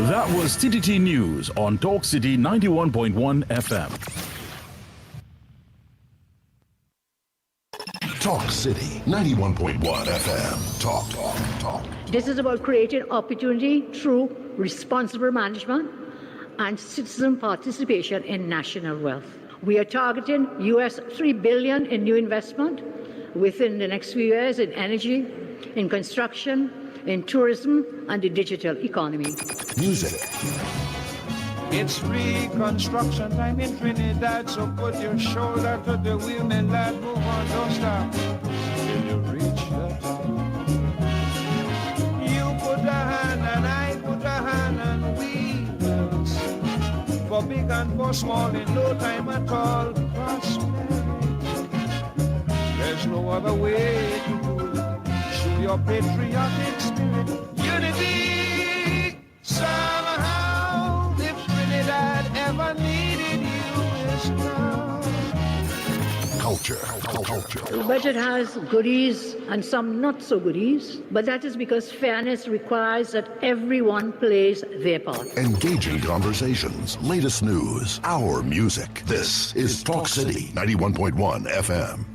That was TTT News on Talk City 91.1 FM. Talk City 91.1 FM. Talk. This is about creating opportunity through responsible management and citizen participation in national wealth. We are targeting US $3 billion in new investment within the next few years in energy, in construction, in tourism, and the digital economy. Music. It's reconstruction time in Trinidad, so put your shoulder to the wheel, man, lad, move on, don't stop till you reach the top. You put a hand and I put a hand and we will sing. For big and for small in no time at all, prosperity. There's no other way to do it. Show your patriotic spirit, unity, somehow, if Trinidad ever needed you, it's now. Culture. The budget has goodies and some not so goodies, but that is because fairness requires that everyone plays their part. Engaging conversations, latest news, our music. This is Talk City 91.1 FM.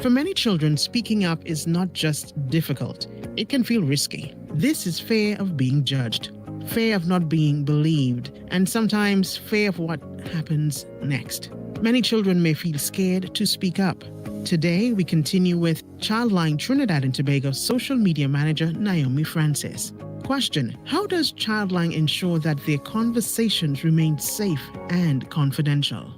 For many children, speaking up is not just difficult, it can feel risky. This is fear of being judged, fear of not being believed, and sometimes fear of what happens next. Many children may feel scared to speak up. Today, we continue with Childline Trinidad and Tobago social media manager Naomi Francis. Question: how does Childline ensure that their conversations remain safe and confidential?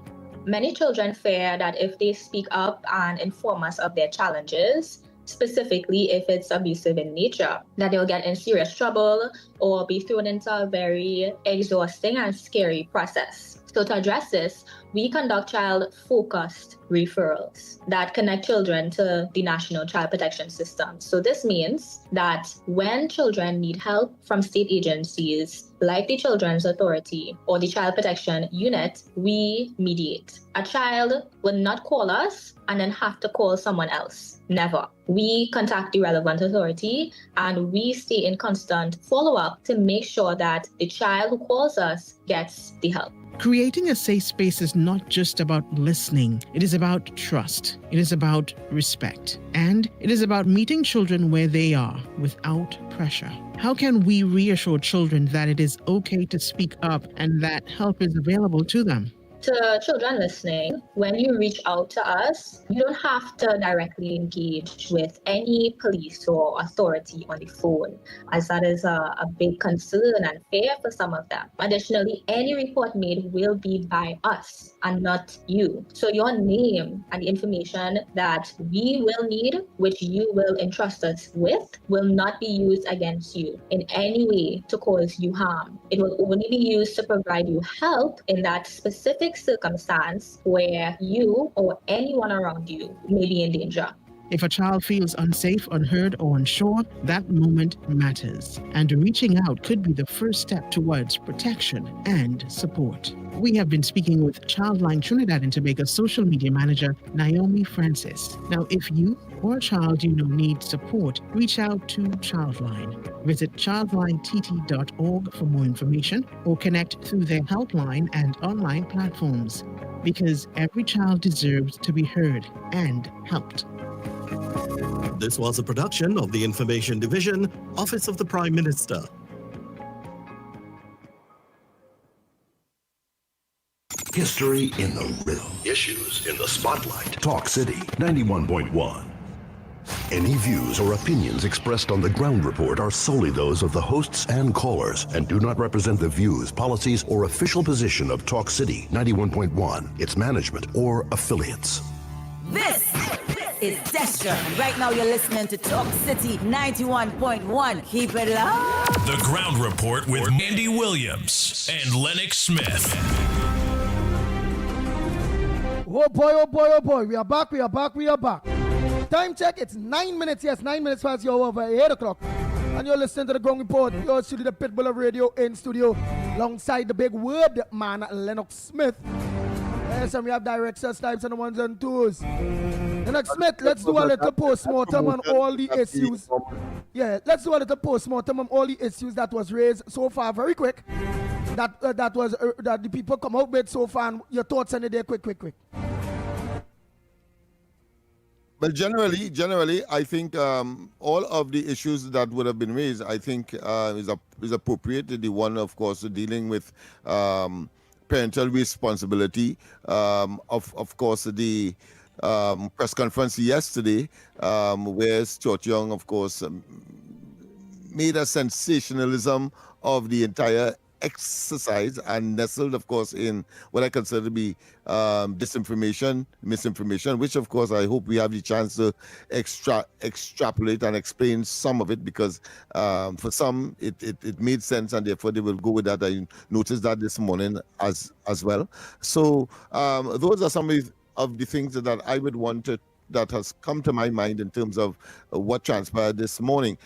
Many children fear that if they speak up and inform us of their challenges, specifically if it's abusive in nature, that they'll get in serious trouble or be thrown into a very exhausting and scary process. So to address this, we conduct child-focused referrals that connect children to the National Child Protection System. So this means that when children need help from state agencies like the Children's Authority or the Child Protection Unit, we mediate. A child will not call us and then have to call someone else. Never. We contact the relevant authority and we stay in constant follow-up to make sure that the child who calls us gets the help. Creating a safe space is not just about listening. It is about trust. It is about respect. And it is about meeting children where they are without pressure. How can we reassure children that it is okay to speak up and that help is available to them? To children listening, when you reach out to us, you don't have to directly engage with any police or authority on the phone, as that is a big concern and fear for some of them. Additionally, any report made will be by us and not you. So your name and the information that we will need, which you will entrust us with, will not be used against you in any way to cause you harm. It will only be used to provide you help in that specific circumstance where you or anyone around you may be in danger. If a child feels unsafe, unheard, or unsure, that moment matters. And reaching out could be the first step towards protection and support. We have been speaking with Childline Trinidad and Tobago social media manager, Naomi Francis. Now, if you or a child you know needs support, reach out to Childline. Visit childlinett.org for more information or connect through their helpline and online platforms. Because every child deserves to be heard and helped. This was a production of the Information Division, Office of the Prime Minister. History in the rhythm. Issues in the spotlight. Talk City 91.1. Any views or opinions expressed on the Ground Report are solely those of the hosts and callers and do not represent the views, policies, or official position of Talk City 91.1, its management, or affiliates. This is Destra, and right now you're listening to Talk City 91.1. Keep it loud. The Ground Report with Andy Williams and Lennox Smith. Oh boy, oh boy, oh boy. We are back, we are back, we are back. Time check, it's 9 minutes. Yes, 9 minutes past your over 8 o'clock. And you're listening to the Ground Report. You're to the Pitbull of Radio in studio alongside the big word man, Lennox Smith. Yes, and we have directors, types, and the ones and twos. Lennox Smith, let's do a little post-mortem on all the issues. Yeah, let's do a little post-mortem on all the issues that was raised so far, very quick. That the people come out with so far, and your thoughts on it there, quick. Well, generally, I think all of the issues that would have been raised, I think, is appropriate. The one, of course, dealing with parental responsibility. Of course, the press conference yesterday, where Stuart Young, of course, made a sensationalism of the entire exercise and nestled, of course, in what I consider to be disinformation, misinformation, which, of course, I hope we have the chance to extrapolate and explain some of it, because for some, it made sense, and therefore they will go with that. I noticed that this morning as well. So those are some of the things that I would want to that has come to my mind in terms of what transpired this morning.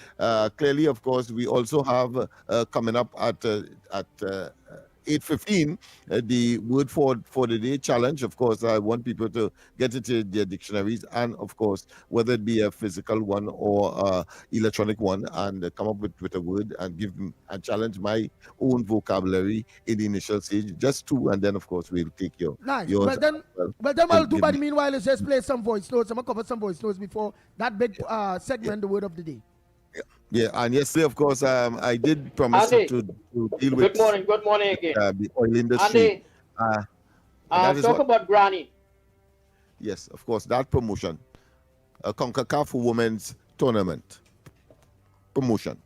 Clearly, of course, we also have coming up at 8:15 the word for the day challenge. Of course, I want people to get into their dictionaries, and of course, whether it be a physical one or electronic one, and come up with a word and give them and challenge my own vocabulary in the initial stage, just two, and then of course we'll take yours. Well, then I'll do by the meanwhile is just play some voice notes. I'm gonna cover some voice notes before that big segment, the word of the day. Yeah, and yesterday, of course, I did promise to deal with. Good morning again. The oil industry. Andy, talk about Granny. Yes, of course, that promotion. A CONCACAF Women's Tournament. Promotion.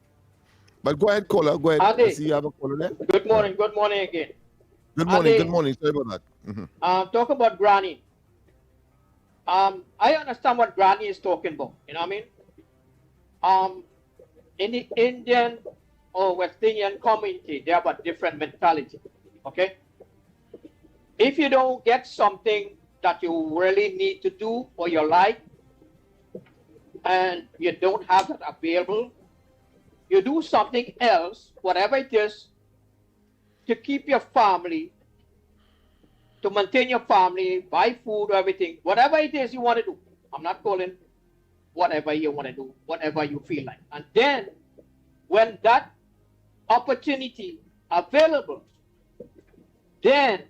But go ahead, caller. Go ahead. Andy, I see you have a caller there. Good morning again. Good morning, Andy, good morning. Sorry about that. Mm-hmm. Talk about Granny. I understand what Granny is talking about. You know what I mean? in the Indian or West Indian community, they have a different mentality. Okay? If you don't get something that you really need to do for your life, and you don't have that available, you do something else, whatever it is, to keep your family, to maintain your family, buy food, everything, whatever it is you want to do. I'm not calling whatever you want to do, whatever you feel like. And then when that opportunity available, then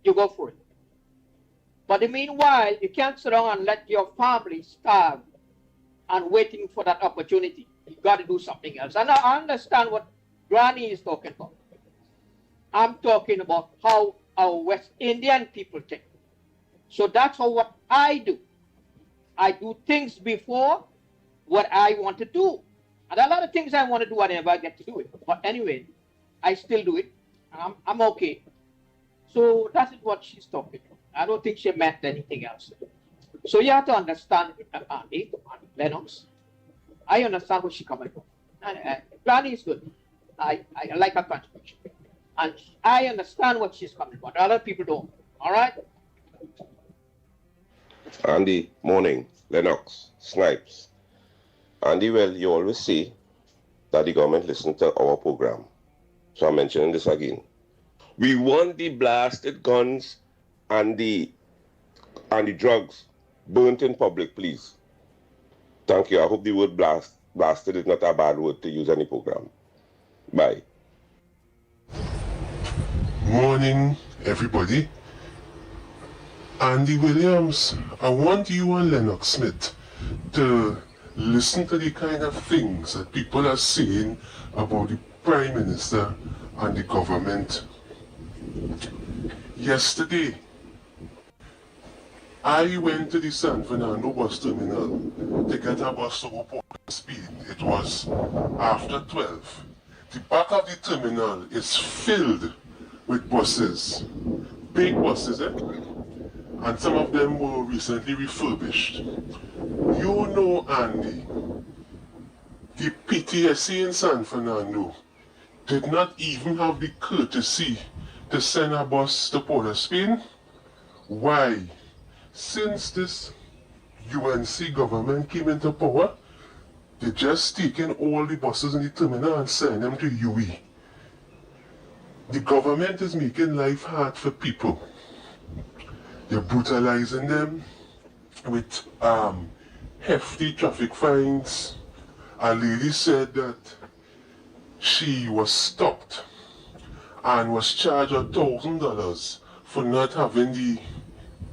you go for it. But in the meanwhile, you can't sit down and let your family starve and waiting for that opportunity. You got to do something else. And I understand what Granny is talking about. I'm talking about how our West Indian people think. So that's how what I do. I do things before what I want to do. And a lot of things I want to do, I never get to do it. But anyway, I still do it. I'm okay. So that's what she's talking about. I don't think she meant anything else. So you have to understand, Andy, Lennox. I understand where she's coming from. And Granny is good. I like her contribution. And I understand what she's coming from. Other people don't. All right? Andy, morning. Lennox, Snipes. Andy, well, you always say that the government listens to our program. So I'm mentioning this again. We want the blasted guns and the drugs burnt in public, please. Thank you. I hope the word blasted is not a bad word to use any program. Bye. Morning, everybody. Andy Williams, I want you and Lennox Smith to listen to the kind of things that people are saying about the Prime Minister and the government. Yesterday, I went to the San Fernando bus terminal to get a bus to go Port Speed. It was after 12. The back of the terminal is filled with buses, big buses, and some of them were recently refurbished. You know, Andy, the PTSA in San Fernando did not even have the courtesy to send a bus to Port of Spain. Why? Since this UNC government came into power, they just taken all the buses in the terminal and send them to UE. The government is making life hard for people. They're brutalizing them with hefty traffic fines. A lady said that she was stopped and was charged $1,000 for not having the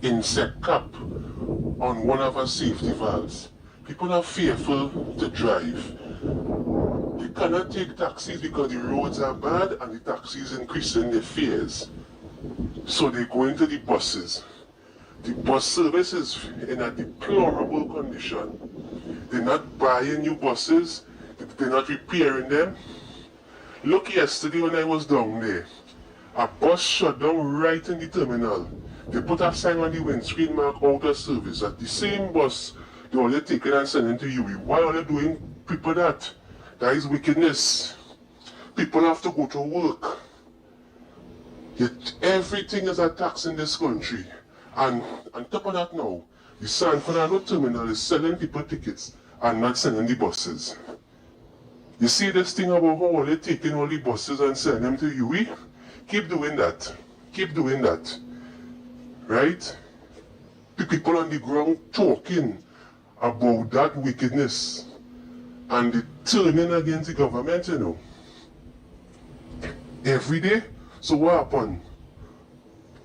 insect cap on one of her safety valves. People are fearful to drive. They cannot take taxis because the roads are bad and the taxis increasing their fares. So they go into the buses. The bus service is in a deplorable condition. They're not buying new buses, they're not repairing them. Look, yesterday when I was down there, a bus shut down right in the terminal. They put a sign on the windscreen mark out of service. At the same bus, they only take it and send it to you. Why are they doing people that? That is wickedness. People have to go to work. Yet everything is a tax in this country. And on top of that now, the San Fernando terminal is selling people tickets and not sending the buses. You see this thing about how they're taking all the buses and sending them to UE? Keep doing that. Keep doing that. Right? The people on the ground talking about that wickedness and the turning against the government, you know. Every day. So what happened?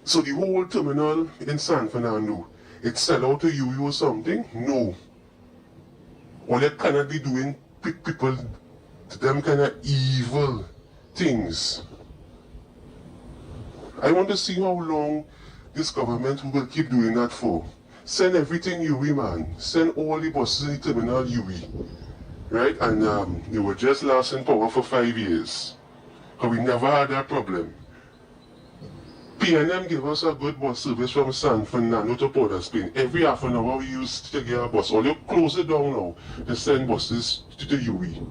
So the whole terminal in San Fernando, it sell out to UE or something? No. All they cannot be doing people them kind of evil things. I want to see how long this government will keep doing that for. Send everything UE, man. Send all the buses in the terminal UE. Right? And they were just last in power for 5 years. Because we never had that problem. B&M give us a good bus service from San Fernando to Port of Spain. Every half an hour we used to get a bus. Or you close it down now to send buses to the UE.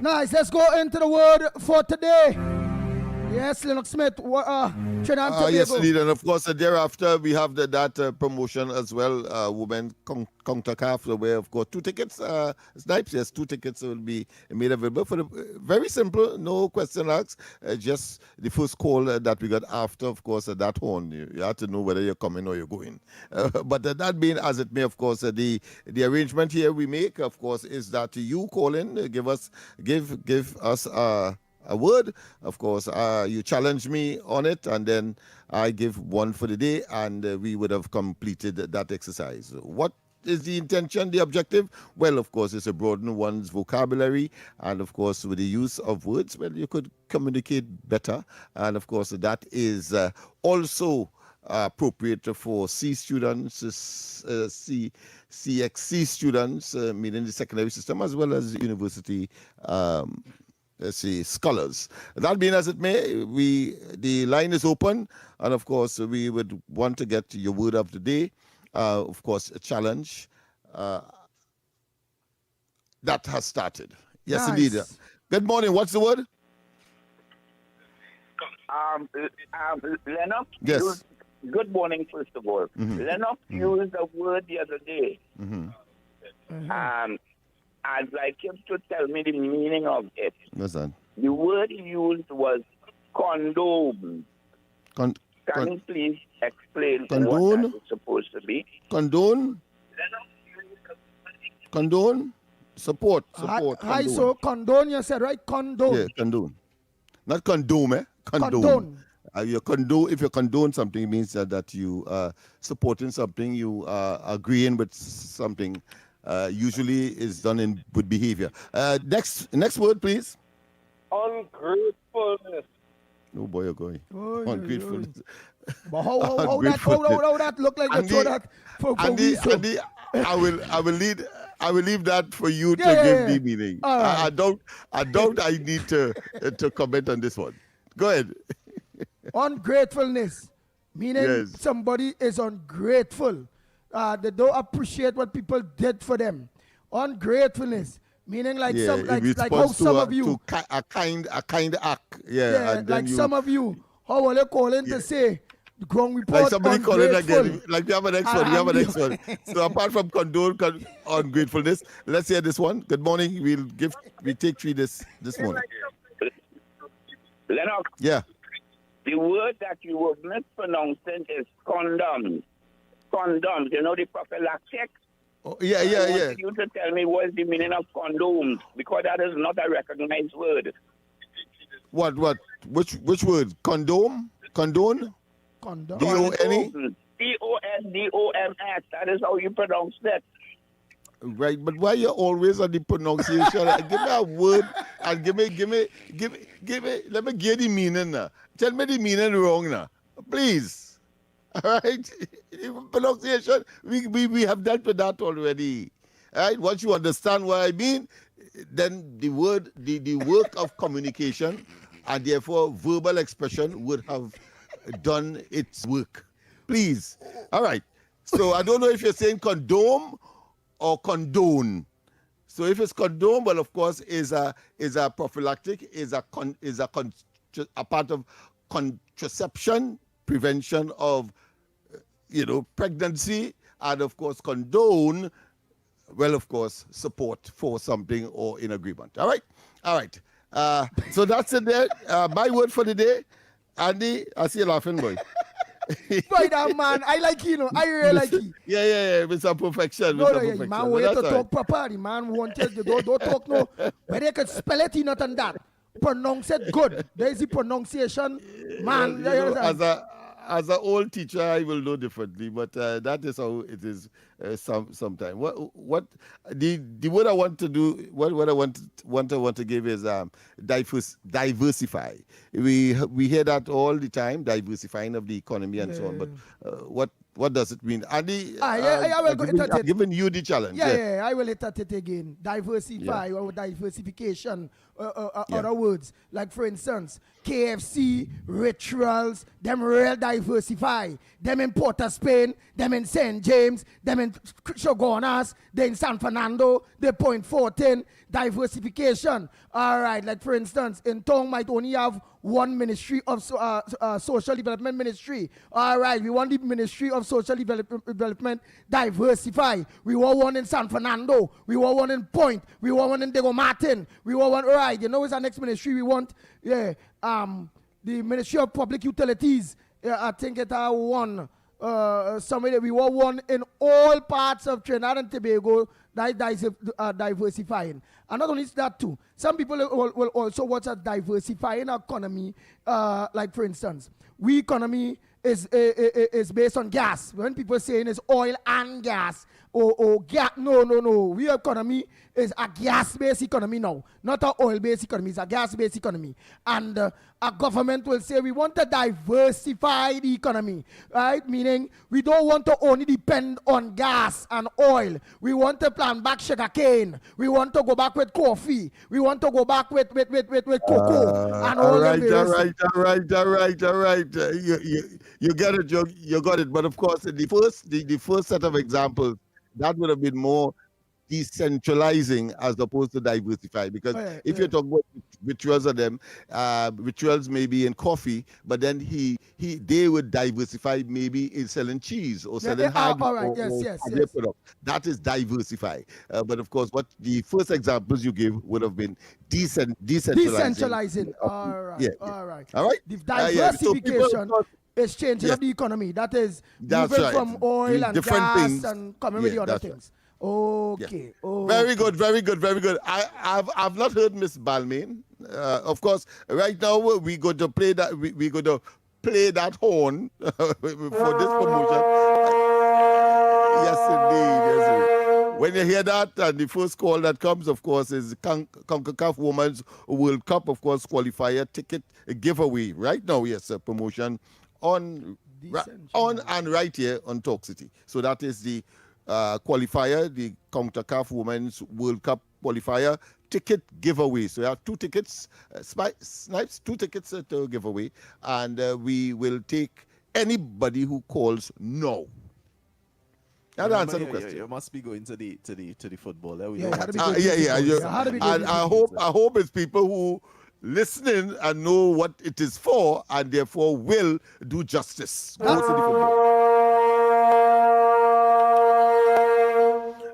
Nice, let's go into the word for today. Yes, Lennox Smith, Trinidad and Tobago. Yes, indeed, and of course, thereafter we have that promotion as well, Women CONCACAF, where of course 2 tickets, Snipes, yes, 2 tickets will be made available for the very simple, no question asked, just the first call that we got after, of course, that horn. You have to know whether you're coming or you're going. But that being as it may, of course, the arrangement here we make, of course, is that you call in, give us a word, of course, you challenge me on it, and then I give one for the day, and we would have completed that exercise. What is the intention, the objective? Well, of course, it's to broaden one's vocabulary, and of course, with the use of words, well, you could communicate better, and of course, that is also appropriate for C students, CXC students, meaning the secondary system, as well as university let's see, scholars. That being as it may, the line is open, and of course, we would want to get your word of the day. Of course, a challenge that has started. Yes, Nice. indeed. Good morning. What's the word? Lennox. Yes. Good morning, first of all. Mhm. Lennox used a word the other day. I'd like him to tell me the meaning of it. What's that? The word he used was condone. Can you please explain Condone? what that is supposed to be? Condone? Condone? Support. Support. Hi, condone. so condone, you said, right? Condone. Yeah, condone. Not condone, eh? Condone. Condone. If you condone something, it means that you are supporting something, you are agreeing with something. Usually is done with behavior. Next word, please. Ungratefulness. Oh boy, oh boy. Ungratefulness. But how that look like Andy, you throw that for Andy, we so? Andy, I will leave that for you to Yeah, give yeah, the yeah. meaning. All right. I don't I need to comment on this one. Go ahead. Ungratefulness, meaning Yes. somebody is ungrateful. They don't appreciate what people did for them. Ungratefulness, meaning like Yeah, some in like how response some to of you, a kind act. Yeah, yeah, and then like you, some of you, how will they call in to say the ground report like somebody call it ungrateful. again. Like we have an next one. We have a next one. So apart from condone ungratefulness, let's hear this one. Good morning. We take 3 this morning. Lennox, Yeah. the word that you were mispronouncing is condoms. Condoms, you know, the prophylactic. Oh, yeah. I wanted you to tell me what is the meaning of condoms, because that is not a recognized word. What? Which word? Condone? Condone? Condone. D-O-N-E? C-O-N-D-O-M-S. That is how you pronounce that. Right, but why you always on the pronunciation? Give me a word and give me. Let me get the meaning now. Tell me the meaning wrong now, please. All right, pronunciation. We have dealt with that already. All right, once you understand what I mean, then the word, the work of communication, and therefore verbal expression would have done its work. Please. All right. So I don't know if you're saying condone or condone. So if it's condone, well, of course, is a prophylactic, is a part of contraception, prevention of pregnancy, and of course condone, well, of course, support for something or in agreement. All right. So that's it there. My word for the day. Andy, I see you laughing, boy. Boy, that man, I like you, I really like you. Yeah, with some perfection. No, yeah, man wanted to talk proper. The man wanted to don't talk no, but they could spell it not and that. Pronounce it good. There is the pronunciation, man. Well, as an old teacher, I will know differently, but that is how it is sometime. What the word I want to do, what I want to give is diversify. We hear that all the time, diversifying of the economy and so on. But what does it mean? Andy, I will go giving you the challenge. Yeah, I will at it again. Diversify or diversification. Other words, like for instance, KFC, rituals, them real diversify. Them in Port of Spain, them in St. James, them in Shogunas, they in San Fernando, they Point 14, diversification. All right, like for instance, in Tong might only have one ministry of social development ministry. All right, we want the ministry of social development diversify. We want one in San Fernando. We want one in Point. We want one in Diego Martin. We want one, all right, you know what's our next ministry we want? Yeah, the Ministry of Public Utilities. I think it one. Somewhere we want one in all parts of Trinidad and Tobago diversifying. And not only that too, some people will also watch a diversifying economy. Like for instance, we economy is based on gas. When people saying it's oil and gas, or gas, no. We economy is a gas-based economy now, not an oil-based economy. It's a gas-based economy, and a government will say we want to diversify the economy, right? Meaning we don't want to only depend on gas and oil. We want to plant back sugarcane. We want to go back with coffee. We want to go back with cocoa and all right. You get it. You got it. But of course, the first set of examples, that would have been more decentralizing as opposed to diversify, because if you're talking about rituals of them, rituals maybe in coffee, but then they would diversify maybe in selling cheese or selling hard product. That is diversify. But of course, what the first examples you give would have been decentralizing. All right. The diversification is changing of the economy. That is moving from oil and different gas things, and coming with the other things. Okay. Very good. I've not heard Miss Balmain. Of course, right now we're going to play that. We're going to play that horn for this promotion. Yes, indeed. When you hear that, and the first call that comes, of course, is CONCACAF Women's World Cup, of course, qualifier ticket giveaway. Right now, yes, a promotion on and right here on Talk City. So that is the qualifier, the CONCACAF Women's World Cup qualifier ticket giveaway. So you have 2 tickets, Snipes, 2 tickets to give away, and we will take anybody who calls no. Now answer the question. You must be going to the football. I hope it's people who listening and know what it is for, and therefore will do justice. Go to the football.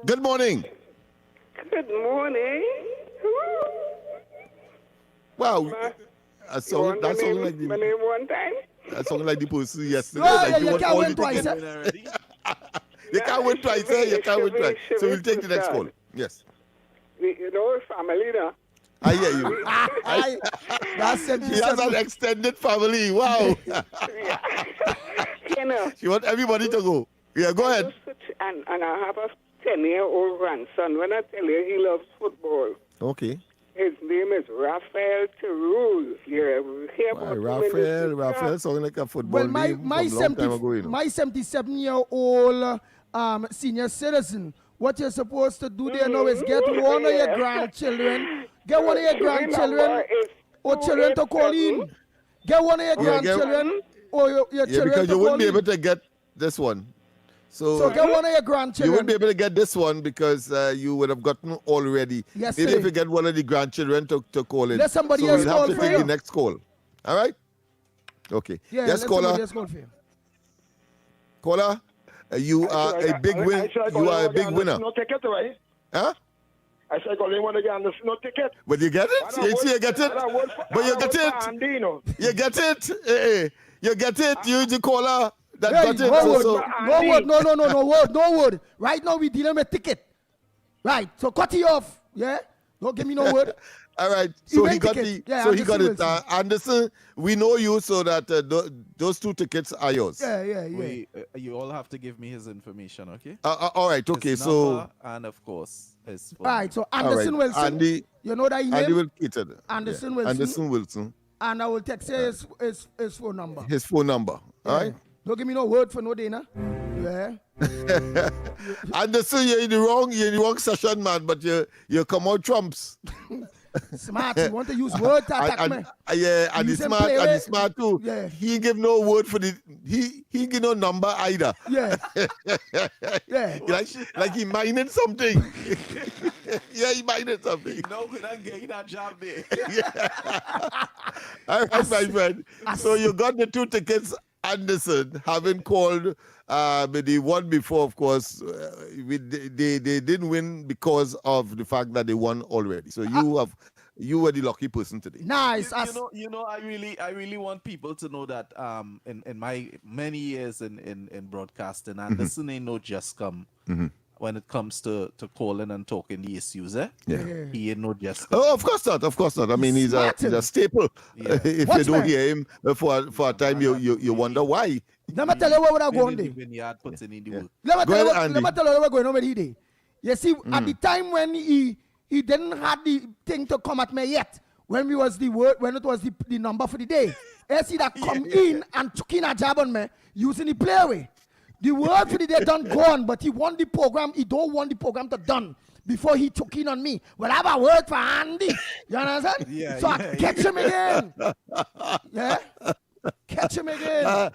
Good morning. Good morning. Wow. That sounded like my name one time. That sounded like the person yesterday. You can't win twice. You can't win twice. You can't win twice. So we'll take the next call. Yes. You know, family now. I hear you. She has an extended family. Wow. You know. She wants everybody to go. Yeah, go ahead. And I have a 10-year-old grandson. When I tell you he loves football. Okay. His name is Raphael Terrell. Raphael sounding like a football name from a long time ago. My 77-year-old senior citizen, what you're supposed to do there now is get one of your grandchildren. Get one of your grandchildren or children to call in. Get one of your grandchildren or your children because you wouldn't be able in. to get this one. So get one of your grandchildren. You wouldn't be able to get this one because you would have gotten already. Yes, maybe if you get one of the grandchildren to call in. Let somebody else we'll call have to for take you. the next call. All right? Okay. Yeah, yes, caller. Caller, you are a big winner. You are a big winner. No ticket, right? Huh? I said, I want to get no ticket. But you get it? You get it? But you get it? You get it? You get it? You the caller that got it. No word. Right now we dealing with ticket. Right, so cut it off. Yeah? Don't give me no word. All right. So he got ticket. the. Yeah, so he got Anderson it. Wilson. Anderson, we know you, so that those 2 tickets are yours. Yeah. You all have to give me his information, okay? All right. Okay. His So. number and of course his phone. All right, so Anderson Wilson. Andy, you know that Andy name? will cater. Anderson Wilson. Anderson Wilson. And I will text you his phone number. His phone number. All right. Don't give me no word for no day, nah. Yeah. Anderson, you're in the wrong session, man. But you come out trumps. Smart. You want to use word to attack me? Yeah, and he's smart. And he's smart too. Yeah. He give no word for the. He give no number either. Yeah. Yeah. Like he minded something. Yeah, he minded something. No, we're not getting that job there. All right, my friend. So you got the 2 tickets. Anderson, having called the one before, of course, they didn't win because of the fact that they won already. So you were the lucky person today. Nice. You know, I really want people to know that in my many years in broadcasting, Anderson ain't no just come. Mm-hmm. When it comes to calling and talking the issues, Yeah. he ain't no just. Oh, of course not. I mean, he's a staple. Yeah. If you don't hear him for a time, you wonder why. Let me tell you what we're going to do. When yard puts in the work. Let me tell you what we're going on with he day. You see, at the time when he didn't have the thing to come at me yet, when it was the number for the day, you see that come in and took in a job on me using the playway. The word for the day done gone, but he won the program. He don't want the program to done before he took in on me. Well, I have a word for Andy. You understand? Yeah, so I catch him again. Yeah? Catch him again.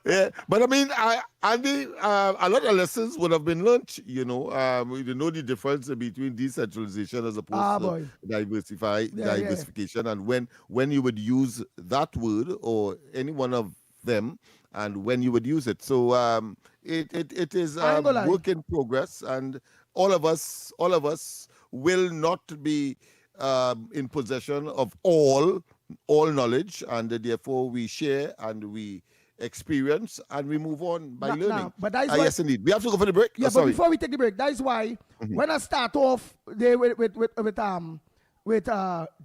Yeah, but I mean, Andy, a lot of lessons would have been learned. You know the difference between decentralization as opposed to diversification, and when you would use that word or any one of them, and when you would use it. So it is work in progress, and all of us will not be in possession of all knowledge, and therefore we share and we experience and we move on by learning. But that is why, yes, indeed. We have to go for the break. Yeah, but before we take the break, that is why when I start off there with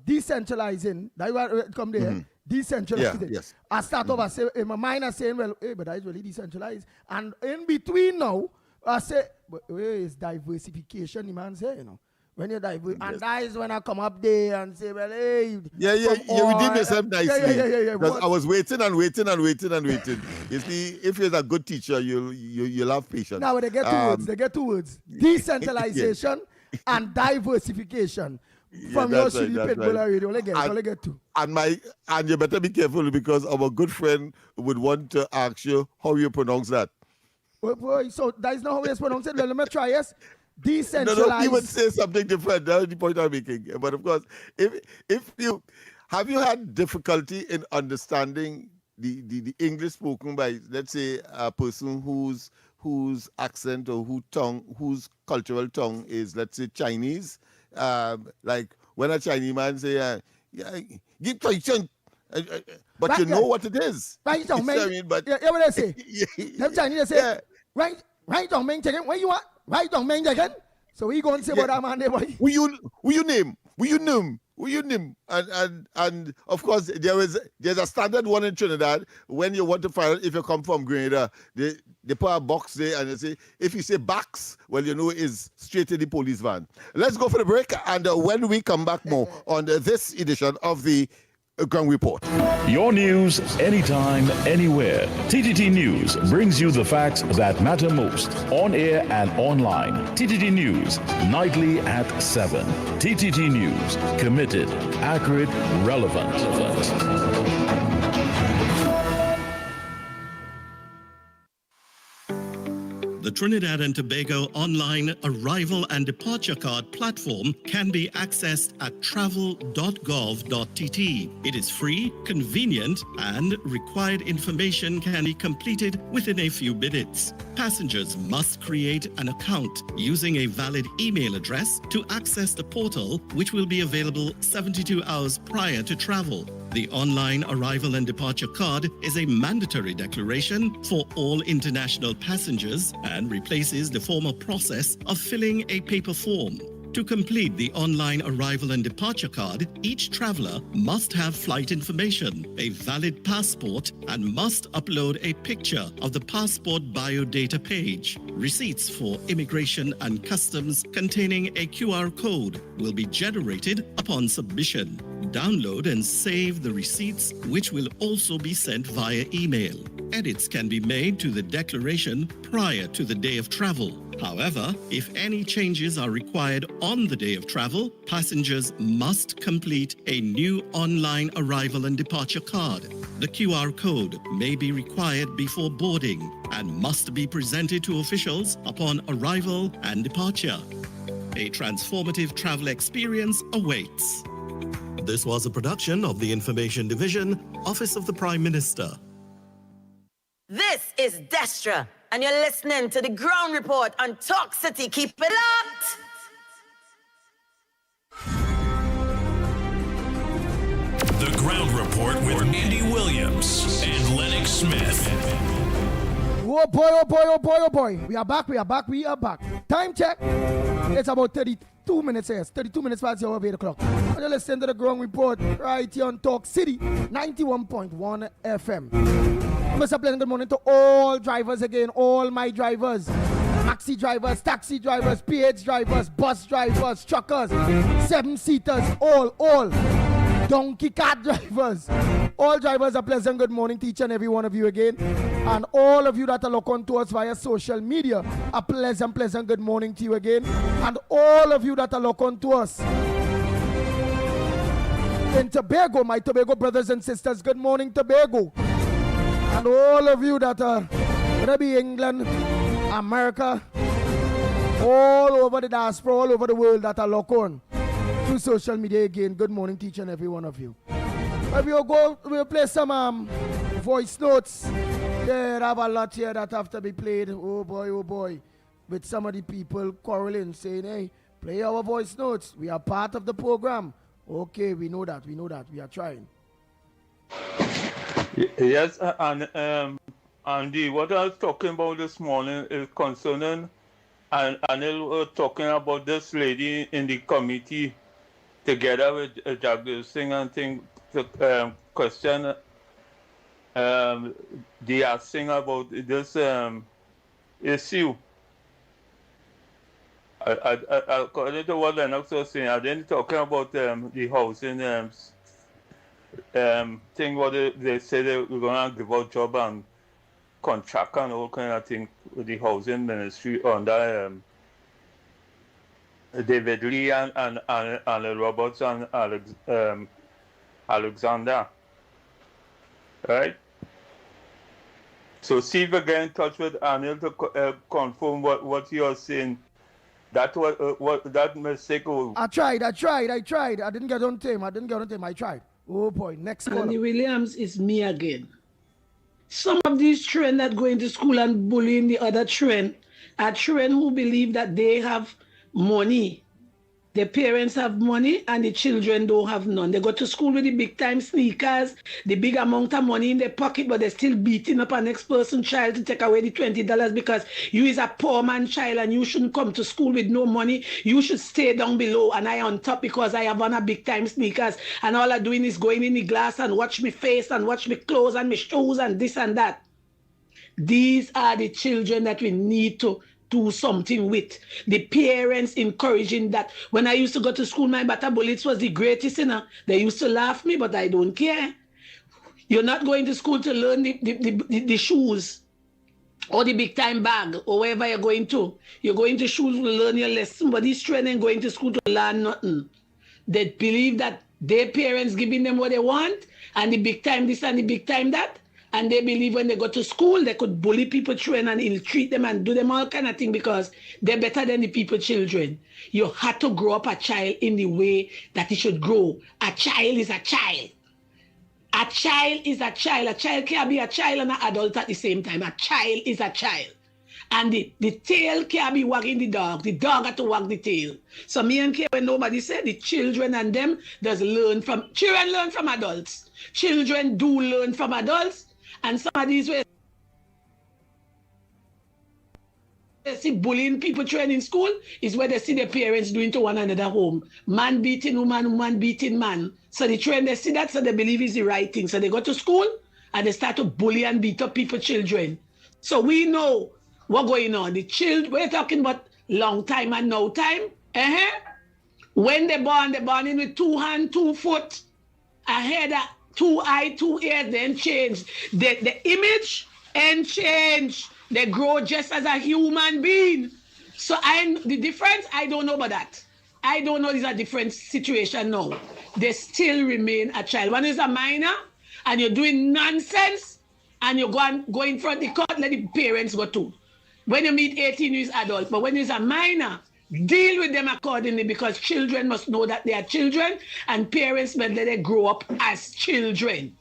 decentralizing, that is why it come there. Decentralized. Yeah, yes. I start off, I say, in my mind, I say, well, hey, but that is really decentralized. And in between now, I say, but it's diversification, the man say, you know. When you diverse, and that is when I come up there and say, well, hey. You did yourself nicely. Yeah. Because I was waiting. You see, if you're a good teacher, you'll have patience. Now they get two words. Decentralization and diversification. From your city Pitbull radio, only get 2. And you better be careful, because our good friend would want to ask you how you pronounce that. So that is not how you pronounce it. Let me try, yes. Decentralized. No, he would say something different. That's the point I'm making. But of course, if you have had difficulty in understanding the English spoken by, let's say, a person whose accent or whose cultural tongue is, let's say, Chinese. Like when a Chinese man say, give Chinese, but right, you know what it is. Right, man. I mean, but yeah, what they say. Them Chinese say, right, man, chicken. Where you at? Right, man, chicken. So we go and say about that man there, boy. Will you name? And of course there's a standard one in Trinidad. When you want to file, if you come from Grenada, they put a box there and they say, if you say box, well, you know it's straight to the police van. Let's go for the break, and when we come back, more on this edition of the Ground Report. Your news anytime, anywhere. TTT News brings you the facts that matter most, on air and online. TTT News, nightly at 7. TTT News, committed, accurate, relevant. The Trinidad and Tobago online arrival and departure card platform can be accessed at travel.gov.tt. It is free, convenient, and required information can be completed within a few minutes. Passengers must create an account using a valid email address to access the portal, which will be available 72 hours prior to travel. The online arrival and departure card is a mandatory declaration for all international passengers and replaces the former process of filling a paper form. To complete the online arrival and departure card, each traveler must have flight information, a valid passport, and must upload a picture of the passport biodata page. Receipts for immigration and customs containing a QR code will be generated upon submission. Download and save the receipts, which will also be sent via email. Edits can be made to the declaration prior to the day of travel. However, if any changes are required on the day of travel, passengers must complete a new online arrival and departure card. The QR code may be required before boarding and must be presented to officials upon arrival and departure. A transformative travel experience awaits. This was a production of the Information Division, Office of the Prime Minister. This is Destra, and you're listening to the Ground Report on Talk City. Keep it locked! The Ground Report with Andy Williams and Lennox Smith. Oh boy, oh boy, oh boy, oh boy. We are back, we are back, we are back. Time check. It's about 32 minutes here. 32 minutes past the hour of 8 o'clock. And you're listening to the Ground Report right here on Talk City 91.1 FM. Mr. Pleasant, good morning to all drivers again, all my drivers. Maxi drivers, taxi drivers, PH drivers, bus drivers, truckers, 7-seaters, all. Donkey cart drivers. All drivers, a pleasant good morning to each and every one of you again. And all of you that are looking to us via social media, a pleasant good morning to you again. And all of you that are looking to us in Tobago, my Tobago brothers and sisters, good morning Tobago. And all of you that are, whether it be England, America, all over the diaspora, all over the world that are locked on through social media again, good morning to each and every one of you. But we'll play some voice notes. There have a lot here that have to be played. Oh boy. With some of the people quarreling, saying, hey, play our voice notes. We are part of the program. Okay, we know that. We are trying. Yes, and Andy, what I was talking about this morning is concerning, and Anil was talking about this lady in the committee together with Jagdish Singh and thing to question the asking about this issue. According to what Lennox was saying, I didn't talking about the housing thing what they say they were going to give out job and contract and all kind of thing with the housing ministry under David Lee and Roberts and Alexander. Right? So see if we get in touch with Anil to confirm what you're saying. That was what that mistake was. I tried. I didn't get on time. I tried. Oh boy, next caller. Andy Williams, is me again. Some of these children that go into school and bullying the other children are children who believe that they have money. The parents have money and the children don't have none. They go to school with the big time sneakers, the big amount of money in their pocket, but they're still beating up an next person's child to take away the $20 because you is a poor man child and you shouldn't come to school with no money. You should stay down below and I on top because I have on a big time sneakers and all I'm doing is going in the glass and watch me face and watch me clothes and my shoes and this and that. These are the children that we need to do something with. The parents encouraging that. When I used to go to school, my butter bullets was the greatest, you know. They used to laugh me, but I don't care. You're not going to school to learn the shoes or the big time bag or wherever you're going to. You're going to school to learn your lesson, but these children ain't going to school to learn nothing. They believe that their parents giving them what they want and the big time this and the big time that. And they believe when they go to school, they could bully people children and ill-treat them and do them all kind of thing because they're better than the people children. You have to grow up a child in the way that he should grow. A child is a child. A child is a child. A child can't be a child and an adult at the same time. A child is a child. And the tail can't be wagging the dog got to wag the tail. So me and Kay, when nobody said, the children and them does learn from, children learn from adults. Children do learn from adults. And some of these ways. they see bullying people training in school is where they see their parents doing to one another home. Man beating woman, woman beating man. So they train, they see that, so they believe it's the right thing. So they go to school and they start to bully and beat up people's children. So we know what's going on. The children, we're talking about long time and no time. When they're born in with 2 hands, 2 foot, a head, 2 eyes, 2 ears, then change. The image and change. They grow just as a human being. So the difference, I don't know about that. I don't know, it's a different situation now. They still remain a child. When it's a minor and you're doing nonsense and you go in front of the court, let the parents go too. When you meet 18 years adult, but when it's a minor, deal with them accordingly, because children must know that they are children and parents must let them grow up as children.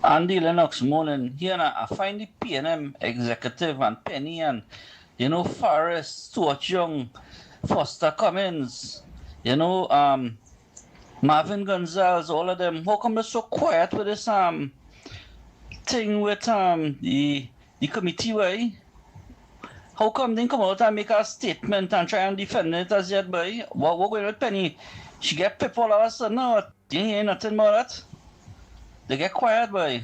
Andy Lennox morning. Here I find the PNM executive and Penny and Forrest, Stuart Young, Foster Cummins, Marvin Gonzalez, all of them. How come they're so quiet with this thing with the committee way? How come they come out and make a statement and try and defend it as yet, boy? What going with Penny? She get pip all of a sudden now. You hear nothing about that? They get quiet, boy.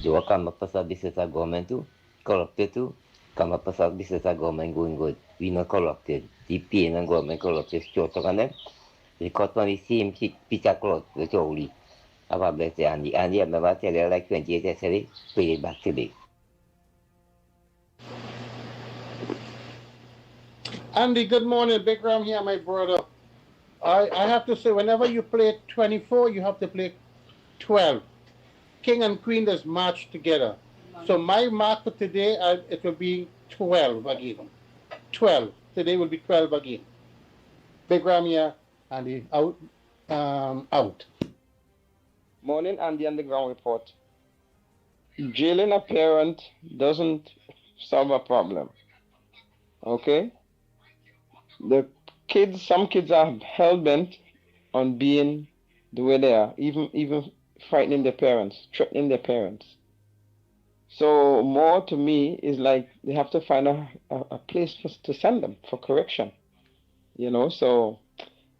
You come up with this is a government too, corrupted too. Come up with this is a government going good. We not corrupted. The pain and government corrupted. Short on them. The cut on the same pizza cloth with only. About bless Andy. Andy, I'm about to tell you like 28 yesterday. Pay it back today. Andy, good morning. Big Ram here, my brother. I have to say, whenever you play 24, you have to play 12. King and Queen just march together. So my mark for today, it will be 12 again. 12. Today will be 12 again. Big Ram here, Andy, out. Out. Morning, Andy, and the ground report. Jailing a parent doesn't solve a problem. Okay? Some kids are hell-bent on being the way they are, even frightening their parents, threatening their parents. So more to me is like they have to find a place to send them for correction. So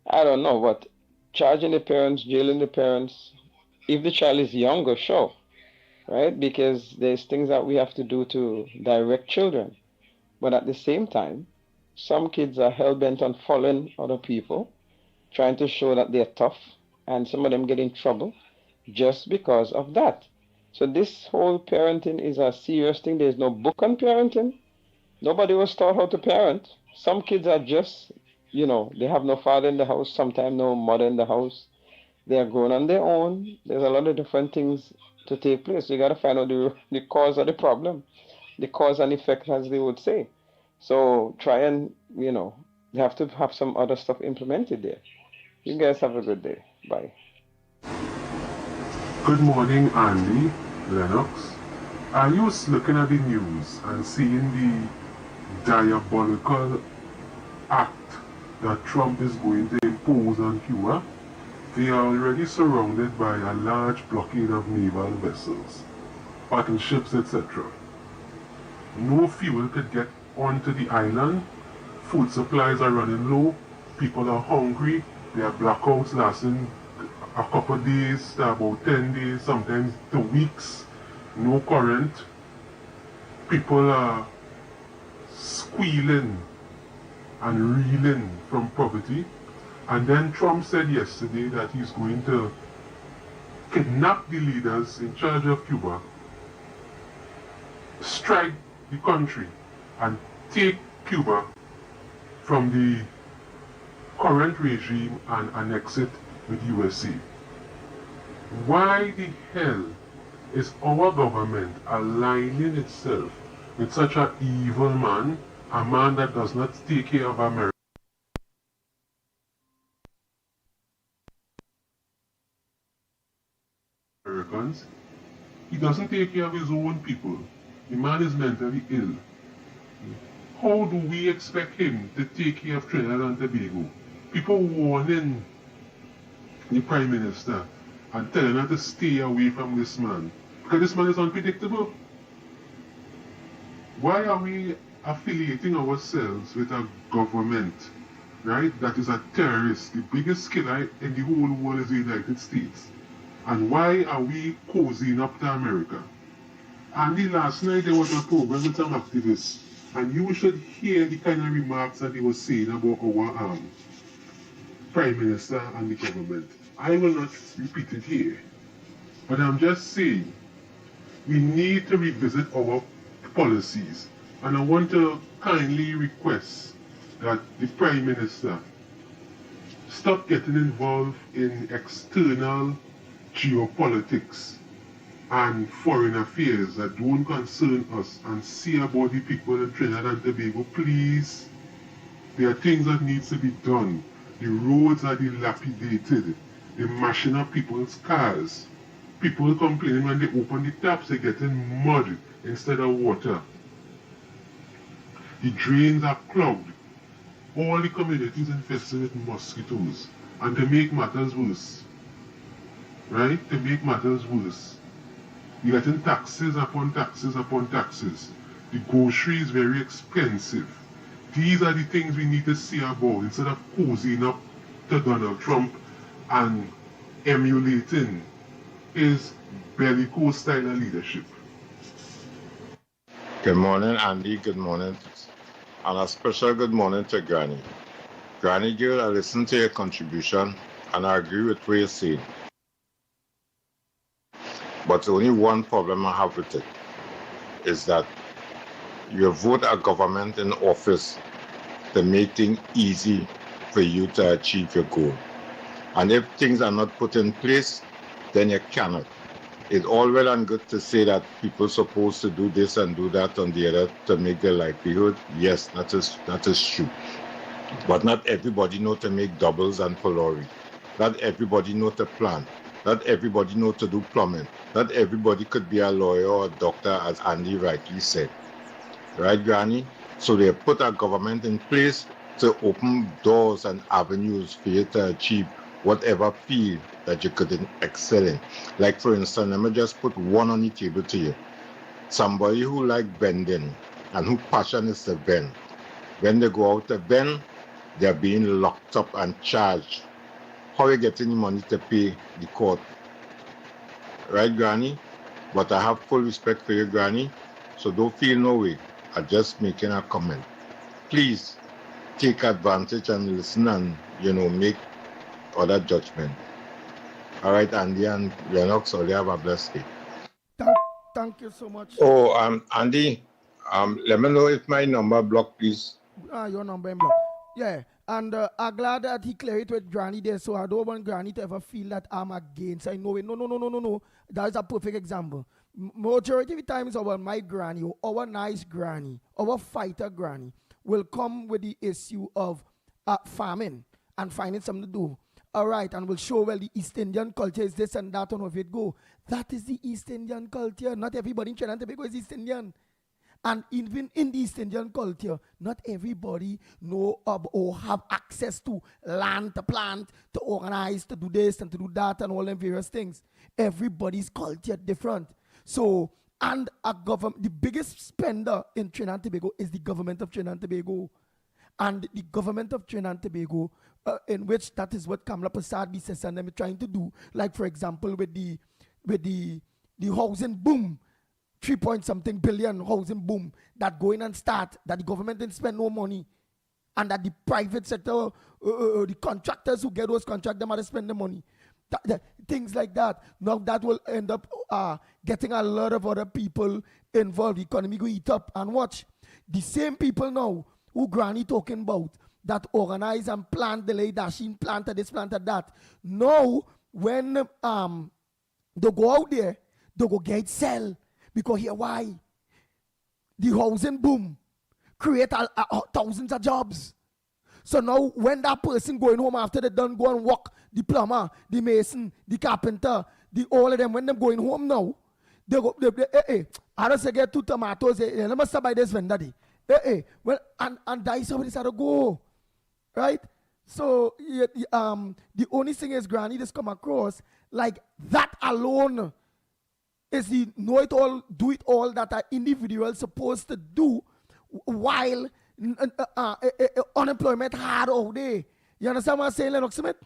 I don't know, but charging the parents, jailing the parents, if the child is younger, sure, right? Because there's things that we have to do to direct children. But at the same time, some kids are hell-bent on following other people, trying to show that they're tough, and some of them get in trouble just because of that. So this whole parenting is a serious thing. There's no book on parenting. Nobody was taught how to parent. Some kids are just, they have no father in the house, sometimes no mother in the house. They are grown on their own. There's a lot of different things to take place. You got to find out the cause of the problem, the cause and effect, as they would say. So try and, you have to have some other stuff implemented there. You guys have a good day. Bye. Good morning, Andy, Lennox. I was looking at the news and seeing the diabolical act that Trump is going to impose on Cuba. They are already surrounded by a large blockade of naval vessels, battleships, etc. No fuel could get onto the island. Food supplies are running low. People are hungry. There are blackouts lasting a couple of days, about 10 days, sometimes 2 weeks. No current. People are squealing and reeling from poverty. And then Trump said yesterday that he's going to kidnap the leaders in charge of Cuba, strike the country, and take Cuba from the current regime and annex it with USA. Why the hell is our government aligning itself with such an evil man, a man that does not take care of America? Americans. He doesn't take care of his own people. The man is mentally ill. how do we expect him to take care of Trinidad and Tobago? People warning the Prime Minister and telling her to stay away from this man. Because this man is unpredictable. Why are we affiliating ourselves with a government, right, that is a terrorist? The biggest killer in the whole world is the United States. And why are we cozying up to America? Andy, last night there was a program with some activists, and you should hear the kind of remarks that he was saying about our Prime Minister and the government. I will not repeat it here, but I'm just saying we need to revisit our policies. And I want to kindly request that the Prime Minister stop getting involved in external geopolitics and foreign affairs that don't concern us and see about the people in Trinidad and Tobago. Please, there are things that needs to be done. The roads are dilapidated. They're mashing up people's cars. People complaining when they open the taps, they're getting mud instead of water. The drains are clogged. All the communities infested with mosquitoes. And to make matters worse, right? To make matters worse, you're getting taxes upon taxes upon taxes. The grocery is very expensive. These are the things we need to see about instead of cozying up to Donald Trump and emulating his bellicose style of leadership. Good morning, Andy. Good morning. And a special good morning to Granny. Granny girl, I listened to your contribution and I agree with what you're saying. But only one problem I have with it is that you vote a government in office to make things easy for you to achieve your goal. And if things are not put in place, then you cannot. It's all well and good to say that people are supposed to do this and do that on the other to make their livelihood. Yes, that is true. But not everybody knows to make doubles and polori. Not everybody knows to plan. Not everybody knows to do plumbing. Not everybody could be a lawyer or a doctor, as Andy rightly said. Right, Granny? So they put a government in place to open doors and avenues for you to achieve whatever field that you could excel in. Like, for instance, let me just put one on the table to you. Somebody who like bending and who passion is to bend. When they go out to bend, they're being locked up and charged. How are you getting the money to pay the court? Right, Granny? But I have full respect for you, Granny, so don't feel no way. I'm just making a comment. Please take advantage and listen and, make other judgment. All right, Andy and Lennox, so they have a blessed day. Thank you so much. Oh, Andy, let me know if my number blocked, please. Your number in block. Yeah, and I'm glad that he cleared it with Granny there, so I don't want Granny to ever feel that I'm against. I know it. No. That is a perfect example. Majority of the times my granny, our nice granny, our fighter granny, will come with the issue of farming and finding something to do. All right, and we'll show, well, the East Indian culture is this and that, and off it go. That is the East Indian culture. Not everybody in Trinidad and Tobago is East Indian. And even in the East Indian culture, not everybody know or have access to land to plant, to organize, to do this and to do that and all them various things. Everybody's culture different. So, and the biggest spender in Trinidad and Tobago is the government of Trinidad and Tobago. And the government of Trinidad and Tobago, in which that is what Kamala Prasad says and them trying to do. Like, for example, with the housing boom, 3-point-something billion housing boom that go in and start, that the government didn't spend no money, and that the private sector, the contractors who get those contracts, them are to spend the money. Things like that. Now that will end up getting a lot of other people involved. The economy go eat up. And watch, the same people now who Granny talking about that organize and plant the lay dashing, planted this, planted that. Now, when they go out there, they go get sell. Because here why? The housing boom create thousands of jobs. So now when that person going home after they done go and work, the plumber, the mason, the carpenter, all of them, when them going home now, they go, I don't say get 2 tomatoes, let me stop by this vendor. Well, and that is how it is to go, right? So the only thing is, Granny, just come across like that alone is the know it all, do it all that an individual supposed to do while unemployment hard all day. You understand what I'm saying, Lennox Smith?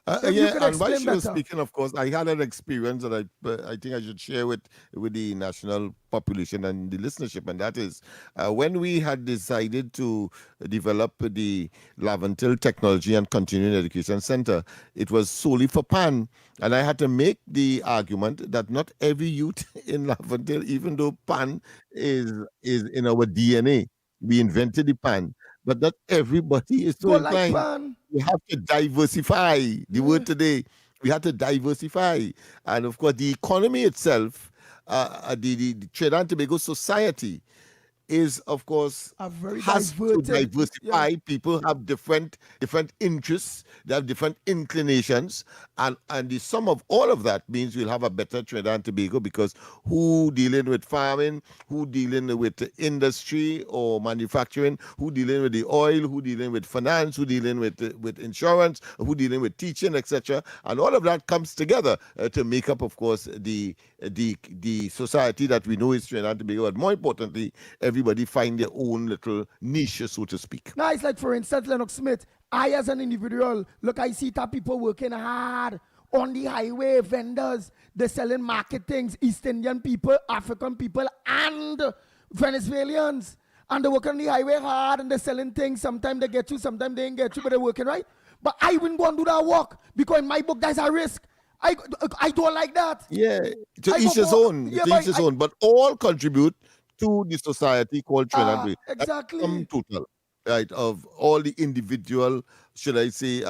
Yeah, and while she was speaking, of course, I had an experience that I think I should share with the national population and the listenership, and that is when we had decided to develop the Laventille Technology and Continuing Education Center, it was solely for PAN, and I had to make the argument that not every youth in Laventille, even though PAN is in our DNA, we invented the PAN, but not everybody is so Go like inclined. PAN. We have to diversify. The word today, we have to diversify. And of course, the economy itself, the Trinidad and Tobago society is, of course, has to diversify. Yeah. People have different interests, they have different inclinations, and the sum of all of that means we'll have a better Trinidad and Tobago, because who dealing with farming, who dealing with industry or manufacturing, who dealing with the oil, who dealing with finance, who dealing with insurance, who dealing with teaching, etc. And all of that comes together to make up, of course, the society that we know is Trinidad and Tobago. But more importantly, everybody find their own little niche, so to speak. Now, it's like, for instance, Lennox Smith, I as an individual, look, I see that people working hard on the highway, vendors, they're selling market things, East Indian people, African people, and Venezuelans. And they're working on the highway hard, and they're selling things. Sometimes they get you, sometimes they ain't get you, but they're working, right? But I wouldn't go and do that work, because in my book, there's a risk. I don't like that. Yeah, to each his own. To each his own. But all contribute to the society called Trinidad. Exactly. That's sum total, right, of all the individual, should I say,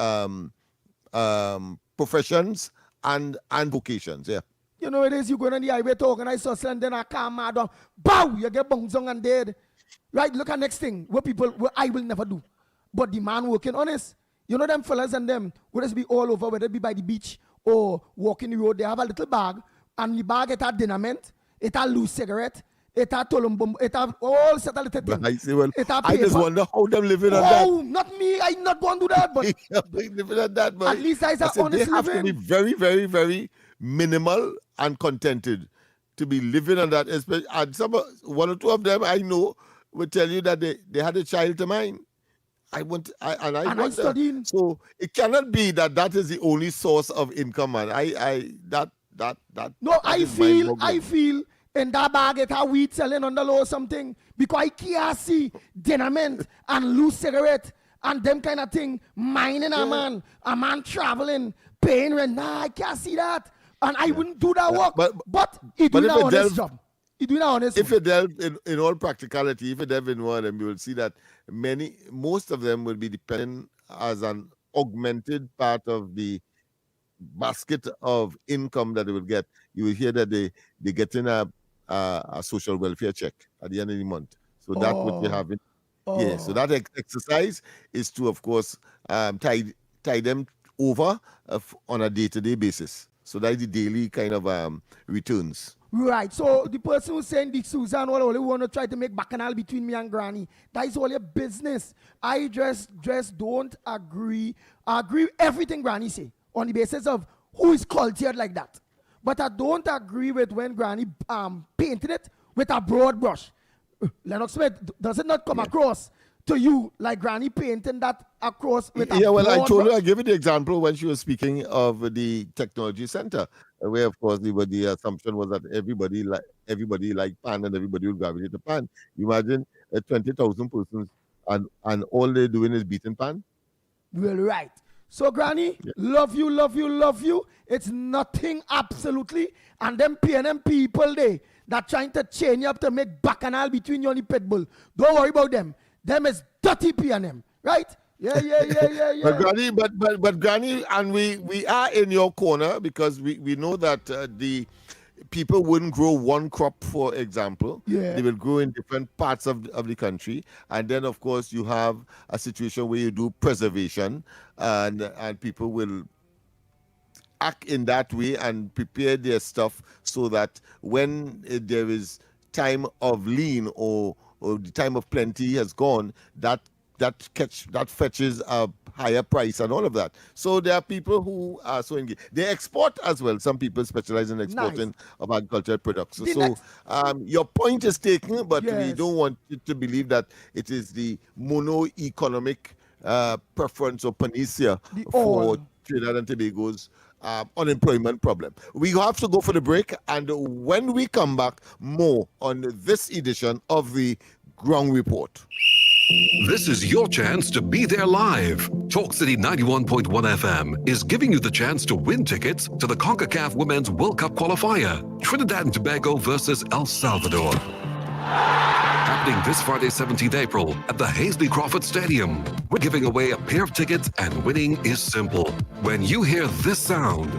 professions and vocations. Yeah. You know it is, you go on the highway to organize hustle, and then I come mad on, bow, you get bounced on and dead. Right, look at next thing, what I will never do. But the man working honest, you know them fellas and them, whether it be all over, whether it be by the beach or walking the road, they have a little bag, and the bag it had dynamite, it had loose cigarette, it had tolumbum, it had all set a little thing. I see, well, I just wonder how them living on that. Oh, not me, I not going to do that, but living on that, but at least I said honest they have living. to be very, very, very minimal and contented to be living on that. Especially, and one or two of them I know will tell you that they had a child to mind. I wonder. So it cannot be that is the only source of income, man. No, I feel in that bag it have weed selling on the low or something, because I can't see dynamite and loose cigarette and them kind of thing mining a man traveling, paying rent. Nah, I can't see that. And I wouldn't do that work. But he doing an honest job. He doing an honest If you delve in all practicality, if you delve in one of them, you will see that most of them will be dependent as an augmented part of the basket of income that they will get. You will hear that they getting a social welfare check at the end of the month. So that's what you have. Yeah. So that exercise is to, of course, tie them over on a day-to-day basis. So that's the daily kind of returns. Right. So the person who's saying the Susan all want to try to make bacchanal between me and Granny, that is all your business. I just don't agree. I agree with everything Granny say on the basis of who is cultured like that. But I don't agree with when Granny painted it with a broad brush. Lennox Smith, does it not come across to you like Granny painting that across with a broad I told brush? her, I gave you the example when she was speaking of the technology center, where of course the assumption was that everybody like PAN and everybody will gravitate to PAN. You imagine 20,000 persons and all they're doing is beating PAN? Well, right. So, Granny, love you. It's nothing absolutely. And them PNM people that trying to chain you up to make bacchanal between you and the pit bull. Don't worry about them. Them is dirty PNM, right? Yeah. But Granny, and we are in your corner, because we know that the people wouldn't grow one crop, for example. Yeah. They will grow in different parts of the country. And then, of course, you have a situation where you do preservation, and people will act in that way and prepare their stuff so that when there is time of lean or or the time of plenty has gone, that fetches a higher price and all of that. So there are people who are so engaged. They export as well. Some people specialize in exporting of agricultural products. So your point is taken, but we don't want you to believe that it is the mono-economic preference or panacea for Trinidad and Tobago's unemployment problem. We have to go for the break, and when we come back, more on this edition of the Ground Report. This is your chance to be there live. Talk City 91.1 FM is giving you the chance to win tickets to the CONCACAF Women's World Cup qualifier, Trinidad and Tobago versus El Salvador. Happening this Friday, 17th April at the Hazley Crawford Stadium. We're giving away a pair of tickets, and winning is simple. When you hear this sound,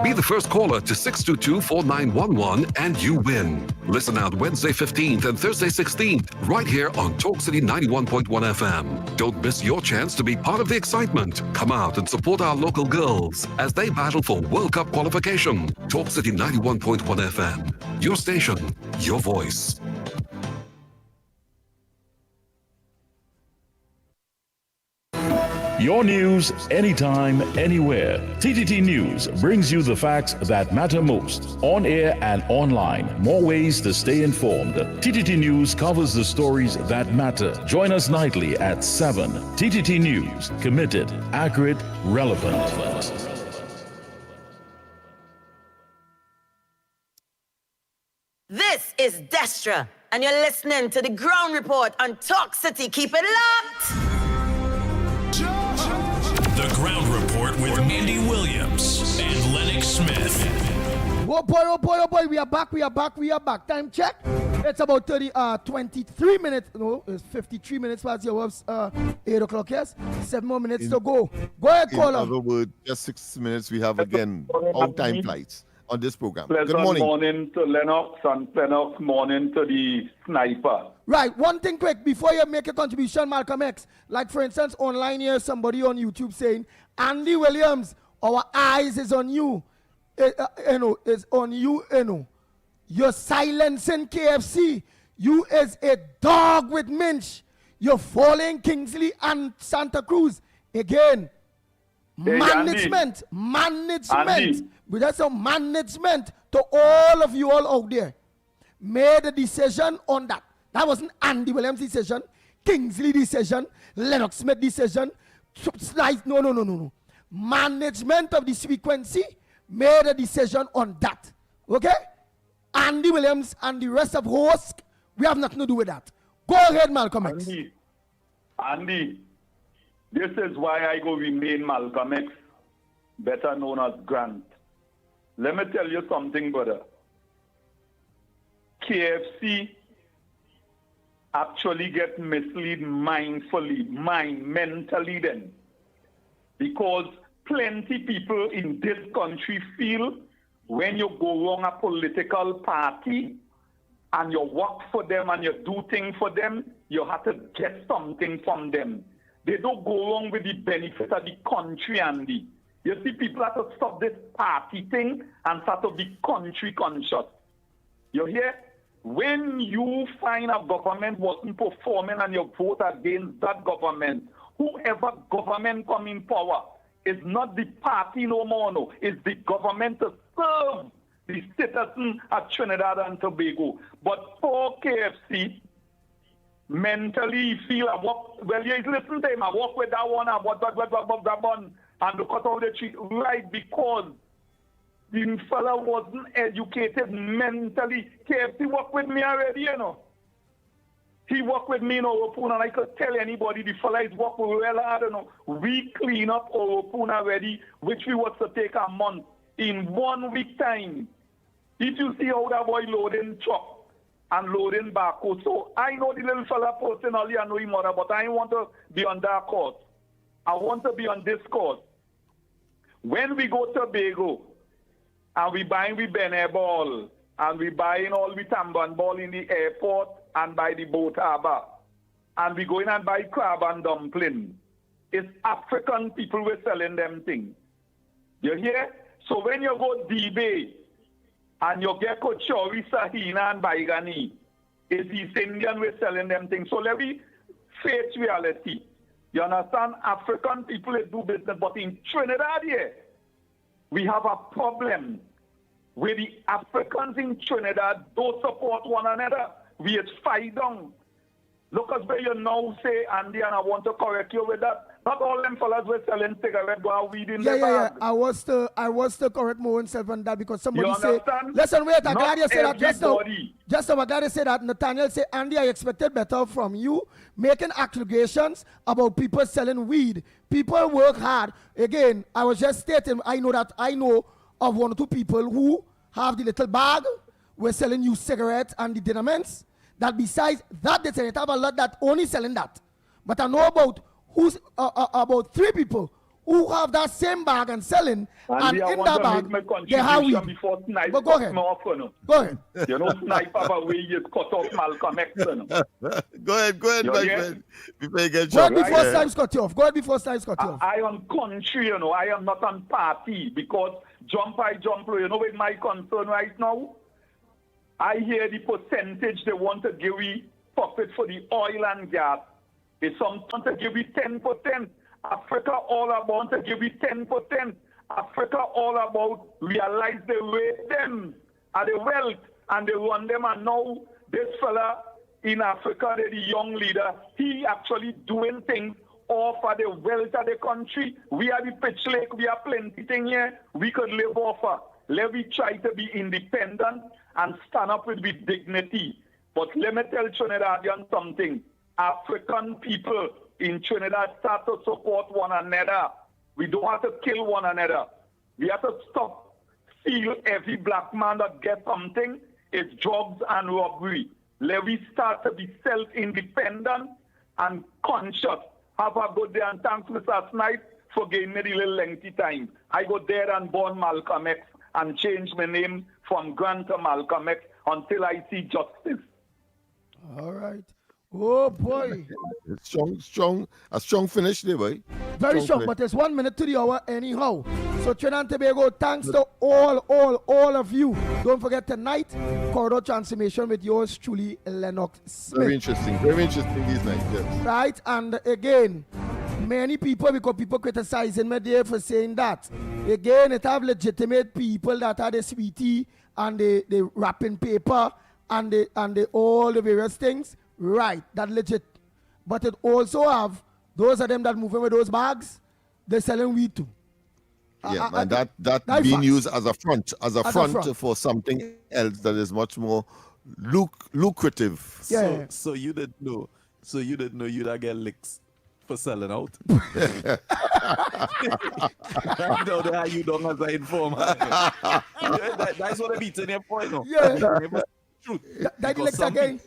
be the first caller to 622-4911 and you win. Listen out Wednesday 15th and Thursday 16th right here on Talk City 91.1 FM. Don't miss your chance to be part of the excitement. Come out and support our local girls as they battle for World Cup qualification. Talk City 91.1 FM. Your station, your voice. Your news, anytime, anywhere. TTT News brings you the facts that matter most. On air and online. More ways to stay informed. TTT News covers the stories that matter. Join us nightly at 7. TTT News. Committed, accurate, relevant. This is Destra, and you're listening to the Ground Report on Talk City. Keep it locked. The Ground Report with Andy Williams and Lennox Smith. Oh boy, we are back. Time check. It's about 23 minutes. No, it's 53 minutes past your 8 o'clock, yes? 7 more minutes to go. Go ahead, caller. In other words, just 6 minutes we have again. All time flights on this program. Pleasant Good morning. Morning to Lennox and Lennox morning to the sniper. Right, one thing quick before you make a contribution, Malcolm X. Like for instance, online here, somebody on YouTube saying, Andy Williams, our eyes is on you. Is on you. You're silencing KFC. You is a dog with Minch. You're falling Kingsley and Santa Cruz. Again, Hey, management. Andy. But that's a management to all of you all out there. Made a decision on that. That wasn't Andy Williams' decision, Kingsley decision, Lennox Smith decision. No. Management of this frequency made a decision on that. Okay? Andy Williams and the rest of hosts, we have nothing to do with that. Go ahead, Malcolm X. Andy, this is why I go remain Malcolm X, better known as Grant. Let me tell you something, brother. KFC actually get misled mentally then. Because plenty people in this country feel when you go wrong a political party and you work for them and you do things for them, you have to get something from them. They don't go wrong with the benefit of the country, Andy. You see, people have to stop this party thing and start to be country conscious. You hear? When you find a government wasn't performing and you vote against that government, whoever government come in power is not the party no more, no. It's the government to serve the citizen of Trinidad and Tobago. But for KFC, mentally feel I walk, well, you listen to him, I walk with that one, and that one, and look at how they treat, right, because the fella wasn't educated mentally. KFC work with me already, you know. He worked with me in Oropun, and I could tell anybody the fella is working well hard, you know. We clean up Oropun already, which we was to take a month. In 1 week time, if you see how that boy loading truck and loading barcode. So I know the little fella personally, I know him mother, but I want to be on that course. I want to be on this course. When we go to Tobago, and we buying we Benet ball, and we buying all we Tamban ball in the airport and by the boat harbor, and we go in and buy crab and dumpling. It's African people who are selling them things. You hear? So when you go D-Bay and you get Kochori, Sahina and Baigani, It's East Indian we're selling them things. So let me face reality. You understand? African people they do business, but in Trinidad here, we have a problem where the Africans in Trinidad don't support one another. We is fight down. Look as where you now say, Andy, and I want to correct you with that. Not all them fellas were selling cigarettes while weed in the bag. Yeah. I was to correct my own self on that because somebody You said, understand? listen, wait, I'm Not glad you said that just now. everybody. Just now, I'm glad you said that. Nathaniel said, Andy, I expected better from you making accusations about people selling weed. People work hard. Again, I was just stating, I know of one or two people who have the little bag, were selling you cigarettes and the dynaments. That besides that, they say have a lot that only selling that. But I know about 3 people who have that same bag and selling, and I in want that to bag, make my they have contribution weed. before Snipe But go cut ahead. me off, you know. Go ahead. You know, Snipe have a way you cut off Malcolm X, you know. Go ahead, You my hear? friend. Before you get Go ahead shot. before Snipes cut you off. Go ahead before Snipes cut you off. I am country, you know. I am not on party because jump, you know, with my concern right now. I hear the percentage they want to give me profit for the oil and gas. They some want to give me 10%. Africa all about to give me 10%. Africa all about realize they rate them at the wealth and they run them. And now this fella in Africa, the young leader, he actually doing things off of the wealth of the country. We are the pitch lake, we are plenty thing here. We could live off of. Let me try to be independent and stand up with dignity. But let me tell Trinidadians something. African people in Trinidad start to support one another. We don't have to kill one another. We have to stop feel every black man that gets something is drugs and robbery. Let me start to be self-independent and conscious. Have a good day and thanks, Mr. Snipe, for giving me the little lengthy time. I go there and born Malcolm X and change my name from Grant to Malcolm X until I see justice. All right. Oh boy. A strong finish there, boy. Very strong, but it's 1 minute to the hour anyhow. So Trinidad and Tobago, thanks to all of you. Don't forget tonight, Corridor Transformation with yours truly, Lennox Smith. Very interesting these nights, yes. Right, and again, many people, because people criticizing me there for saying that. Again, it have legitimate people that are the sweetie and the wrapping paper and the all the various things. Right, that legit. But it also have those of them that moving with those bags, they're selling weed too. Yeah, and that being used as a front for something else that is much more lucrative. Yeah. So you didn't know. So you didn't know you'd get licks for selling out. No, that you don't as an informer. That's what I'm beating your point now. Yeah. Truth. That licks again.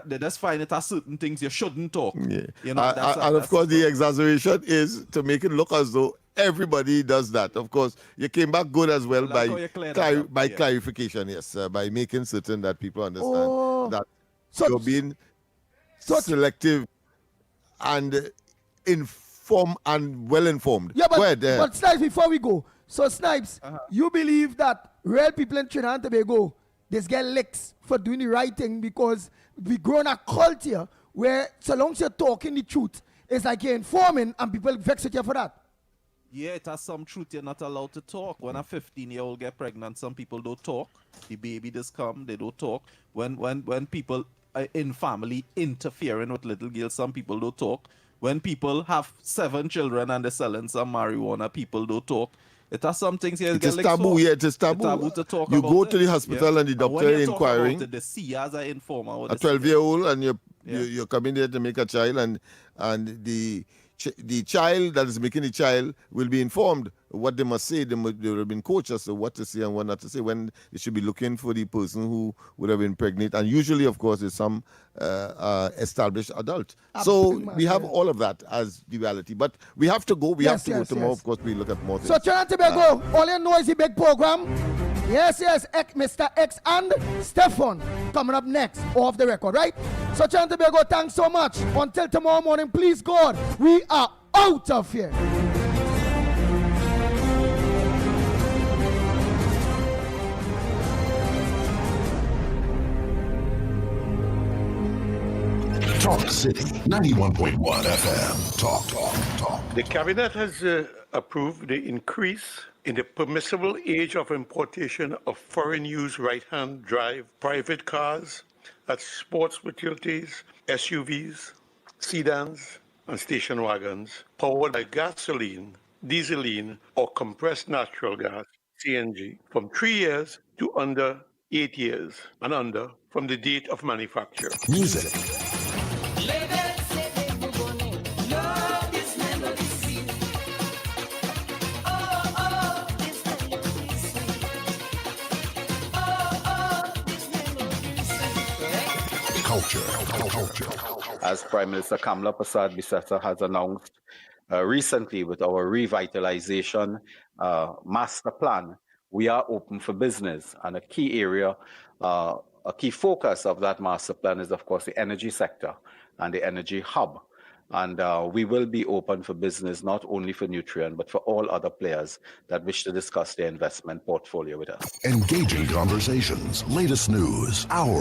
That's fine. It has certain things you shouldn't talk. Yeah. You know, And of course, the exaggeration is to make it look as though everybody does that. Of course, you came back good as well by clarification, yes, by making certain that people understand that you're being selective and informed and well informed. Yeah, but Snipes, before we go, so Snipes, you believe that real people in Trinidad and Tobago, they get licks for doing the right thing because we grown a culture where so long as you're talking the truth, it's like you're informing and people vex with you for that. Yeah, it has some truth. You're not allowed to talk. When a 15-year-old get pregnant, some people don't talk. The baby just come, they don't talk. When people in family interfering with little girls, some people don't talk. When people have 7 children and they're selling some marijuana, people don't talk. It has some things here. It is taboo, yeah, it is taboo. To talk you about go to the it. hospital and the doctor inquiring. The see as an informer. A 12-year-old and you're coming there to make a child and the child that is making the child will be informed what they must say. They will have been coached as to what to say and what not to say when they should be looking for the person who would have been pregnant. And usually, of course, is some established adult. So we have all of that as the reality. But we have to go. We have to go tomorrow. Of course, we look at more things. So Trinidad and Tobago, all you know is the big program. Yes, Mr. X and Stefan coming up next off the record, right? So Trinidad and Tobago, thanks so much. Until tomorrow morning, please God, we are out of here. Talk City 91.1 FM. Talk. The cabinet has approved the increase in the permissible age of importation of foreign-use right-hand drive private cars, that's sports utilities, SUVs, sedans, and station wagons powered by gasoline, dieseline, or compressed natural gas, CNG, from 3 years to under 8 years and under from the date of manufacture. Music. Culture. As Prime Minister Kamla Persad-Bissessar has announced recently with our revitalization master plan, we are open for business. And a key area, a key focus of that master plan is, of course, the energy sector and the energy hub. And we will be open for business, not only for Nutrien, but for all other players that wish to discuss their investment portfolio with us. Engaging conversations, latest news, our